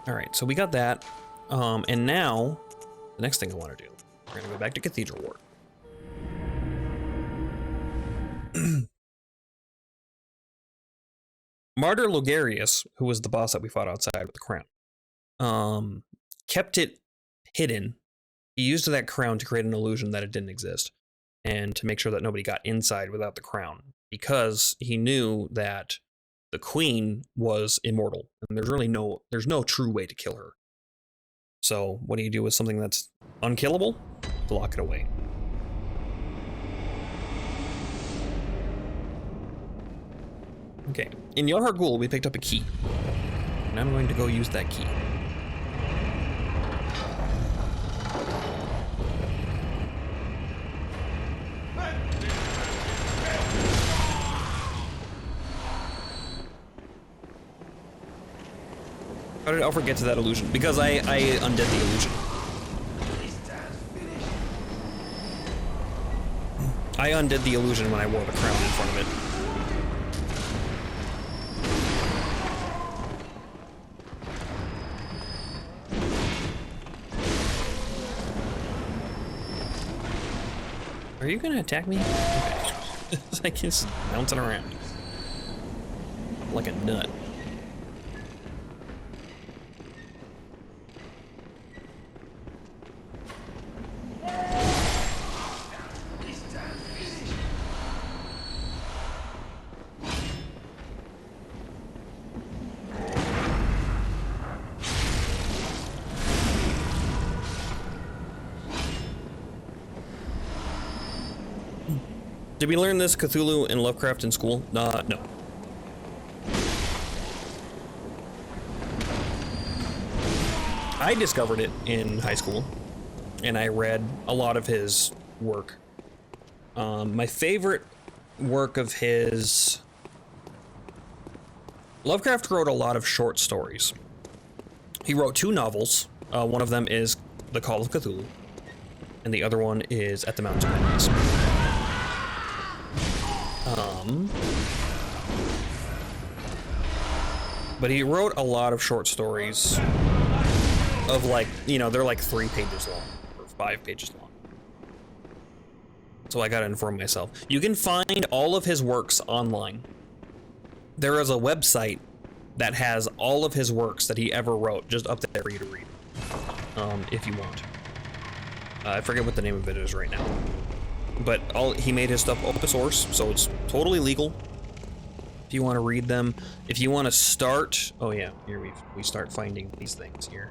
All right, so we got that. And now, the next thing I want to do, we're gonna go back to Cathedral Ward. Martyr Logarius, who was the boss that we fought outside with the crown, kept it hidden. He used that crown to create an illusion that it didn't exist, and to make sure that nobody got inside without the crown, because he knew that the queen was immortal, and there's no true way to kill her. So what do you do with something that's unkillable? Lock it away. Okay, in Yahar Ghul, we picked up a key, and I'm going to go use that key. How did Alfred get to that illusion? Because I undid the illusion. I undid the illusion when I wore the crown in front of it. Are you gonna attack me? Okay. It's like he's bouncing around like a nut. Did we learn this Cthulhu and Lovecraft in school? No. I discovered it in high school, and I read a lot of his work. My favorite work of his... Lovecraft wrote a lot of short stories. He wrote 2 novels. One of them is The Call of Cthulhu, and the other one is At the Mountains of Madness. But he wrote a lot of short stories of, like, you know, they're like 3 pages long or 5 pages long. So I gotta inform myself. You can find all of his works online. There is a website that has all of his works that he ever wrote just up there for you to read, if you want. I forget what the name of it is right now. But he made his stuff open source, so it's totally legal. If you want to read them, if you want to start, oh yeah, here we start finding these things here.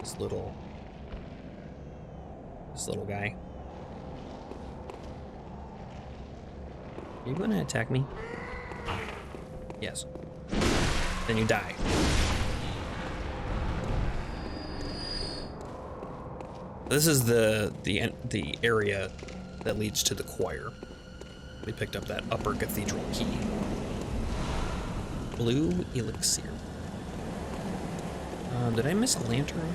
This little guy. Are you gonna attack me? Yes. Then you die. This is the area that leads to the choir. We picked up that upper cathedral key. Blue elixir. Did I miss a lantern?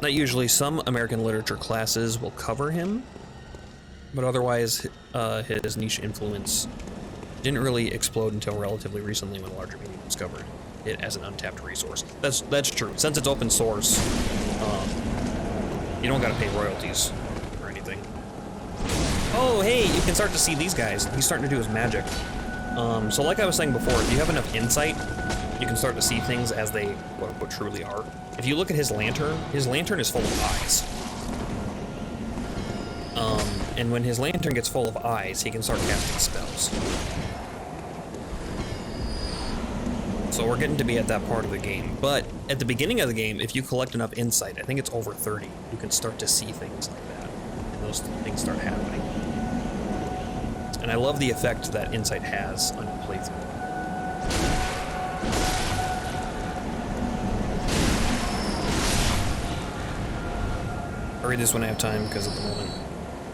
Not usually. Some American literature classes will cover him, but otherwise his niche influence didn't really explode until relatively recently when larger media discovered it as an untapped resource. That's true. Since it's open source, you don't gotta pay royalties or anything. Oh, hey, you can start to see these guys. He's starting to do his magic. So like I was saying before, if you have enough insight, you can start to see things as they quote-unquote truly are. If you look at his lantern is full of eyes. And when his lantern gets full of eyes, he can start casting spells. So we're getting to be at that part of the game. But at the beginning of the game, if you collect enough insight, I think it's over 30, you can start to see things like that. And those things start happening. And I love the effect that insight has on your playthrough. I'll read this when I have time, because at the moment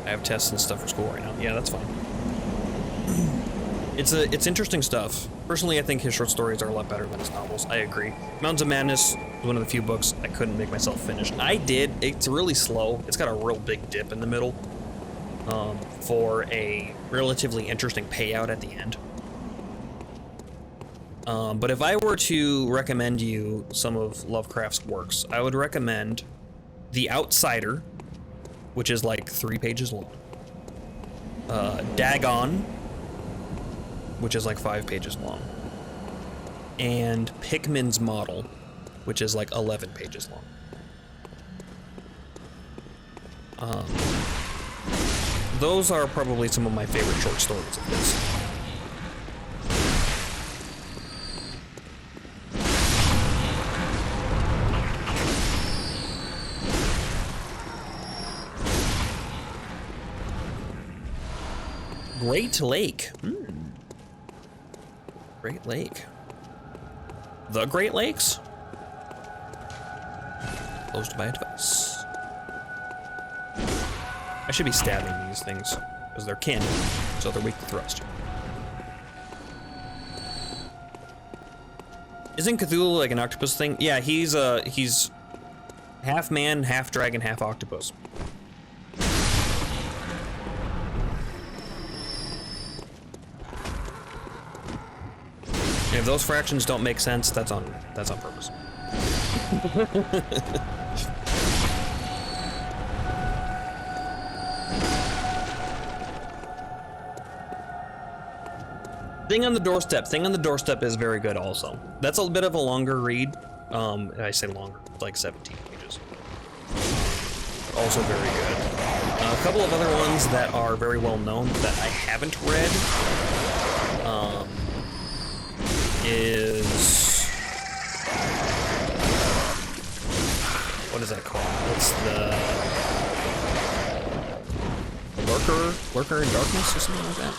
I have tests and stuff for school right now. Yeah, that's fine. It's interesting stuff. Personally, I think his short stories are a lot better than his novels. I agree. Mountains of Madness was one of the few books I couldn't make myself finish. I did. It's really slow. It's got a real big dip in the middle for a relatively interesting payout at the end. But if I were to recommend you some of Lovecraft's works, I would recommend The Outsider, which is like 3 pages long. Dagon, which is like 5 pages long. And Pickman's Model, which is like 11 pages long. Those are probably some of my favorite short stories of his. Great Lake. Great Lake. The Great Lakes? Closed by a device. I should be stabbing these things, because they're candy, so they're weak to thrust. Isn't Cthulhu like an octopus thing? Yeah, he's half man, half dragon, half octopus. If those fractions don't make sense, that's on purpose. Thing on the Doorstep. Thing on the Doorstep is very good also. That's a bit of a longer read. I say longer, like 17 pages. Also very good. A couple of other ones that are very well known that I haven't read. What is that called? What's the lurker in darkness or something like that?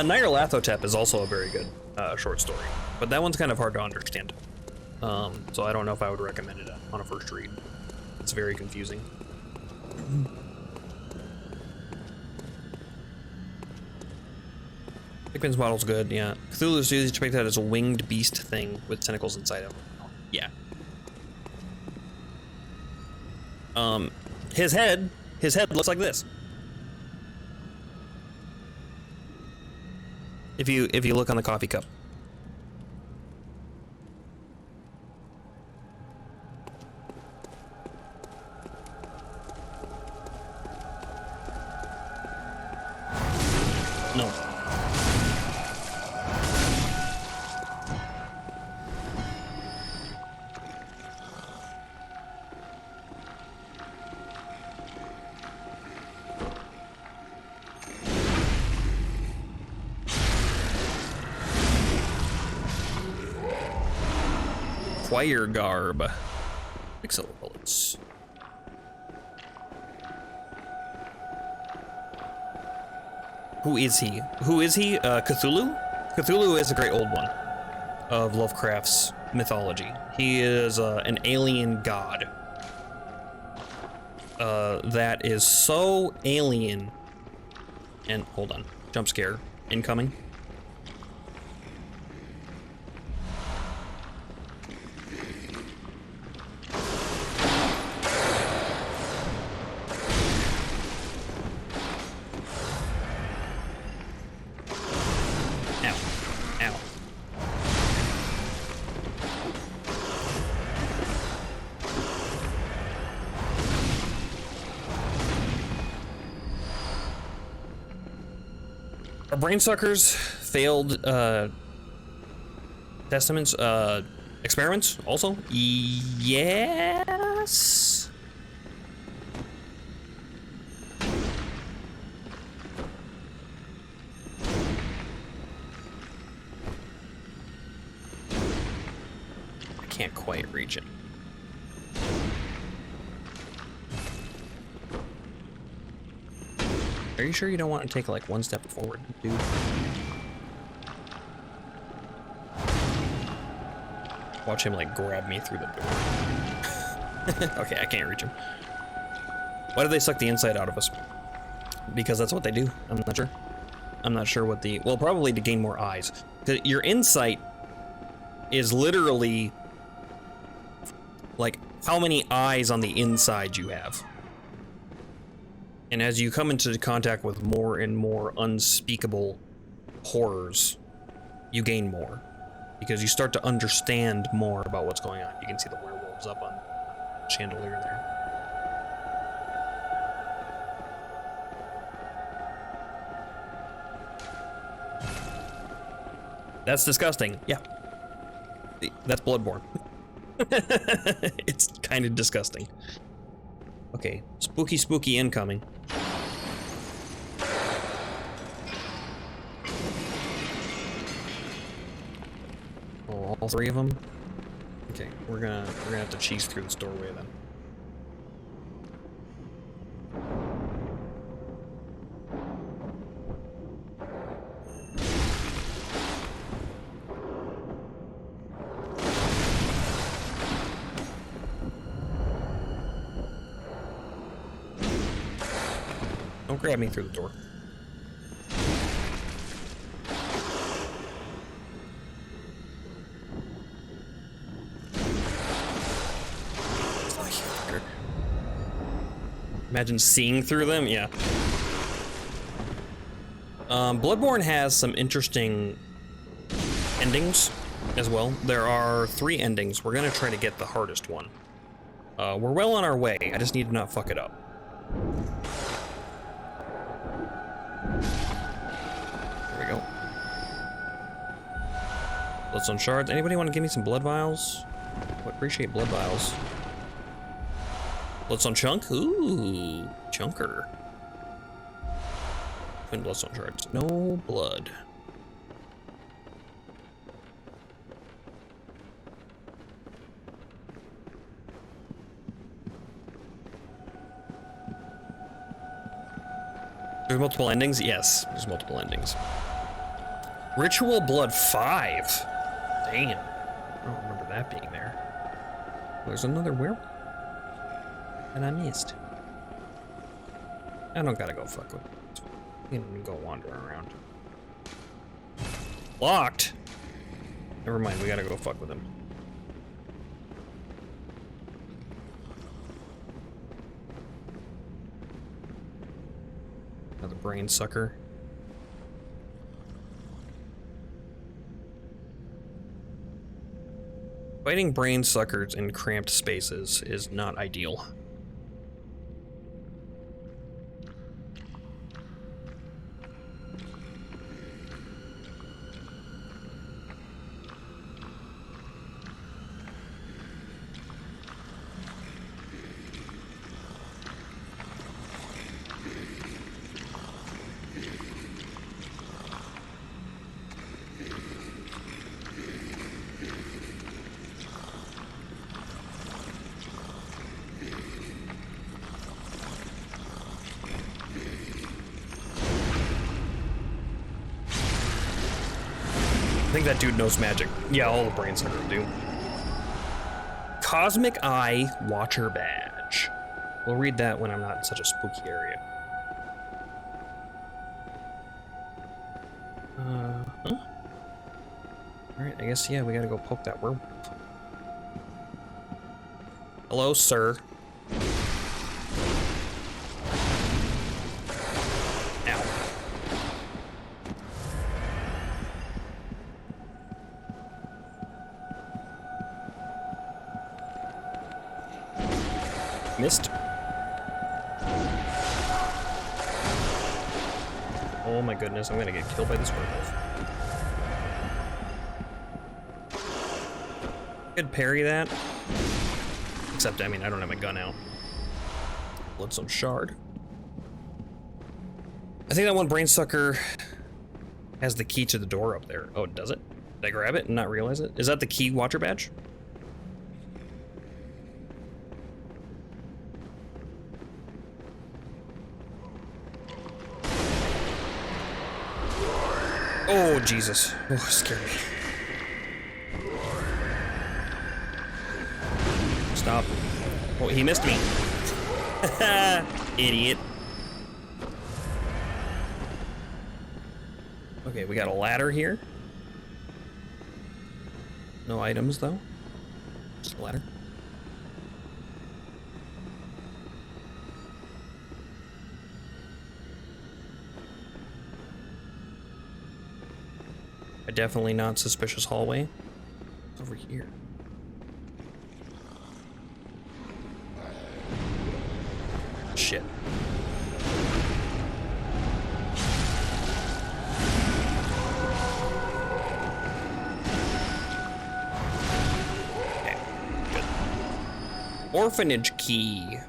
Nyarlathotep is also a very good short story, but that one's kind of hard to understand. So I don't know if I would recommend it on a first read. It's very confusing. Hickman's model's good, yeah. Cthulhu's usually depicted as a winged beast thing with tentacles inside of him. Yeah. His head looks like this. If you look on the coffee cup. No. Choir garb. Quicksilver bullets. Who is he? Who is he? Cthulhu? Cthulhu is a great old one of Lovecraft's mythology. He is an alien god that is so alien. And hold on, jump scare incoming. Are brainsuckers failed testaments, experiments also? Yes. I can't quite reach it. Are you sure you don't want to take like one step forward, dude? Watch him like grab me through the door. Okay, I can't reach him. Why do they suck the inside out of us? Because that's what they do. I'm not sure. I'm not sure what the... Well, probably to gain more eyes. Your insight is literally like how many eyes on the inside you have. And as you come into contact with more and more unspeakable horrors, you gain more. Because you start to understand more about what's going on. You can see the werewolves up on the chandelier there. That's disgusting. Yeah. That's Bloodborne. It's kind of disgusting. Okay, spooky, spooky incoming. Oh, all three of them? Okay, we're gonna have to cheese through this doorway then. Don't grab me through the door. Imagine seeing through them, yeah. Bloodborne has some interesting endings as well. There are 3 endings. We're gonna try to get the hardest one. We're well on our way. I just need to not fuck it up. There we go. Bloodstone shards. Anybody want to give me some blood vials? I would appreciate blood vials. Bloodstone chunk? Ooh, chunker. Twin bloodstone shards. No blood. There's multiple endings? Yes, there's multiple endings. Ritual Blood 5. Damn. I don't remember that being there. There's another werewolf. And I missed. I don't gotta go fuck with it. You can go wandering around. Locked? Never mind, we gotta go fuck with him. Another brain sucker. Fighting brain suckers in cramped spaces is not ideal. I think that dude knows magic. Yeah, all the brain suckers do. Cosmic Eye Watcher Badge. We'll read that when I'm not in such a spooky area. Huh? Alright, I guess, yeah, we gotta go poke that werewolf. Hello, sir. Ow. Missed. Oh my goodness, I'm gonna get killed by this werewolf. Could parry that. Except, I mean, I don't have my gun out. Bloodstone shard. I think that one brain sucker has the key to the door up there. Oh, does it? Did I grab it and not realize it? Is that the key watcher badge? Oh, Jesus. Oh, scared me. Stop. Oh, he missed me. Idiot. Okay, we got a ladder here. No items, though. Just a ladder. A definitely not suspicious hallway. It's over here. Shit. Okay, good. Orphanage key.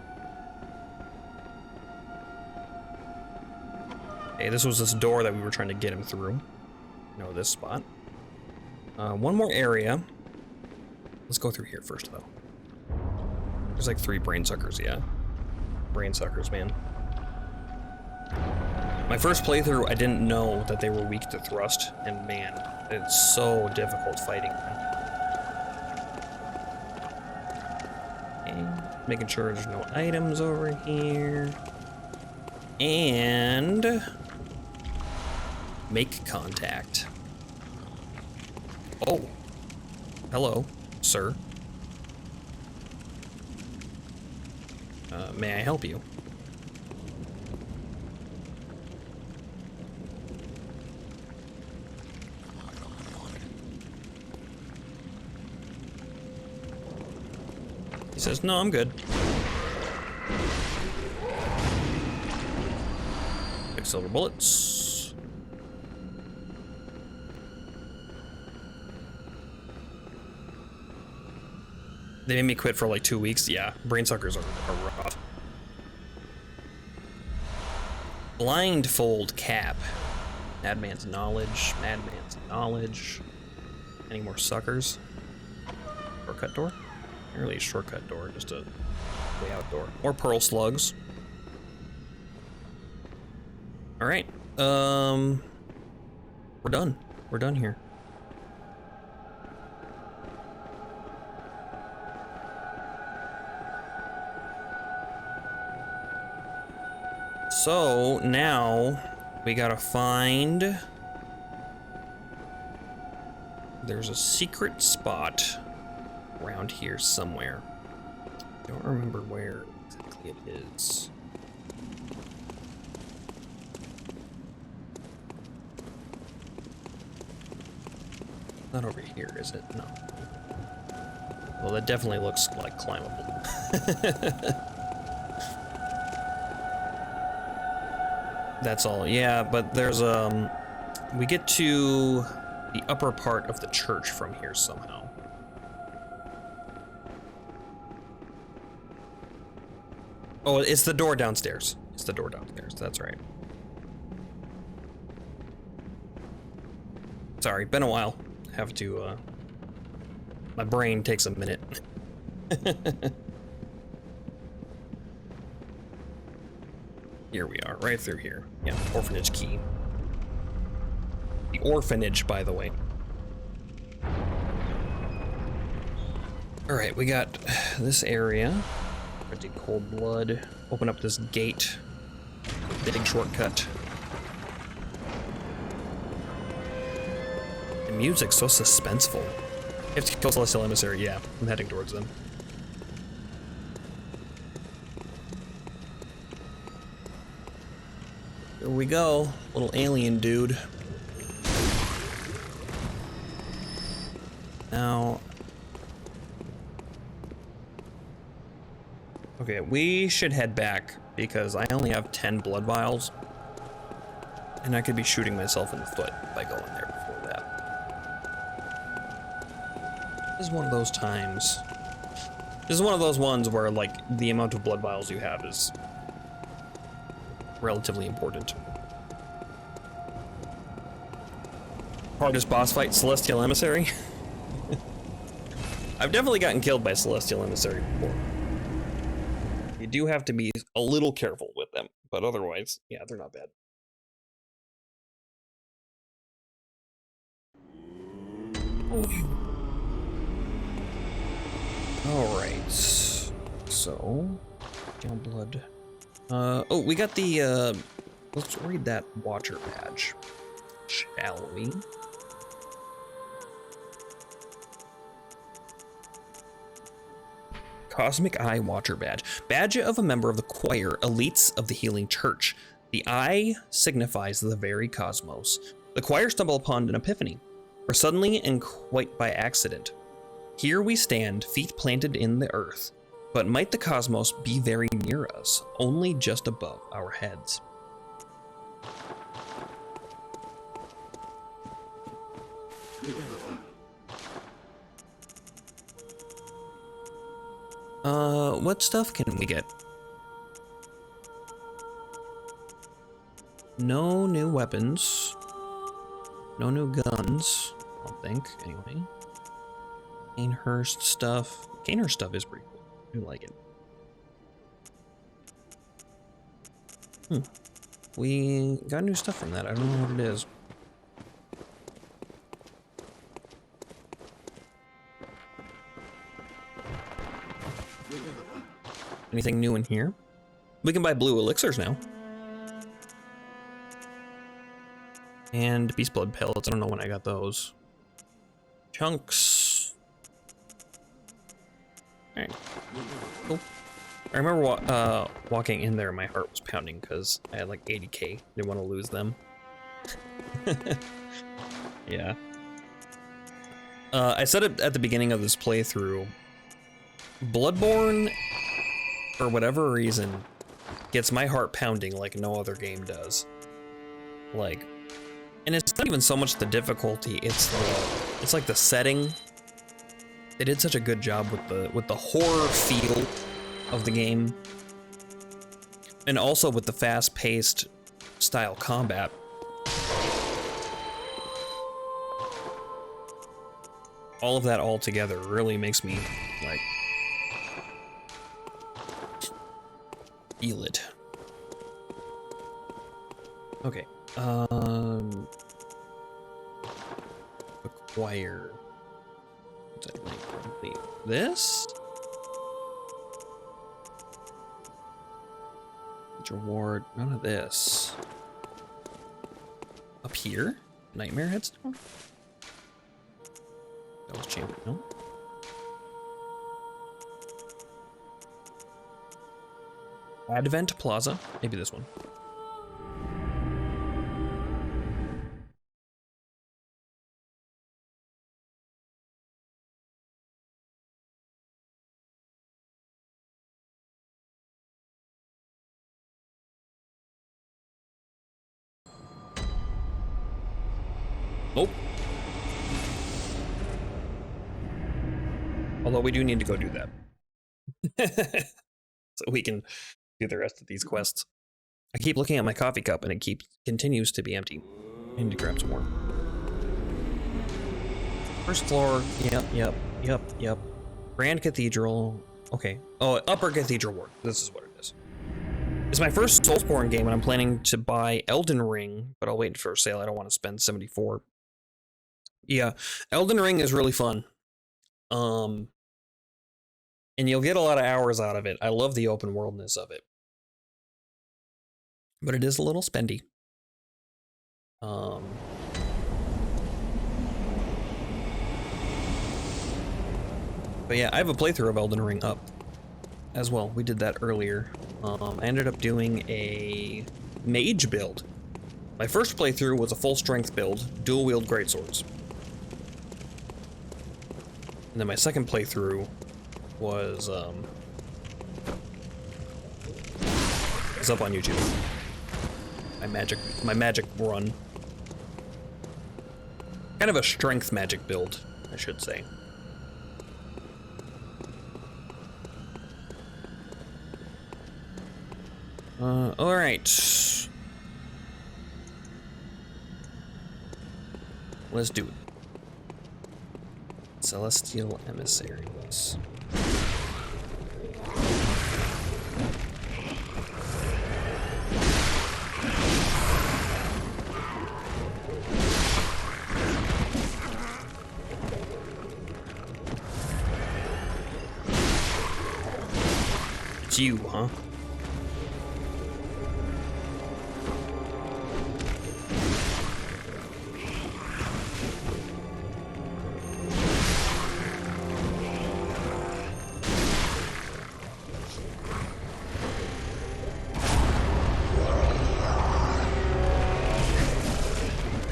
Okay, this was this door that we were trying to get him through. No, this spot. One more area. Let's go through here first, though. There's like 3 brain suckers, yeah. Brain suckers, man. My first playthrough, I didn't know that they were weak to thrust, and man, it's so difficult fighting them. And making sure there's no items over here. And make contact. Oh, hello, sir. May I help you? He says, no, I'm good. Silver bullets. They made me quit for like 2 weeks. Yeah, brain suckers are rough. Blindfold cap. Madman's knowledge. Madman's knowledge. Any more suckers? Shortcut door? Not really a shortcut door, just a way out door. More pearl slugs. All right. We're done. We're done here. So now we gotta find. There's a secret spot around here somewhere. Don't remember where exactly it is. Not over here, is it? No. Well, that definitely looks like climbable. That's all. Yeah, but there's we get to the upper part of the church from here somehow. Oh, it's the door downstairs. It's the door downstairs. That's right. Sorry, been a while. Have to, my brain takes a minute. Here we are, right through here. Yeah, orphanage key. The orphanage, by the way. All right, we got this area. I did cold blood. Open up this gate. Big shortcut. The music's so suspenseful. You have to kill Celestial Emissary. Yeah, I'm heading towards them. Here we go, little alien dude. Now, okay, we should head back because I only have 10 blood vials, and I could be shooting myself in the foot by going there before that. This is one of those times. This is one of those ones where, like, the amount of blood vials you have is relatively important. Hardest boss fight, Celestial Emissary. I've definitely gotten killed by Celestial Emissary before. You do have to be a little careful with them, but otherwise, yeah, they're not bad. Alright, so, down blood. Oh, we got the, let's read that Watcher badge, shall we? Cosmic Eye Watcher badge. Badge of a member of the choir, elites of the Healing Church. The eye signifies the very cosmos. The choir stumble upon an epiphany, or suddenly and quite by accident. Here we stand, feet planted in the earth. But might the cosmos be very near us, only just above our heads? What stuff can we get? No new weapons. No new guns, I don't think, anyway. Canehurst stuff. Canehurst stuff is pretty cool. I like it. We got new stuff from that. I don't know what it is. Anything new in here? We can buy blue elixirs now. And beast blood pellets. I don't know when I got those. Chunks. All right. Cool. I remember walking in there, my heart was pounding because I had like 80k. Didn't want to lose them. Yeah. I said it at the beginning of this playthrough. Bloodborne, for whatever reason, gets my heart pounding like no other game does. Like, and it's not even so much the difficulty; it's like the setting. They did such a good job with the horror feel of the game, and also with the fast-paced style combat. All of that all together really makes me like feel it. Okay. Acquire. This? Reward. None of this. Up here? Nightmare Headstone? That was champion. No? Advent Plaza. Maybe this one. Nope. Although we do need to go do that. So we can do the rest of these quests. I keep looking at my coffee cup and it continues to be empty. I need to grab some more. First floor. Yep. Grand Cathedral. Okay. Oh, Upper Cathedral Ward. This is what it is. It's my first Soulsborne game and I'm planning to buy Elden Ring, but I'll wait for a sale. I don't want to spend 74. Yeah, Elden Ring is really fun. And you'll get a lot of hours out of it. I love the open worldness of it. But it is a little spendy. But yeah, I have a playthrough of Elden Ring up as well. We did that earlier. I ended up doing a mage build. My first playthrough was a full strength build, dual wield greatswords. And then my second playthrough was up on YouTube. My magic run. Kind of a strength magic build, I should say. All right. Let's do it. Celestial Emissaries. It's you, huh?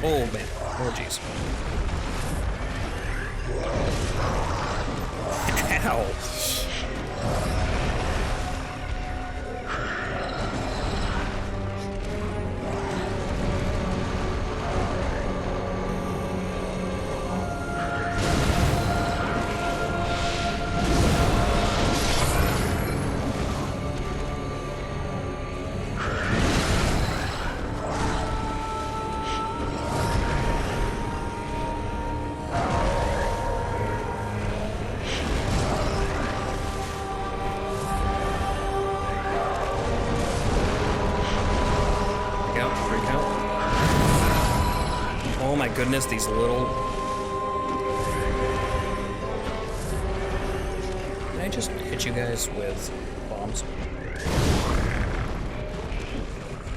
Oh man, oh jeez. Ow. Oh my goodness, these little... Can I just hit you guys with bombs?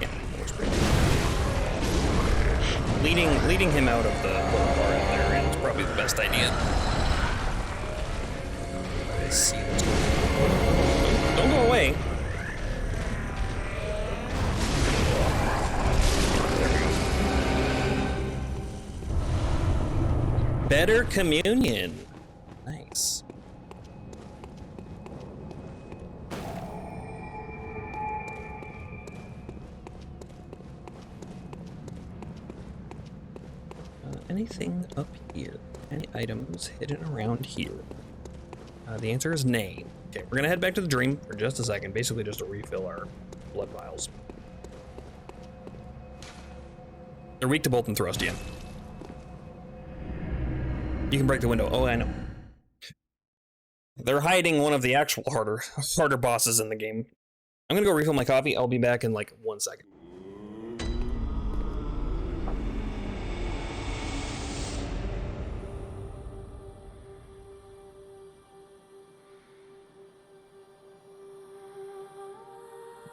Yeah, that works great. Leading him out of the little bar in there is probably the best idea. Let's see what's going on. Don't go away. Better communion. Nice. Anything up here? Any items hidden around here? The answer is nay. Okay, we're gonna head back to the dream for just a second, basically just to refill our blood vials. They're weak to bolt and thrust, yeah. You can break the window. Oh, I know. They're hiding one of the actual harder bosses in the game. I'm gonna go refill my coffee. I'll be back in like 1 second.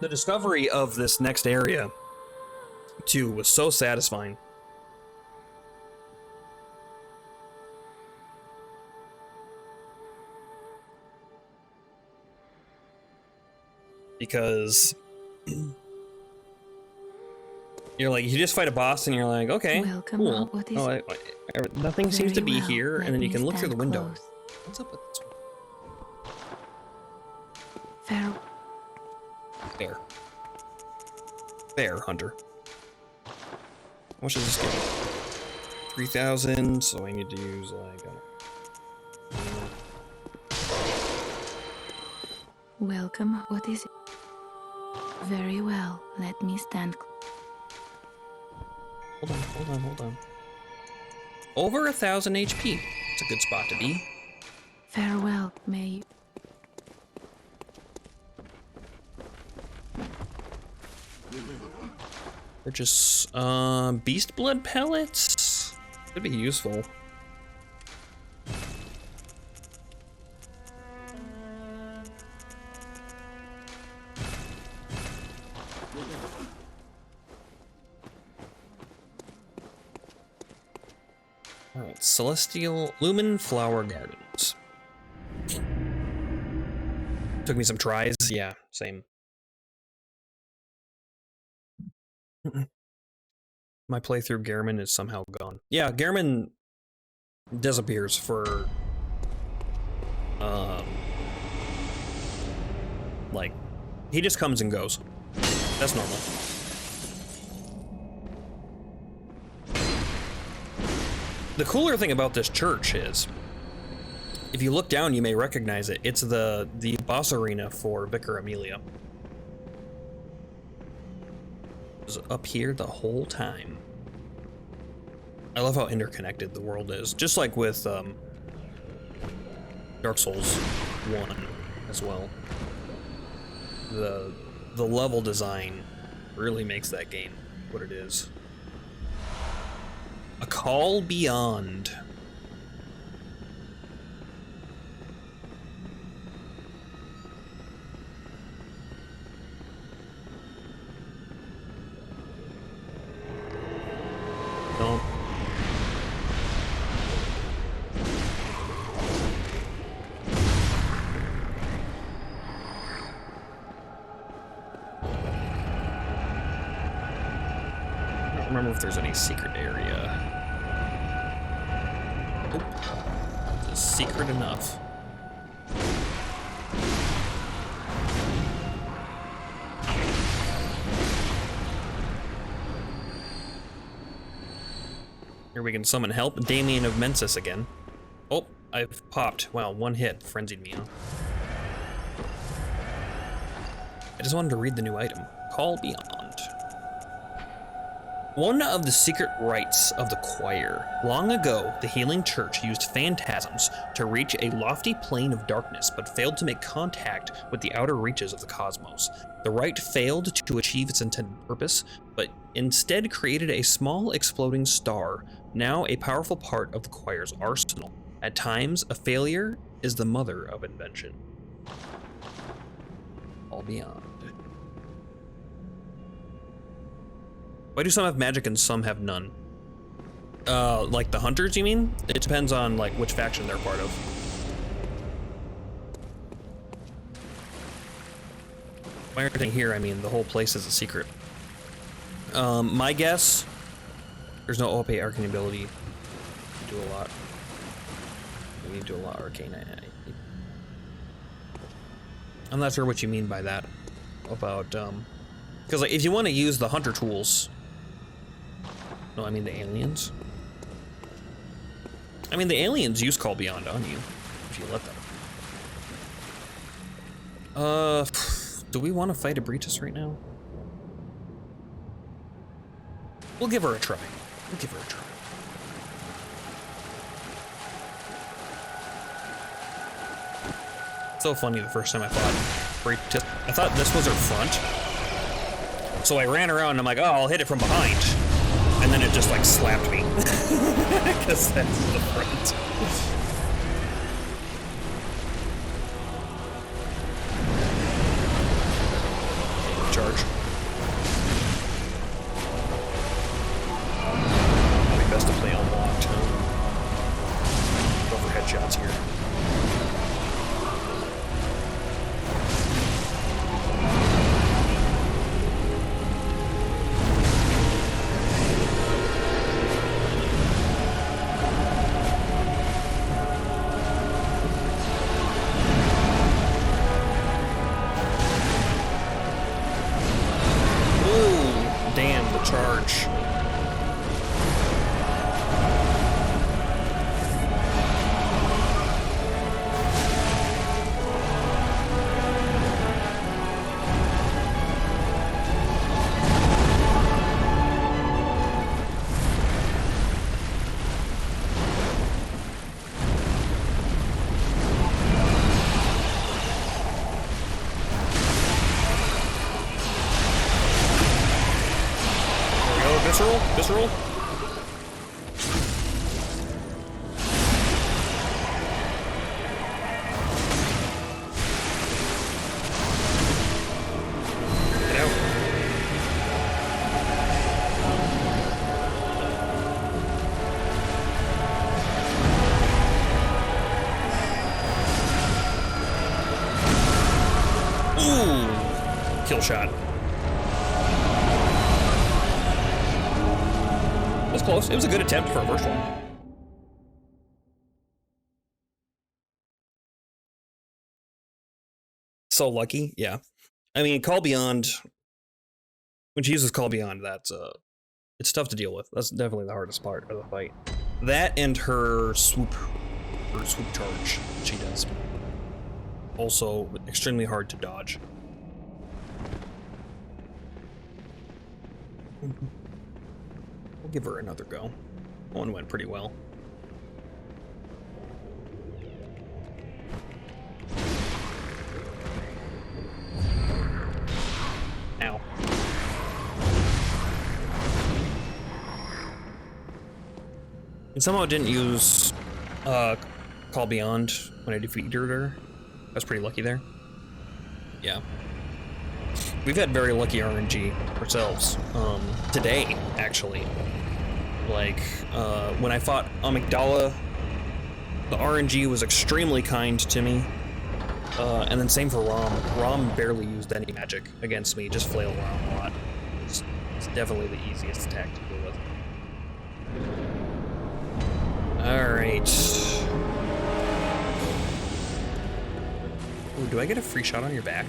The discovery of this next area, too, was so satisfying. Because you're like, you just fight a boss and you're like, okay, Welcome. cool. What is Oh, nothing seems to Very be well. here, Let and then you me can look through the stand window. close. What's up with this one? Fair. Fair. Fair, Hunter. How much does this give me? 3,000, so I need to use, like, Welcome. What is it? Very well. Let me stand. Hold on. Over 1,000 HP. It's a good spot to be. Farewell. May you. Purchase, beast blood pellets? Could be useful. Alright, Celestial Lumen Flower Gardens. Took me some tries. Yeah, same. My playthrough Gehrman is somehow gone. Yeah, Gehrman disappears for like, he just comes and goes. That's normal. The cooler thing about this church is, if you look down, you may recognize it. It's the boss arena for Vicar Amelia. It was up here the whole time. I love how interconnected the world is, just like with Dark Souls 1 as well. The level design really makes that game what it is. A Call Beyond. Don't. I don't remember if there's any secret area. Nope. It's secret enough. Here we can summon help. Damien of Mensis again. Oh, I've popped. Wow, one hit frenzied me, huh? I just wanted to read the new item. Call Beyond. One of the secret rites of the choir. Long ago, the Healing Church used phantasms to reach a lofty plane of darkness, but failed to make contact with the outer reaches of the cosmos. The rite failed to achieve its intended purpose, but instead created a small exploding star, now a powerful part of the choir's arsenal. At times, a failure is the mother of invention. All Beyond. Why do some have magic and some have none? Like the hunters, you mean? It depends on, like, which faction they're part of. By everything here, I mean the whole place is a secret. My guess, there's no OP arcane ability. You do a lot. We need to do a lot arcane. I'm not sure what you mean by that. About, because, like, if you want to use the hunter tools... No, I mean the aliens. I mean, the aliens use Call Beyond on you, if you let them. Do we want to fight a Breatus right now? We'll give her a try. We'll give her a try. So funny the first time I fought Breatus. I thought this was her front. So I ran around and I'm like, oh, I'll hit it from behind. And then it just like slapped me. Because that's the front. Visceral? Visceral? Get out. Ooh! Kill shot. It was close. It was a good attempt for a first one. So lucky, yeah. I mean, Call Beyond, when she uses Call Beyond, it's tough to deal with. That's definitely the hardest part of the fight. That and her swoop charge she does. Also extremely hard to dodge. We'll give her another go. One went pretty well. Ow. And somehow it didn't use Call Beyond when I defeated her. I was pretty lucky there. Yeah. We've had very lucky RNG ourselves. Today, actually. Like, when I fought Amygdala, the RNG was extremely kind to me. And then same for Rom. Rom barely used any magic against me, just flailed around a lot. It's definitely the easiest attack to deal with. Alright. Ooh, do I get a free shot on your back?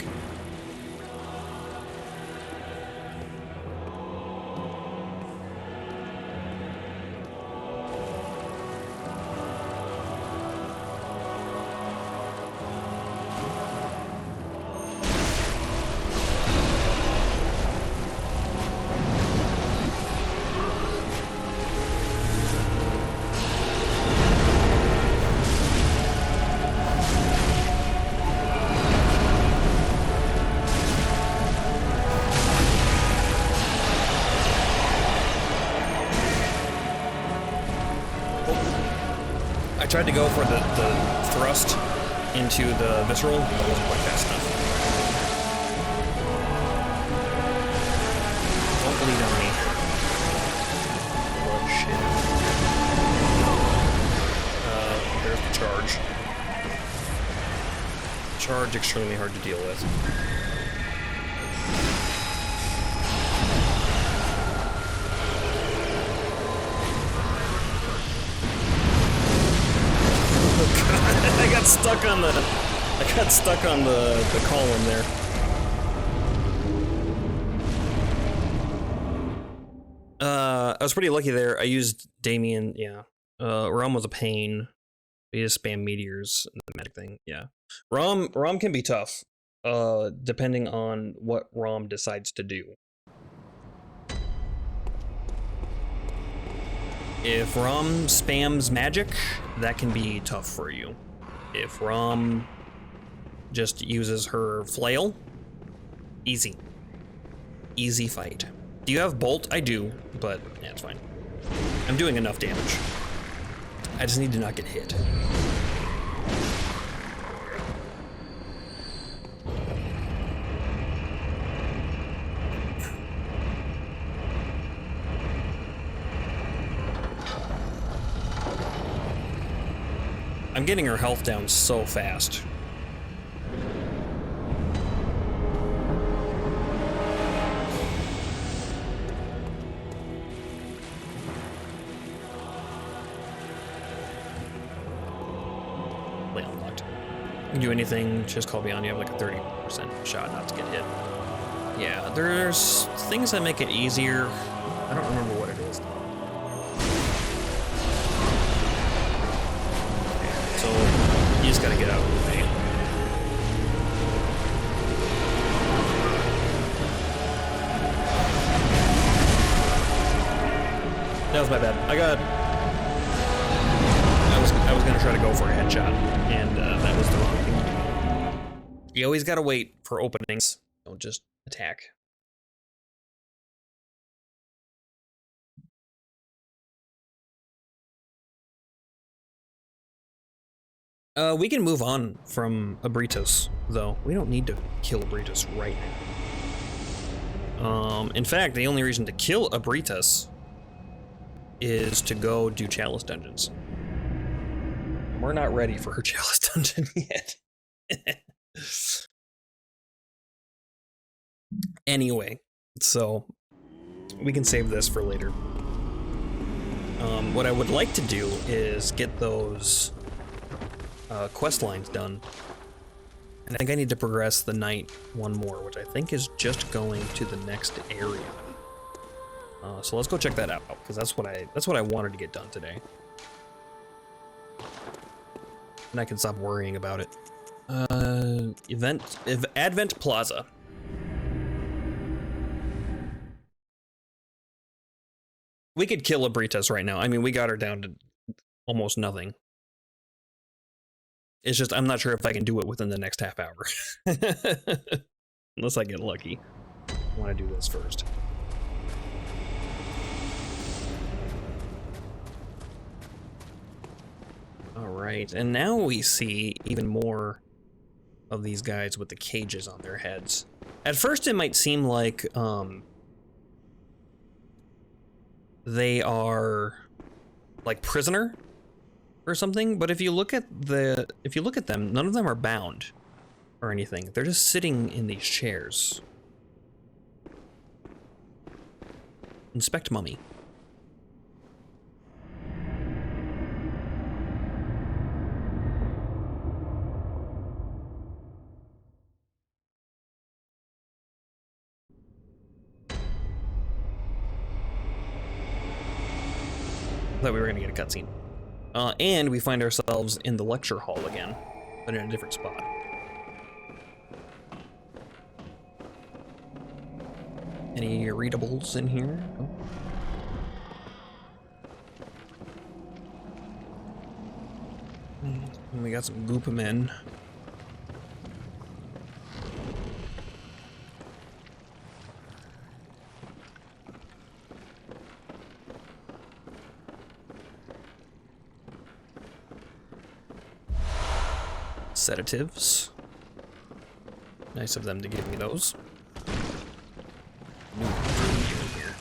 I tried to go for the thrust into the visceral, but it wasn't quite fast enough. Don't bleed on me. Oh shit. There's the charge. Charge extremely hard to deal with. I got stuck on the column there. I was pretty lucky there. I used Damien, yeah. Rom was a pain. He just spam meteors and the magic thing, yeah. Rom can be tough, depending on what Rom decides to do. If Rom spams magic, that can be tough for you. If Rom just uses her flail, easy. Easy fight. Do you have Bolt? I do, but yeah, it's fine. I'm doing enough damage. I just need to not get hit. I'm getting her health down so fast. Play unlocked. You can do anything, just call beyond. You have like a 30% shot not to get hit. Yeah, there's things that make it easier. I don't remember what it is. So you just gotta get out of the way. That was my bad. I was gonna try to go for a headshot, and that was the wrong thing to do. You always gotta wait for openings. Don't just attack. We can move on from Abritos, though. We don't need to kill Abritos right now. In fact, the only reason to kill Abritos is to go do Chalice dungeons. We're not ready for her Chalice dungeon yet. Anyway, so we can save this for later. What I would like to do is get those quest lines done. And I think I need to progress the night one more, which I think is just going to the next area. So let's go check that out, because that's what I wanted to get done today. And I can stop worrying about it. Advent Plaza. We could kill Abritas right now. I mean, we got her down to almost nothing. It's just, I'm not sure if I can do it within the next half hour. Unless I get lucky. I want to do this first. Alright, and now we see even more of these guys with the cages on their heads. At first it might seem like, they are like prisoner or something, but if you look at them, none of them are bound or anything. They're just sitting in these chairs. Inspect mummy. Thought we were gonna get a cutscene. And we find ourselves in the lecture hall again, but in a different spot. Any readables in here? Oh. And we got some goop men. Sedatives. Nice of them to give me those. New premium here.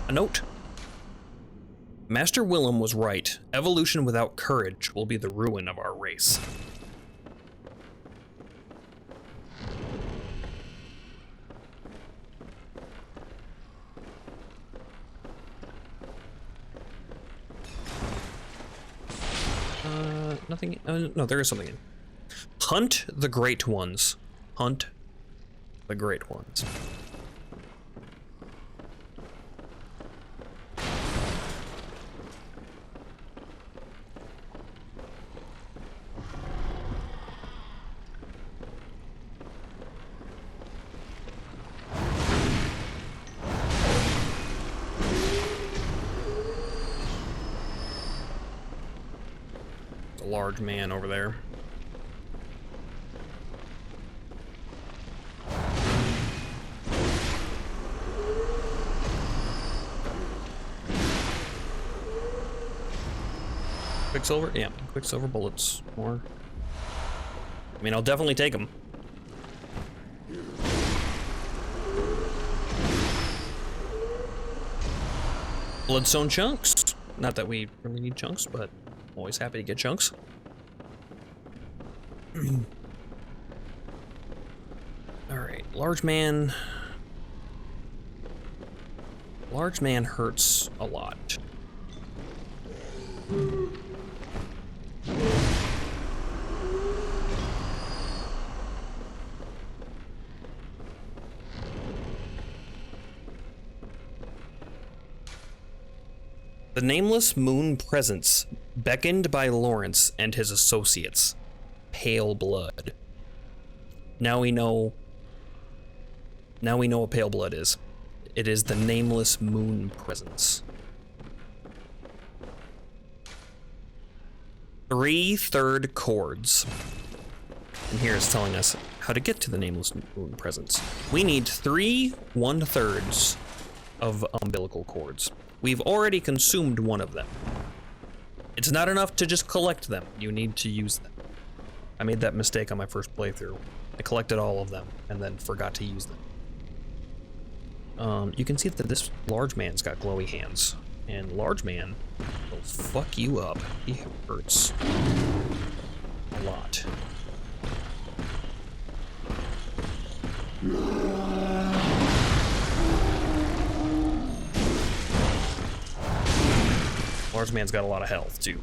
A note. Master Willem was right. Evolution without courage will be the ruin of our race. Nothing. No, there is something in. Hunt the great ones. Hunt the great ones. Large man over there. Quicksilver? Yeah, Quicksilver bullets. More. I mean, I'll definitely take them. Bloodstone chunks. Not that we really need chunks, but I'm always happy to get chunks. Alright, large man. Large man hurts a lot. The nameless moon presence beckoned by Lawrence and his associates. Pale blood. Now we know what pale blood is. It is the nameless moon presence. 3 third chords. And here it's telling us how to get to the nameless moon presence. We need 3 1/3 of umbilical cords. We've already consumed one of them. It's not enough to just collect them. You need to use them. I made that mistake on my first playthrough. I collected all of them and then forgot to use them. You can see that this large man's got glowy hands. And large man will fuck you up. He hurts a lot. Large man's got a lot of health, too.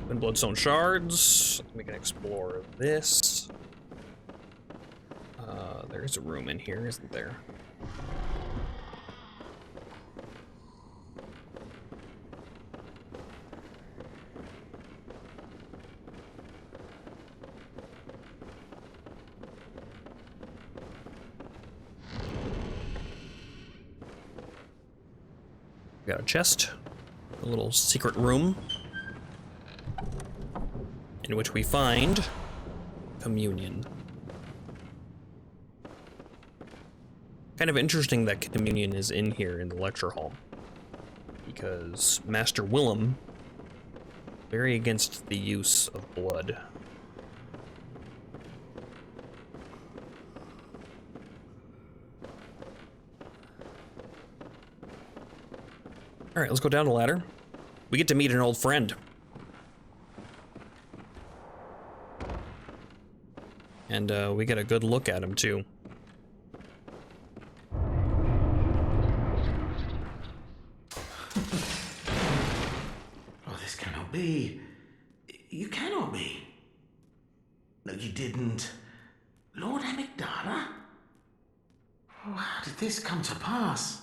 And bloodstone shards. We can explore this. There's a room in here, isn't there? We got a chest, a little secret room, in which we find communion. Kind of interesting that communion is in here in the lecture hall, because Master Willem, very against the use of blood. All right, let's go down the ladder. We get to meet an old friend. And we get a good look at him, too. Oh, this cannot be. You cannot be. No, you didn't. Lord Amygdala? Oh, how did this come to pass?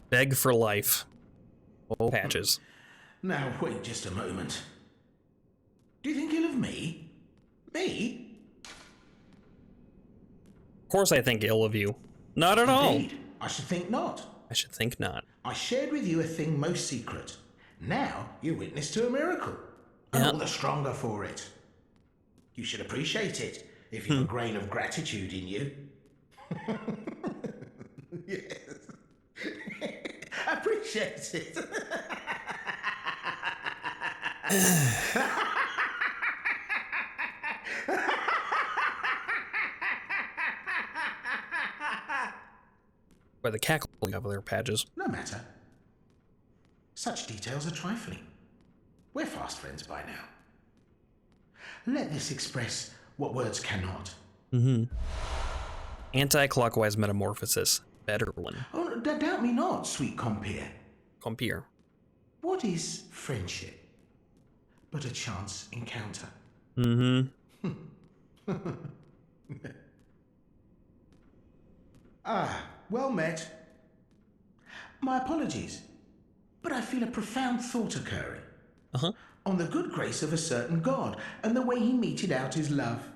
Beg for life. Oh, Patches. Now, wait just a moment. Do you think ill of me? Me? Of course I think ill of you. Not at all. Indeed, I should think not. I should think not. I shared with you a thing most secret. Now you're witness to a miracle. And all the stronger for it. You should appreciate it if you've a grain of gratitude in you. Yes. Appreciate it. By the cackling of their Patches. No matter. Such details are trifling. We're fast friends by now. Let this express what words cannot. Anti-clockwise metamorphosis. Better one. Oh, doubt me not, sweet compeer. Compeer. What is friendship but a chance encounter? Ah, well met. My apologies, but I feel a profound thought occurring. On the good grace of a certain god and the way he meted out his love.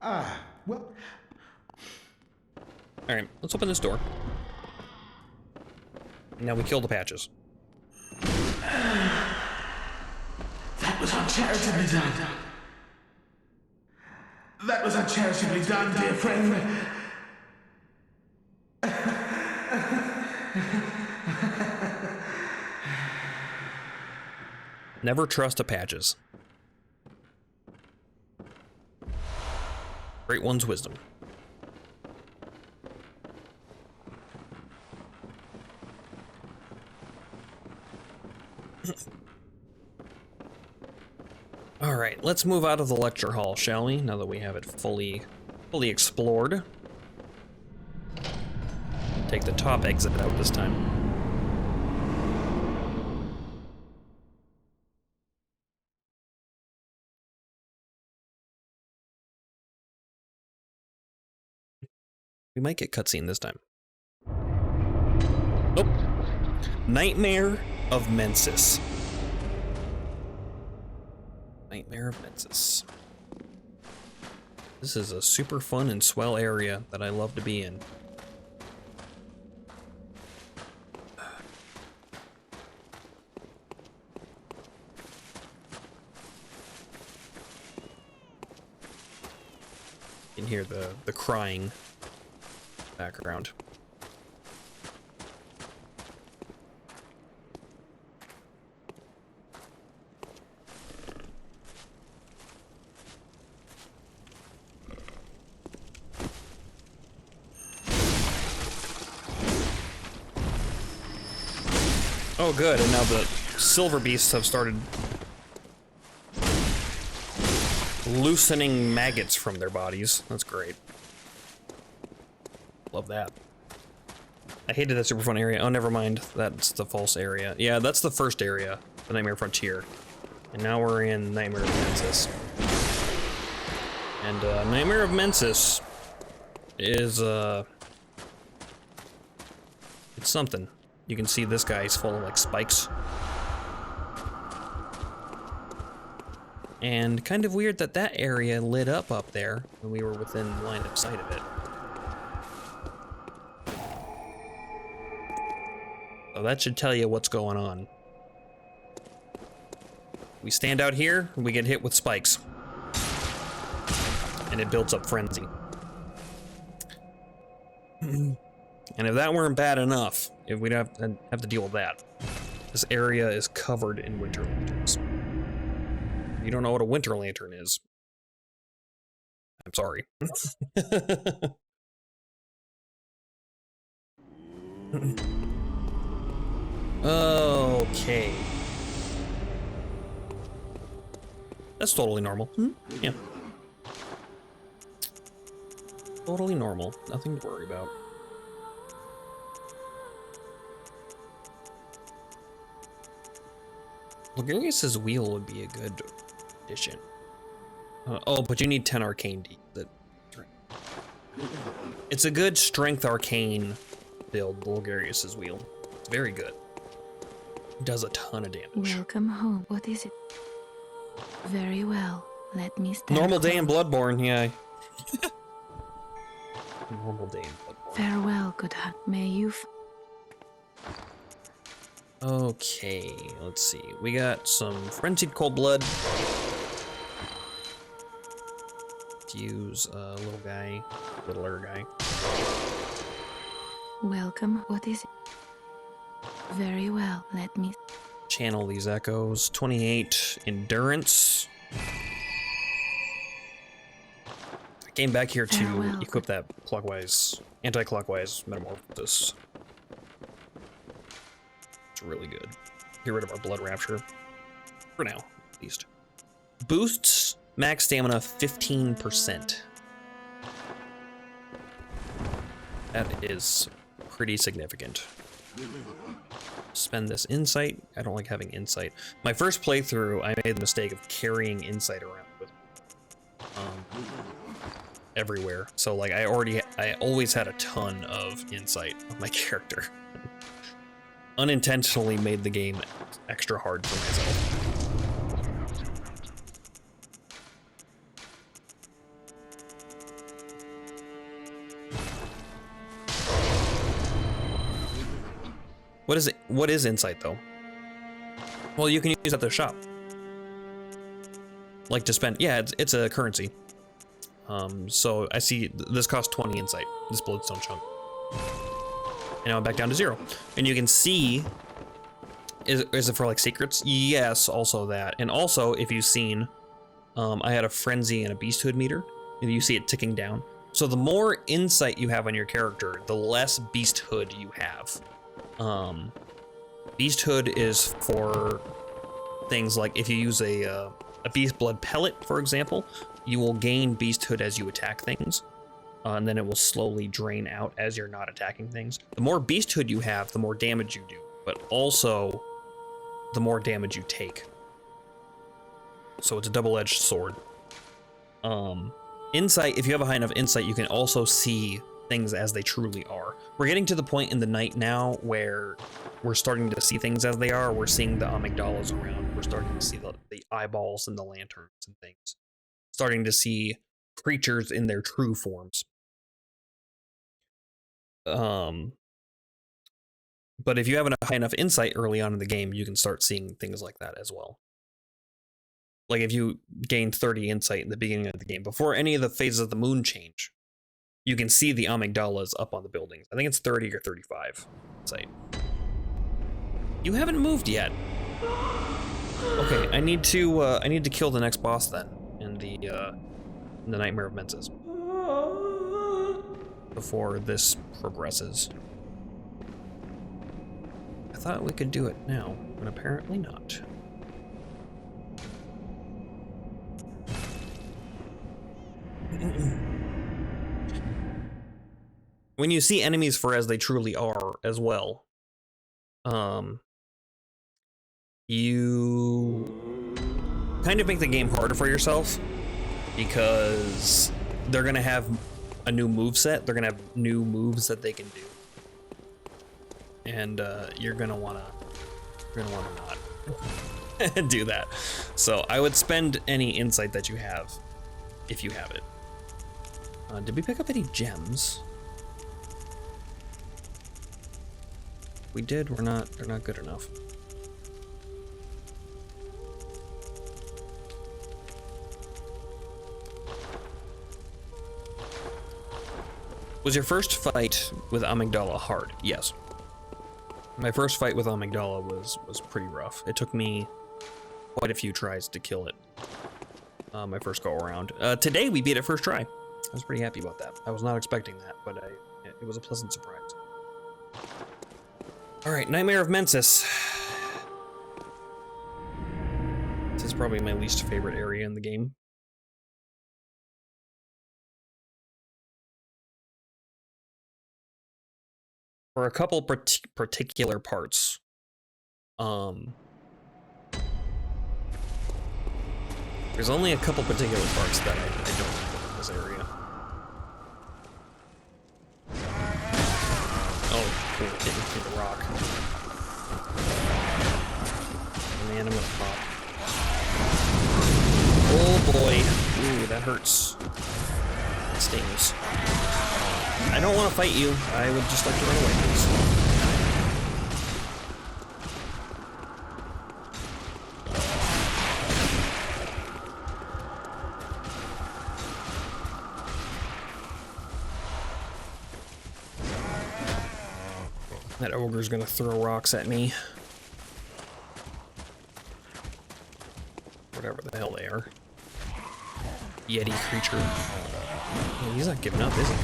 Ah, well... Alright, let's open this door. Now we kill the Patches. That was uncharitably done. That was uncharitably done, dear friend. Never trust a Patches. Great one's wisdom. All right, let's move out of the lecture hall, shall we? Now that we have it fully explored. Take the top exit out this time. We might get cutscene this time. Oh, Nightmare of Mensis. Nightmare of Mensis. This is a super fun and swell area that I love to be in. You can hear the crying background. Oh good, and now the silver beasts have started loosening maggots from their bodies. That's great. Love that. I hated that super fun area. Oh, never mind. That's the false area. Yeah, that's the first area, the Nightmare Frontier. And now we're in Nightmare of Mensis. And Nightmare of Mensis is it's something. You can see this guy's full of like spikes. And kind of weird that that area lit up there when we were within line of sight of it. So that should tell you what's going on. We stand out here, we get hit with spikes. And it builds up frenzy. And if that weren't bad enough, if we'd have to deal with that, this area is covered in winter lanterns. If you don't know what a winter lantern is, I'm sorry. Okay. That's totally normal. Yeah. Totally normal. Nothing to worry about. Lugarius's wheel would be a good addition. Oh, but you need 10 arcane to use it. It's a good strength arcane build, Lugarius's wheel. It's very good. It does a ton of damage. Welcome home. What is it? Very well. Let me stand. Normal day in Bloodborne, yeah. Normal day in Bloodborne. Farewell, good hunt. May you. Okay, let's see. We got some frenzied cold blood. Let's use a little guy, littler guy. Welcome. What is it? Very well. Let me Channel these echoes. 28 endurance. I came back here to Farewell. equip that clockwise, anti-clockwise metamorphosis. It's really good. Get rid of our blood rapture. For now, at least. Boosts max stamina 15%. That is pretty significant. Spend this insight. I don't like having insight. My first playthrough, I made the mistake of carrying insight around with everywhere. So like I always had a ton of insight on my character. Unintentionally made the game extra hard for myself. What is it? What is insight though? Well, you can use it at the shop. Like to spend, yeah, it's a currency. So I see this costs 20 insight, this bloodstone chunk. And now I'm back down to 0. And you can see, is it for like secrets? Yes, also that. And also, if you've seen, I had a frenzy and a beasthood meter, and you see it ticking down. So the more insight you have on your character, the less beasthood you have. Beasthood is for things like if you use a a beast blood pellet, for example, you will gain beasthood as you attack things, and then it will slowly drain out as you're not attacking things. The more beasthood you have, the more damage you do, but also the more damage you take. So it's a double-edged sword. Insight, if you have a high enough insight, you can also see things as they truly are. We're getting to the point in the night now where we're starting to see things as they are. We're seeing the amygdalas around. We're starting to see the eyeballs and the lanterns and things. Starting to see creatures in their true forms. But if you have a high enough insight early on in the game, you can start seeing things like that as well. Like if you gain 30 insight in the beginning of the game, before any of the phases of the moon change, you can see the amygdalas up on the buildings. I think it's 30 or 35 insight. You haven't moved yet. Okay, I need to kill the next boss then in the Nightmare of Menses before this progresses. I thought we could do it now, but apparently not. When you see enemies for as they truly are as well, you kind of make the game harder for yourself because they're gonna have a new moveset. They're gonna have new moves that they can do, and you're gonna wanna not do that. So I would spend any insight that you have if you have it. Did we pick up any gems? We did. They're not good enough. Was your first fight with Amygdala hard? Yes. My first fight with Amygdala was pretty rough. It took me quite a few tries to kill it. My first go around. Today we beat it first try. I was pretty happy about that. I was not expecting that, but it was a pleasant surprise. All right, Nightmare of Menses. This is probably my least favorite area in the game. For a couple particular parts. There's only a couple particular parts that I don't like in this area. Oh, cool, getting through the rock. Man, I'm gonna pop. Oh boy. Ooh, that hurts. It stings. I don't want to fight you. I would just like to run away, please. That ogre's gonna throw rocks at me. Whatever the hell they are. Yeti creature. Oh, he's not giving up, is he?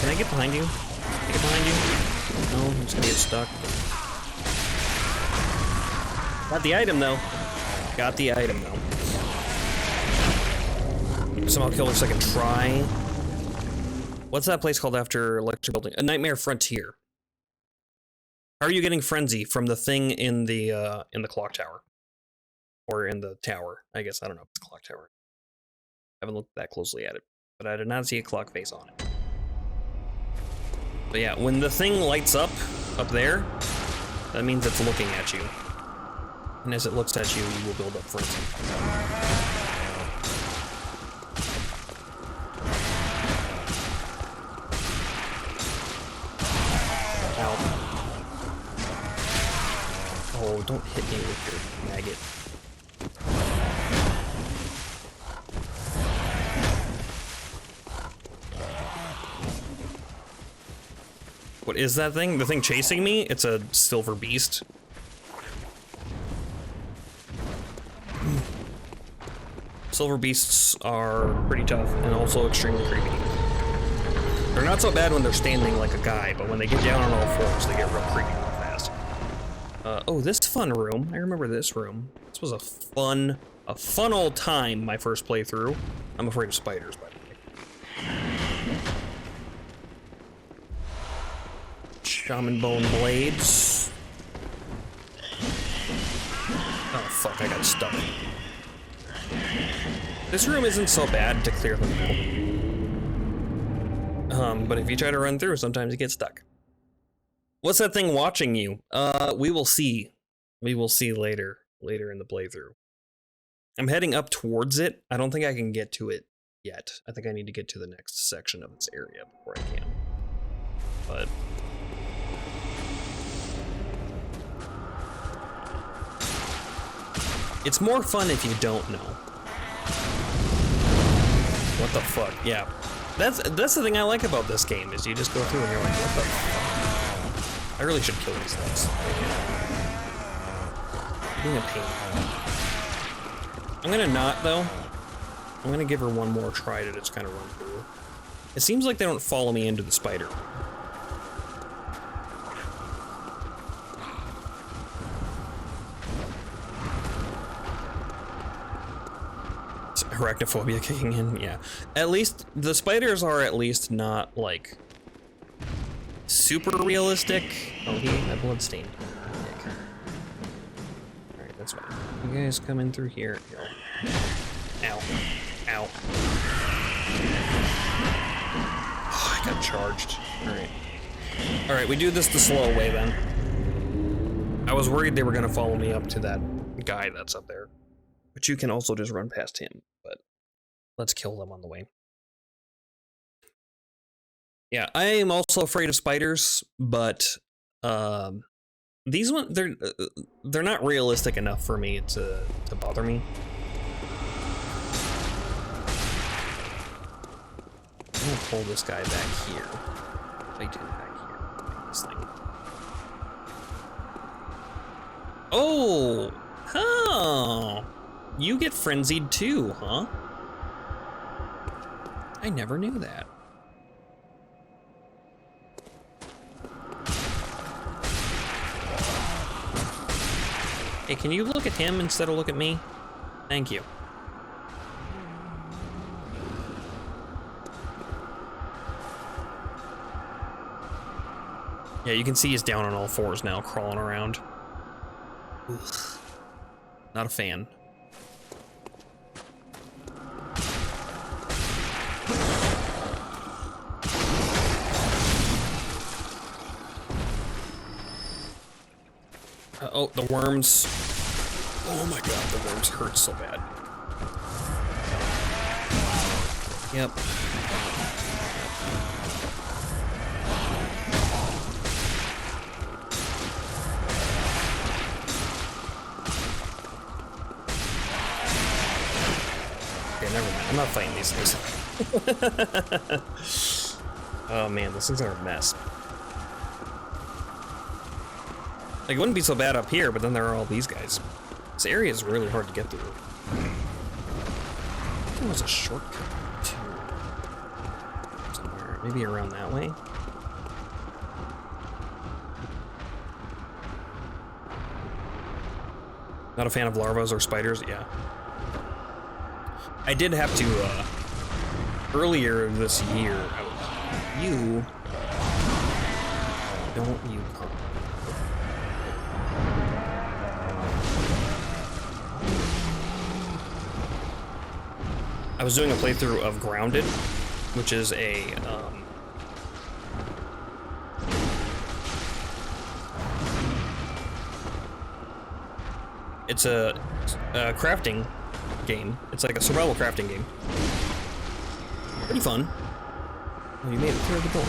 Can I get behind you? Can I get behind you? No, I'm just gonna get stuck. Got the item though. Got the item though. Somehow kill her second try. What's that place called after Electric Building? A Nightmare Frontier. How are you getting Frenzy from the thing in the clock tower? Or in the tower, I guess. I don't know if it's a clock tower. I haven't looked that closely at it, but I did not see a clock face on it. But yeah, when the thing lights up there, that means it's looking at you. And as it looks at you, you will build up Frenzy. Ow. Oh, don't hit me with your maggot. What is that thing? The thing chasing me? It's a silver beast. Silver beasts are pretty tough and also extremely creepy. They're not so bad when they're standing like a guy, but when they get down on all fours, they get real creepy real fast. Oh, this fun room. I remember this room. This was a fun a fun old time my first playthrough. I'm afraid of spiders, by the way. Shaman bone blades. Oh fuck, I got stuck. This room isn't so bad to clear them out. But if you try to run through, sometimes you get stuck. What's that thing watching you? We will see. We will see later in the playthrough. I'm heading up towards it. I don't think I can get to it yet. I think I need to get to the next section of its area before I can. But it's more fun if you don't know. What the fuck? Yeah. That's the thing I like about this game, is you just go through and you're like, what the fuck? I really should kill these things. Being a pain. I'm gonna not, though. I'm gonna give her one more try to just kind of run through. It seems like they don't follow me into the spider. Arachnophobia kicking in, yeah. At least, the spiders are at least not, like, super realistic. Oh, he ate my bloodstain. Alright, that's fine. You guys come in through here. Ow. Ow. Oh, I got charged. Alright. Alright, we do this the slow way then. I was worried they were gonna follow me up to that guy that's up there. But you can also just run past him, but let's kill them on the way. Yeah, I am also afraid of spiders, but these ones, they're not realistic enough for me to bother me. I'm gonna pull this guy back here. Wait, back here. This thing. Oh! Oh! You get frenzied too, huh? I never knew that. Hey, can you look at him instead of look at me? Thank you. Yeah, you can see he's down on all fours now, crawling around. Ugh. Not a fan. Oh, the worms. Oh my god, the worms hurt so bad. Yep. Okay, never mind. I'm not fighting these things. Oh man, those things are a mess. Like, it wouldn't be so bad up here, but then there are all these guys. This area is really hard to get through. I think there was a shortcut, too. Somewhere. Maybe around that way? Not a fan of larvas or spiders? Yeah. I did have to, earlier this year, you... Don't you come. I was doing a playthrough of Grounded, which is a, it's a crafting game. It's like a survival crafting game. Pretty fun. Oh, you made it through the door.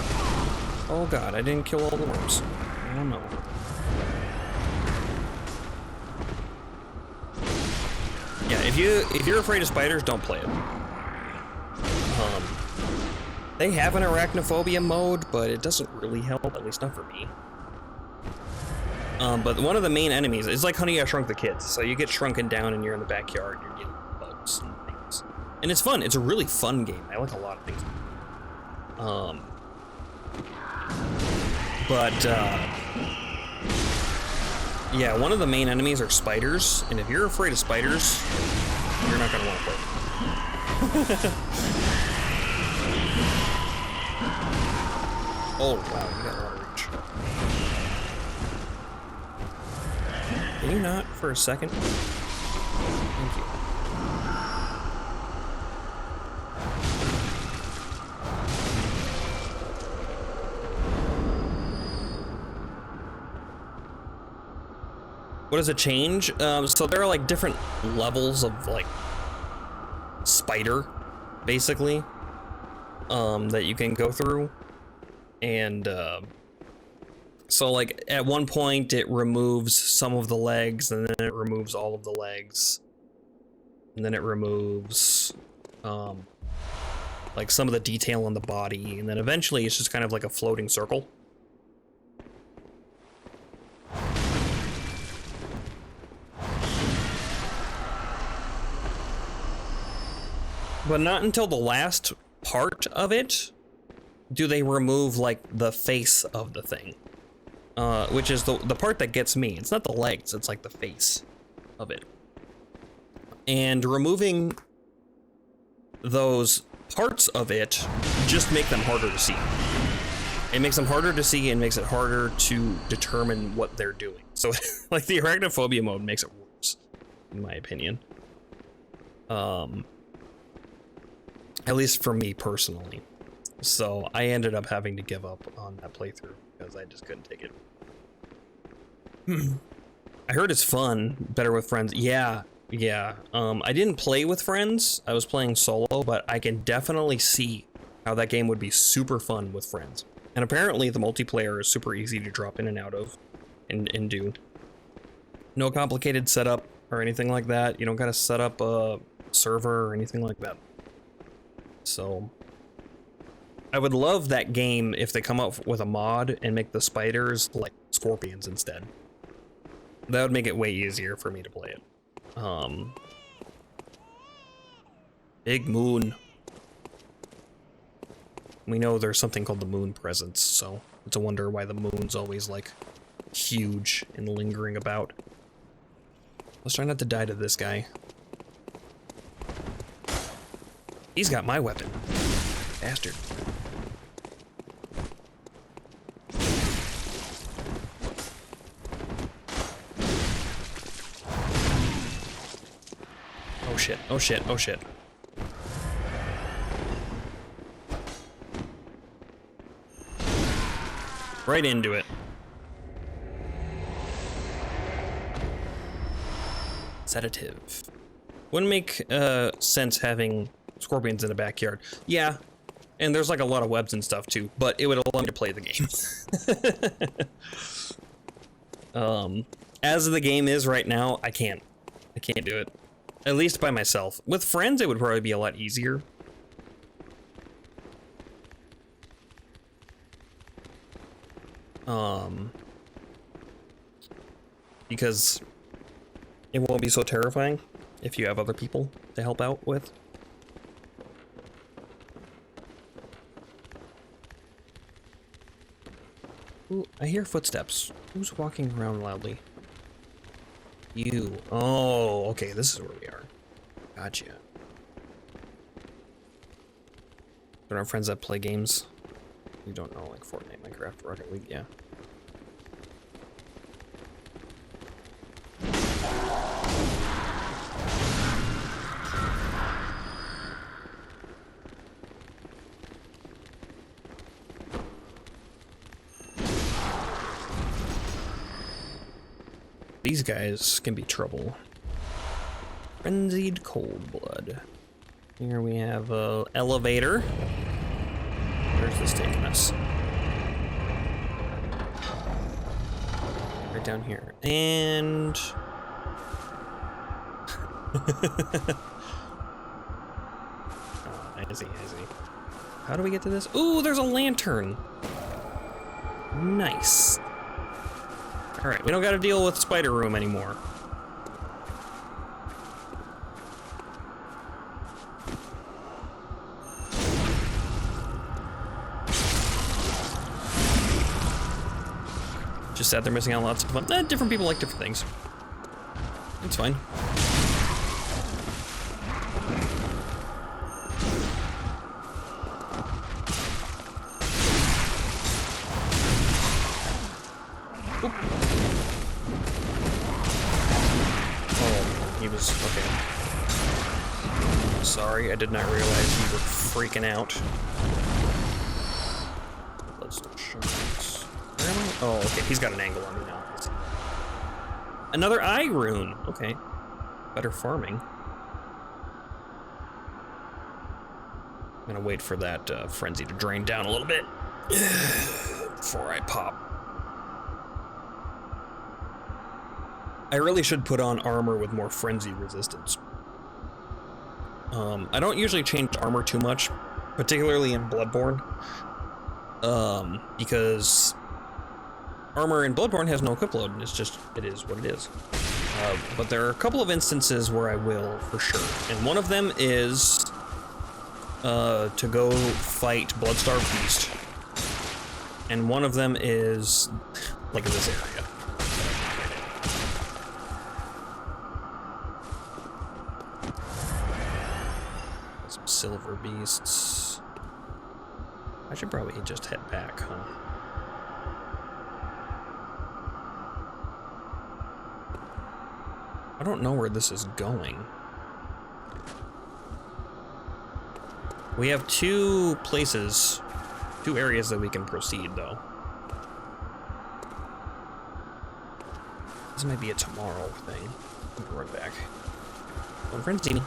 Oh god, I didn't kill all the worms. I don't know. Yeah, if you're afraid of spiders, don't play it. They have an arachnophobia mode, but it doesn't really help, at least not for me. But one of the main enemies is like Honey, I Shrunk the Kids. So you get shrunken down and you're in the backyard, you're getting bugs and things. And it's fun, it's a really fun game. I like a lot of things. Yeah, one of the main enemies are spiders, and if you're afraid of spiders, You're not gonna want to play. Oh, wow, you got a lot of reach. Can you not for a second? Thank you. What does it change? So there are like different levels of like spider, basically, that you can go through. And so like at one point it removes some of the legs, and then it removes all of the legs, and then it removes like some of the detail on the body, and then eventually it's just kind of like a floating circle. But not until the last part of it do they remove like the face of the thing, which is the part that gets me. It's not the legs, it's like the face of it. And removing those parts of it just make them harder to see. It makes them harder to see and makes it harder to determine what they're doing. So like the arachnophobia mode makes it worse, in my opinion. At least for me personally. So I ended up having to give up on that playthrough because I just couldn't take it. I heard it's fun, better with friends. Yeah. I didn't play with friends. I was playing solo, but I can definitely see how that game would be super fun with friends. And apparently the multiplayer is super easy to drop in and out of and do. No complicated setup or anything like that. You don't gotta set up a server or anything like that. So I would love that game if they come up with a mod and make the spiders like scorpions instead. That would make it way easier for me to play it. Big moon. We know there's something called the moon presence, so it's a wonder why the moon's always like huge and lingering about. Let's try not to die to this guy. He's got my weapon. Bastard. Oh shit, oh shit, oh shit. Right into it. Sedative. Wouldn't make sense having scorpions in the backyard. Yeah, and there's like a lot of webs and stuff too, but it would allow me to play the game. As the game is right now, I can't do it. At least by myself. With friends, it would probably be a lot easier. Because it won't be so terrifying if you have other people to help out with. Ooh, I hear footsteps. Who's walking around loudly? You. Oh, okay, this is where we are. Gotcha. Don't have friends that play games. You don't know, like Fortnite, Minecraft, Rocket League, yeah. These guys can be trouble. Frenzied cold blood. Here we have a elevator. Where's this taking us? Right down here. And oh, I see. How do we get to this? Ooh, there's a lantern. Nice. Alright, we don't gotta deal with Spider Room anymore. Just sad they're missing out on lots of fun. Different people like different things. It's fine. sorry, I did not realize you were freaking out. Bloodstone shards. Where am I? Oh, okay, he's got an angle on me now. Let's see. Another eye rune. Okay. Better farming. I'm gonna wait for that frenzy to drain down a little bit before I pop. I really should put on armor with more frenzy resistance. I don't usually change armor too much, particularly in Bloodborne, because armor in Bloodborne has no equip load, and it is what it is. But there are a couple of instances where I will, for sure, and one of them is to go fight Bloodstarved Beast, and one of them is like in this area. Some silver beasts. I should probably just head back, huh? I don't know where this is going. We have two areas that we can proceed, though. This might be a tomorrow thing. I'll be right back. One frenzy.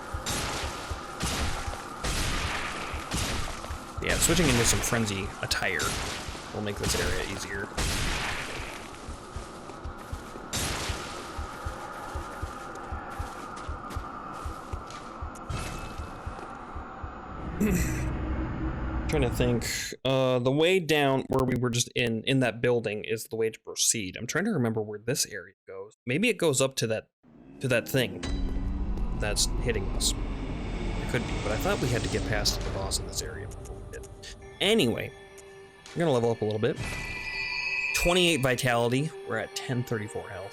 Yeah, switching into some frenzy attire will make this area easier. Trying to think. The way down where we were just in that building is the way to proceed. I'm trying to remember where this area goes. Maybe it goes up to that thing that's hitting us. It could be, but I thought we had to get past the boss in this area before we did. Anyway, we're gonna level up a little bit. 28 vitality. We're at 1034 health.